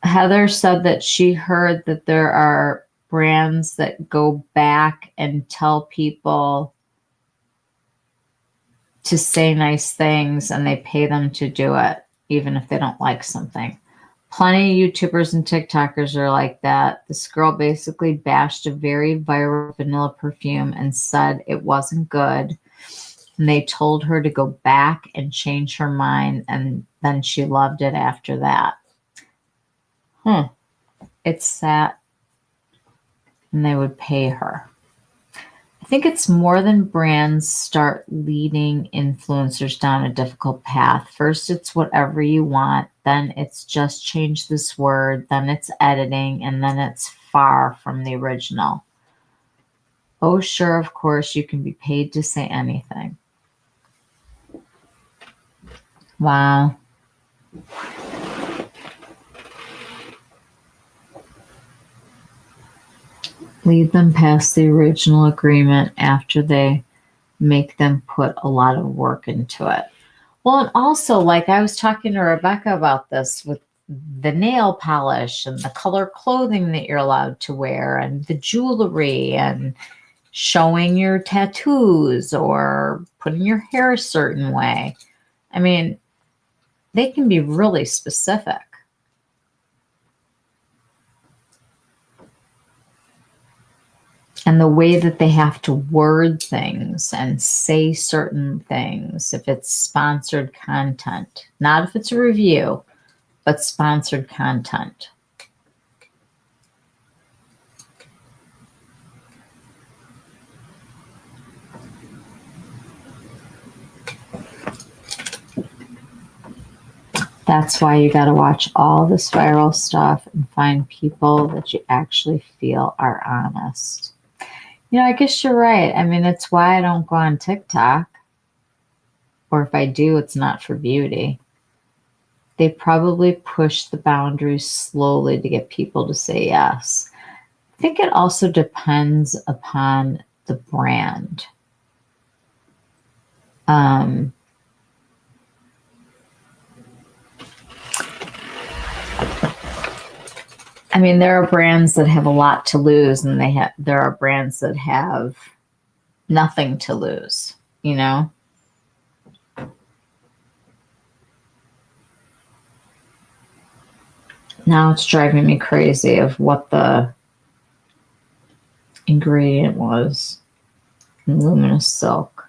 Heather said that she heard that there are brands that go back and tell people to say nice things and they pay them to do it, even if they don't like something. Plenty of YouTubers and TikTokers are like that. This girl basically bashed a very viral vanilla perfume and said it wasn't good. And they told her to go back and change her mind, and then she loved it after that. It's sat, and they would pay her. I think it's more than brands start leading influencers down a difficult path. First, it's whatever you want. Then it's just change this word. Then it's editing. And then it's far from the original. Oh, sure, of course, you can be paid to say anything. Wow. Lead them past the original agreement after they make them put a lot of work into it. Well, and also, like I was talking to Rebecca about this with the nail polish and the color clothing that you're allowed to wear and the jewelry and showing your tattoos or putting your hair a certain way. I mean, they can be really specific. And the way that they have to word things and say certain things, if it's sponsored content, not if it's a review, but sponsored content. That's why you got to watch all this viral stuff and find people that you actually feel are honest. I guess you're right. I mean, it's why I don't go on TikTok. Or if I do, it's not for beauty. They probably push the boundaries slowly to get people to say yes. I think it also depends upon the brand. I mean, there are brands that have a lot to lose, and there are brands that have nothing to lose, you know? Now it's driving me crazy of what the ingredient was in Luminous Silk.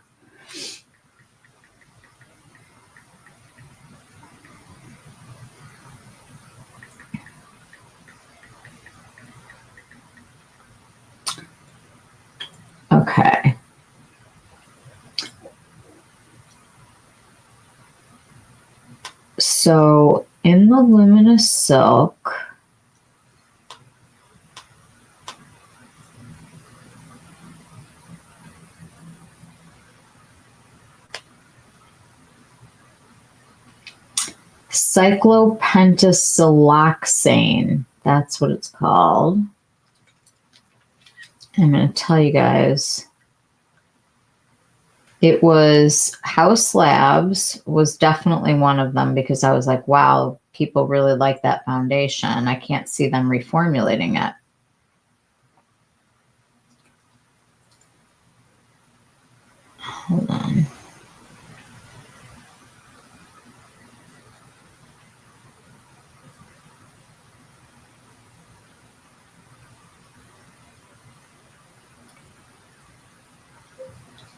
Okay. So in the Luminous Silk, cyclopentasiloxane, that's what it's called. I'm going to tell you guys. It was House Labs was definitely one of them because I was like, wow, people really like that foundation. I can't see them reformulating it. Hold on.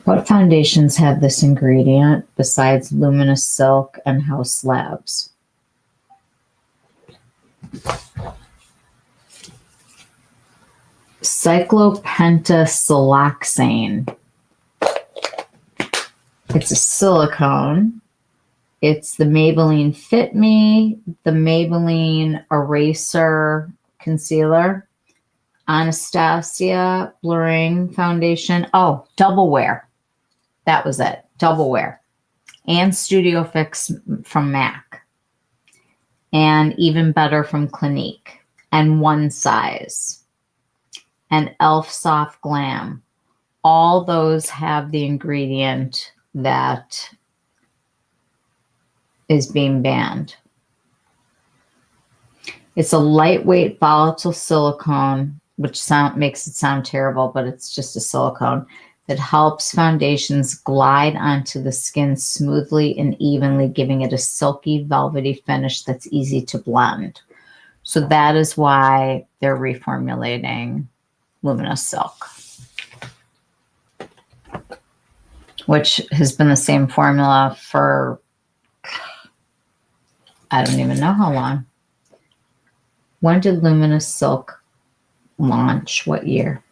What foundations have this ingredient besides Luminous Silk and House Labs? Cyclopentasiloxane. It's a silicone. It's the Maybelline Fit Me, the Maybelline Eraser Concealer, Anastasia Blurring Foundation. Oh, Double Wear. That was it. Double Wear. And Studio Fix from MAC. And Even Better from Clinique. And One Size. And Elf Soft Glam. All those have the ingredient that is being banned. It's a lightweight volatile silicone, which makes it sound terrible, but it's just a silicone that helps foundations glide onto the skin smoothly and evenly, giving it a silky, velvety finish that's easy to blend. So that is why they're reformulating Luminous Silk, which has been the same formula for, I don't even know how long. When did Luminous Silk launch? What year?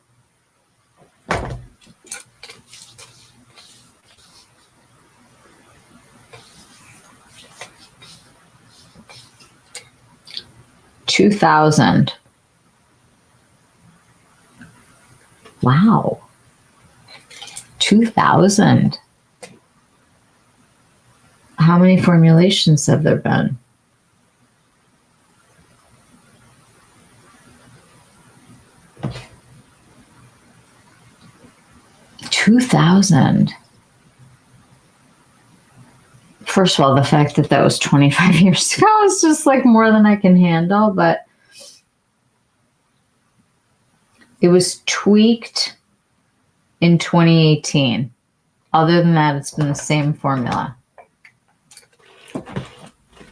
$2000. Wow. 2000. How many formulations have there been? $2,000. First of all, the fact that that was 25 years ago is just like more than I can handle, but it was tweaked in 2018. Other than that, it's been the same formula.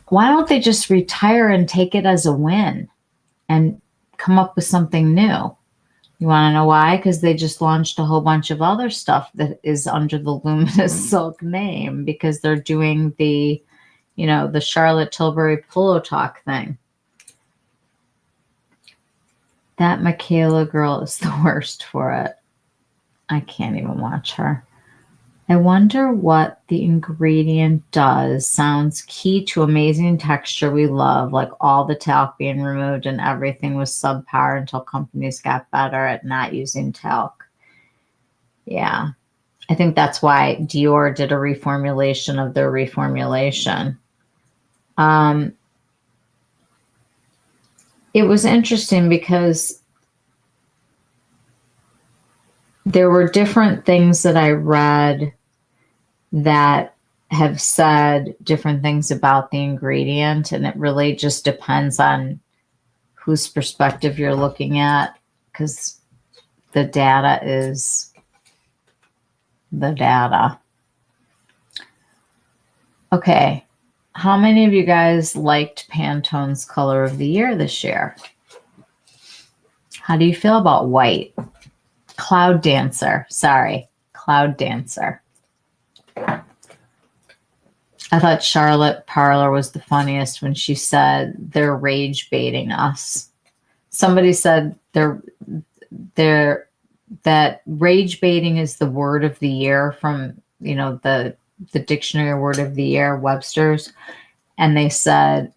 Why don't they just retire and take it as a win and come up with something new? You want to know why? Because they just launched a whole bunch of other stuff that is under the Luminous Silk name because they're doing the, you know, the Charlotte Tilbury Pillow Talk thing. That Michaela girl is the worst for it. I can't even watch her. I wonder what the ingredient does. Sounds key to amazing texture we love, like all the talc being removed and everything was subpar until companies got better at not using talc. Yeah. I think that's why Dior did a reformulation of their reformulation. It was interesting because there were different things that I read that have said different things about the ingredient, and it really just depends on whose perspective you're looking at, because the data is the data. Okay, how many of you guys liked Pantone's color of the year this year? How do you feel about white? Cloud Dancer. Sorry, Cloud Dancer. I thought Charlotte Parler was the funniest when she said they're rage baiting us. Somebody said that rage baiting is the word of the year from, the dictionary word of the year, Webster's. And they said,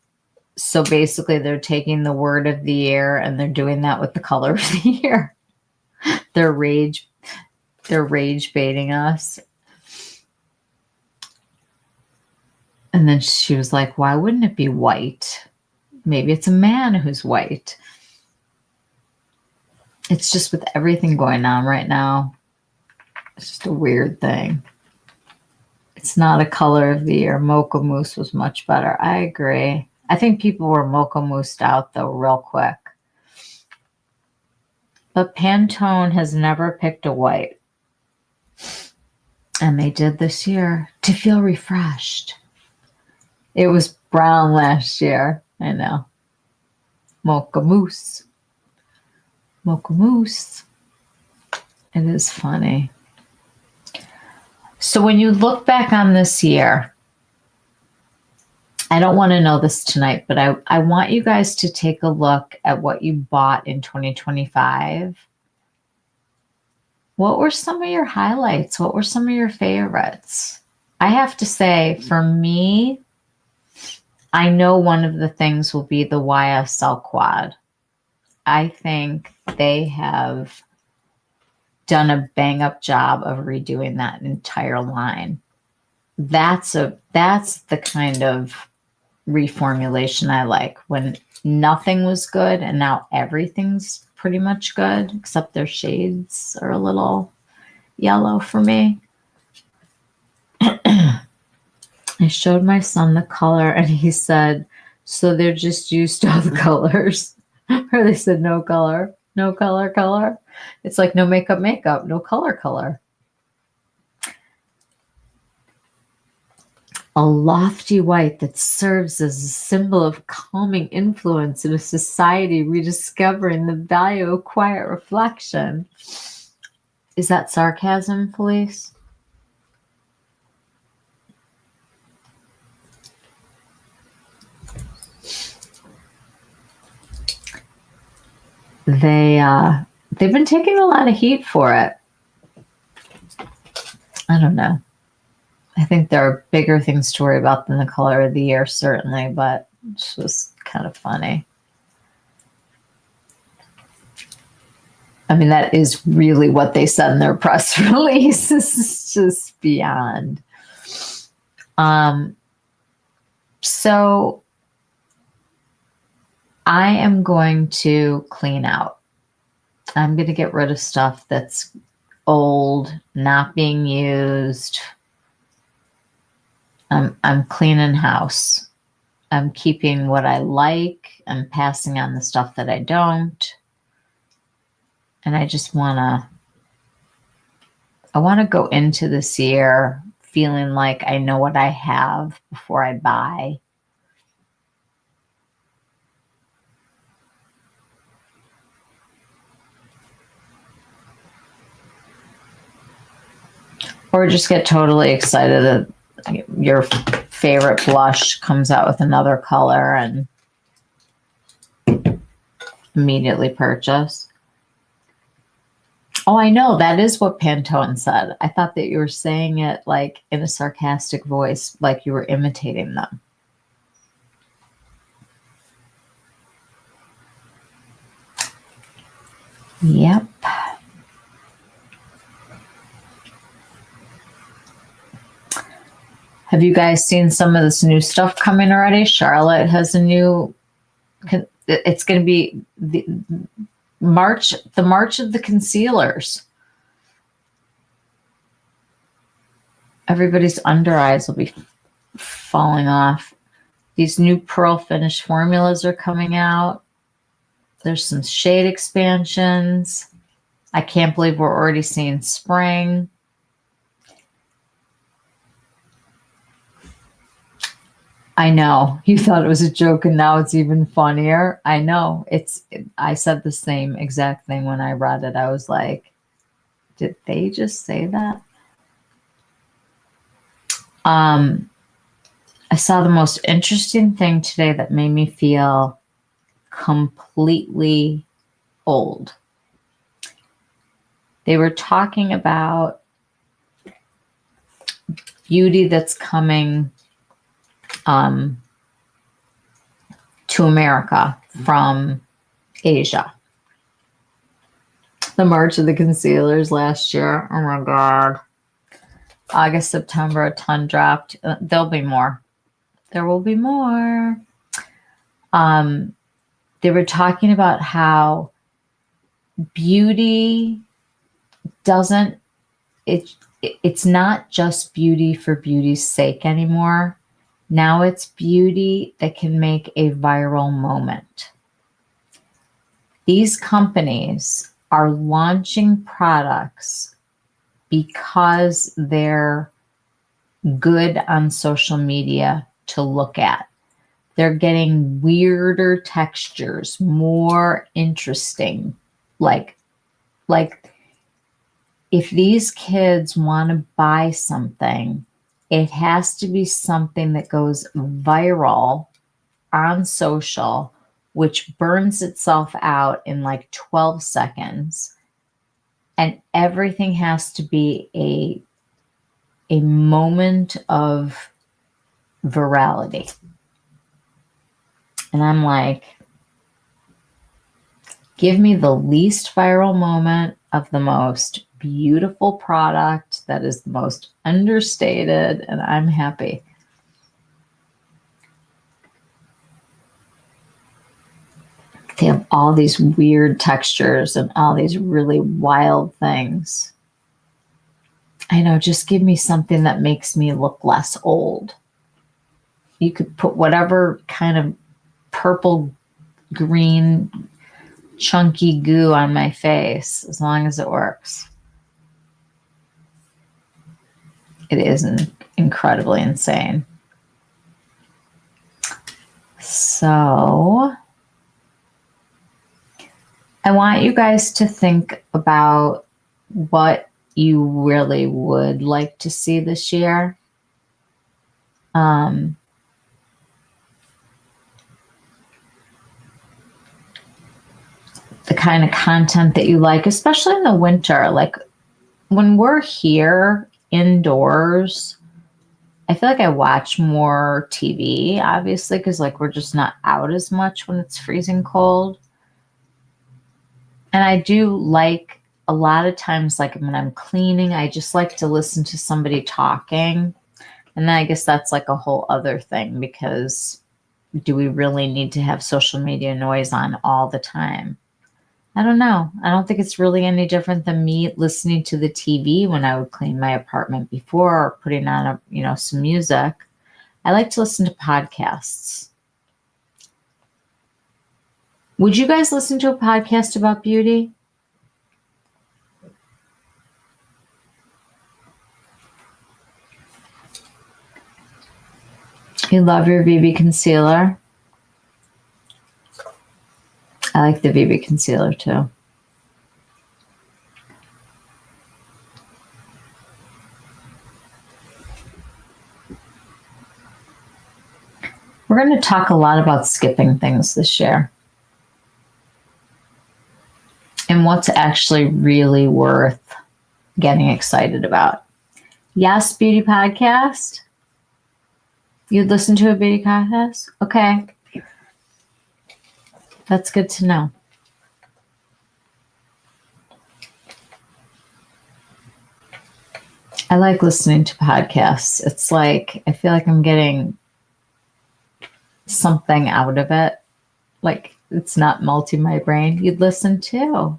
so basically they're taking the word of the year and they're doing that with the color of the year. They're rage baiting us. And then she was like, why wouldn't it be white? Maybe it's a man who's white. It's just with everything going on right now. It's just a weird thing. It's not a color of the year. Mocha Mousse was much better. I agree. I think people were Mocha Moused out though real quick. But Pantone has never picked a white. And they did this year to feel refreshed. It was brown last year. I know. Mocha Mousse. Mocha Mousse. It is funny. So when you look back on this year, I don't want to know this tonight, but I want you guys to take a look at what you bought in 2025. What were some of your highlights? What were some of your favorites? I have to say, for me, I know one of the things will be the YSL Quad. I think they have done a bang up job of redoing that entire line. That's the kind of reformulation I like, when nothing was good and now everything's pretty much good, except their shades are a little yellow for me. I showed my son the color and he said, so they're just used all the colors. Or they said no color. It's like no makeup, no color. A lofty white that serves as a symbol of calming influence in a society rediscovering the value of quiet reflection. Is that sarcasm, Felice? They've been taking a lot of heat for it. I don't know. I think there are bigger things to worry about than the color of the year, certainly, but it's just kind of funny. I mean, that is really what they said in their press release. This is just beyond. So I am going to clean out. I'm going to get rid of stuff that's old, not being used. I'm cleaning house. I'm keeping what I like. I'm passing on the stuff that I don't. And I just want to go into this year feeling like I know what I have before I buy. Or just get totally excited that your favorite blush comes out with another color and immediately purchase. Oh, I know. That is what Pantone said. I thought that you were saying it like in a sarcastic voice, like you were imitating them. Yep. Have you guys seen some of this new stuff coming already? Charlotte has a new, it's going to be the March of the concealers. Everybody's under eyes will be falling off. These new pearl finish formulas are coming out. There's some shade expansions. I can't believe we're already seeing spring. I know you thought it was a joke and now it's even funnier. I know I said the same exact thing when I read it. I was like, did they just say that? I saw the most interesting thing today that made me feel completely old. They were talking about beauty that's coming to America from Asia. The March of the Concealers last year. Oh my God. August, September, a ton dropped. There'll be more. There will be more. They were talking about how beauty doesn't, it's not just beauty for beauty's sake anymore. Now it's beauty that can make a viral moment. These companies are launching products because they're good on social media to look at. They're getting weirder textures, more interesting. Like if these kids want to buy something, it has to be something that goes viral on social, which burns itself out in like 12 seconds. And everything has to be a moment of virality. And I'm like, give me the least viral moment of the most beautiful product that is the most understated, and I'm happy. They have all these weird textures and all these really wild things. I know, just give me something that makes me look less old. You could put whatever kind of purple, green, chunky goo on my face as long as it works. It is incredibly insane. So I want you guys to think about what you really would like to see this year. The kind of content that you like, especially in the winter. Like when we're here indoors, I feel like I watch more TV, obviously, because like we're just not out as much when it's freezing cold. And I do like a lot of times, like when I'm cleaning, I just like to listen to somebody talking. And then I guess that's like a whole other thing, because do we really need to have social media noise on all the time? I don't know. I don't think it's really any different than me listening to the TV when I would clean my apartment before, or putting on some music. I like to listen to podcasts. Would you guys listen to a podcast about beauty? You love your VB concealer? I like the VB concealer too. We're going to talk a lot about skipping things this year and what's actually really worth getting excited about. Yes, beauty podcast. You'd listen to a beauty podcast? Okay. That's good to know. I like listening to podcasts. It's like, I feel like I'm getting something out of it. Like, it's not multi my brain. You'd listen to.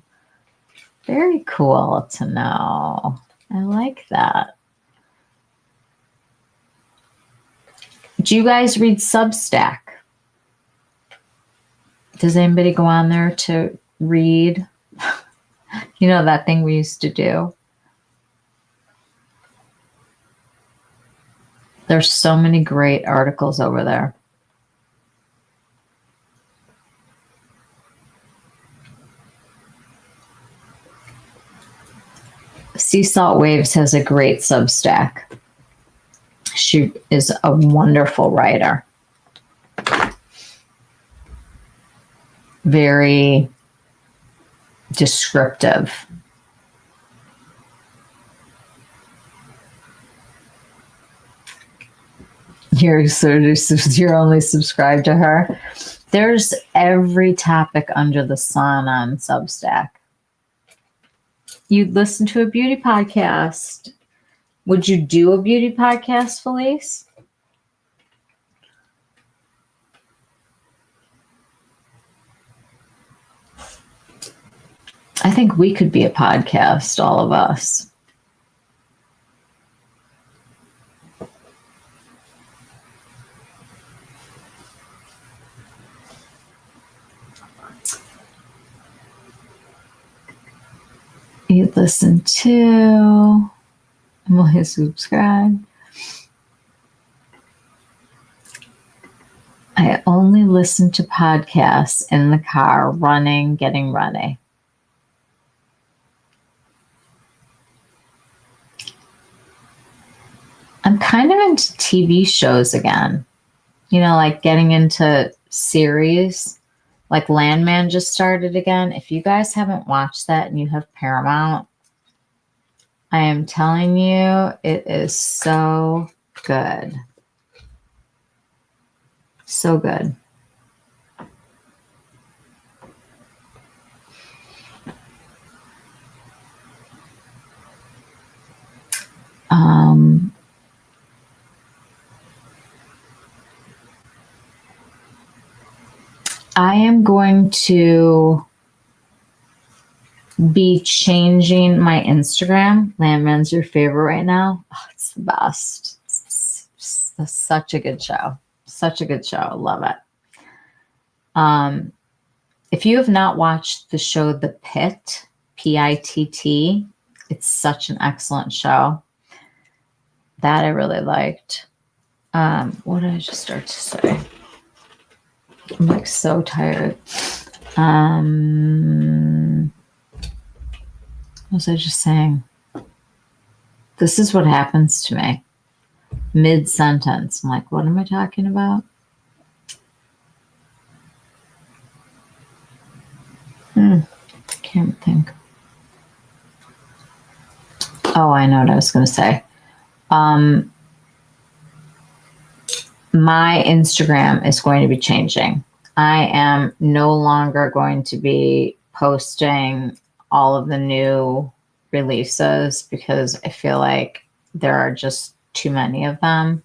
Very cool to know. I like that. Do you guys read Substack? Does anybody go on there to read? You know, that thing we used to do? There's so many great articles over there. Sea Salt Waves has a great Substack. She is a wonderful writer. Very descriptive. You're only subscribed to her. There's every topic under the sun on Substack. You'd listen to a beauty podcast. Would you do a beauty podcast, Felice? I think we could be a podcast, all of us. You listen to, Emily subscribe. I only listen to podcasts in the car, running, getting ready. I'm kind of into TV shows again. You know, like getting into series. Like Landman just started again. If you guys haven't watched that and you have Paramount, I am telling you, it is so good. So good. I am going to be changing my Instagram. Landman's your favorite right now. Oh, it's the best. It's such a good show. Such a good show. I love it. If you have not watched the show The Pitt, Pitt, it's such an excellent show. That I really liked. What did I just start to say? I'm like so tired. What was I just saying? This is what happens to me. Mid-sentence. I'm like, what am I talking about? Can't think. Oh, I know what I was going to say. My Instagram is going to be changing. I am no longer going to be posting all of the new releases because I feel like there are just too many of them.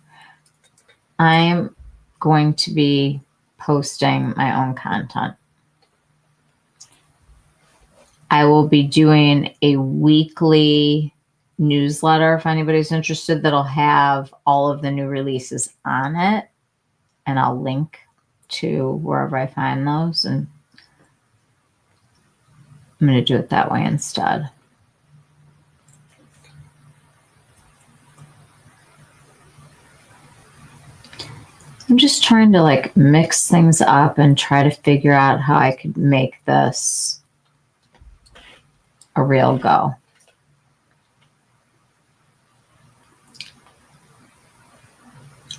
I'm going to be posting my own content. I will be doing a weekly newsletter if anybody's interested that'll have all of the new releases on it, and I'll link to wherever I find those, and I'm going to do it that way instead. I'm just trying to like mix things up and try to figure out how I could make this a real go.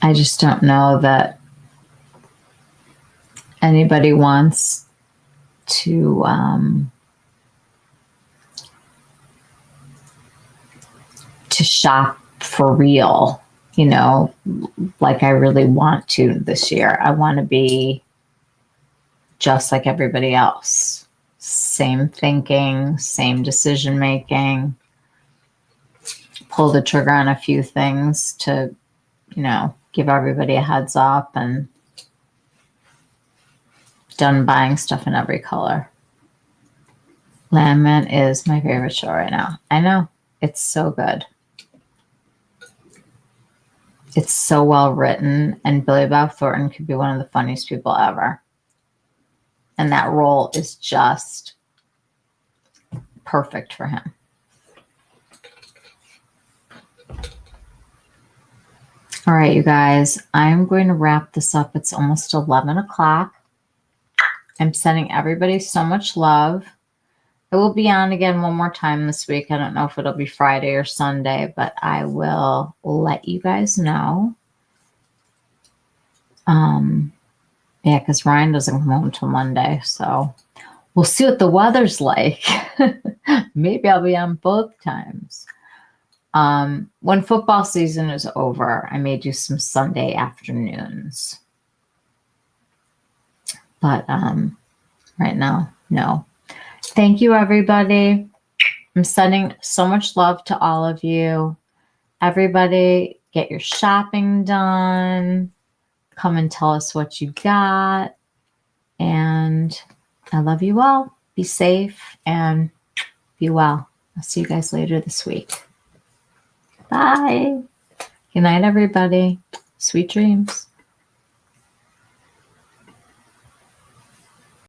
I just don't know that anybody wants to shop for real, you know, like I really want to this year. I want to be just like everybody else. Same thinking, same decision making. pull the trigger on a few things to, give everybody a heads up, and done buying stuff in every color. Landman is my favorite show right now. I know. It's so good. It's so well written, and Billy Bob Thornton could be one of the funniest people ever. And that role is just perfect for him. All right, you guys, I'm going to wrap this up. It's almost 11 o'clock. I'm sending everybody so much love. I will be on again one more time this week. I don't know if it'll be Friday or Sunday, but I will let you guys know. Yeah, because Ryan doesn't come home until Monday, so we'll see what the weather's like. Maybe I'll be on both times. When football season is over, I may do some Sunday afternoons. But right now, no. Thank you, everybody. I'm sending so much love to all of you. Everybody, get your shopping done. Come and tell us what you got. And I love you all. Be safe and be well. I'll see you guys later this week. Bye. Good night, everybody. Sweet dreams.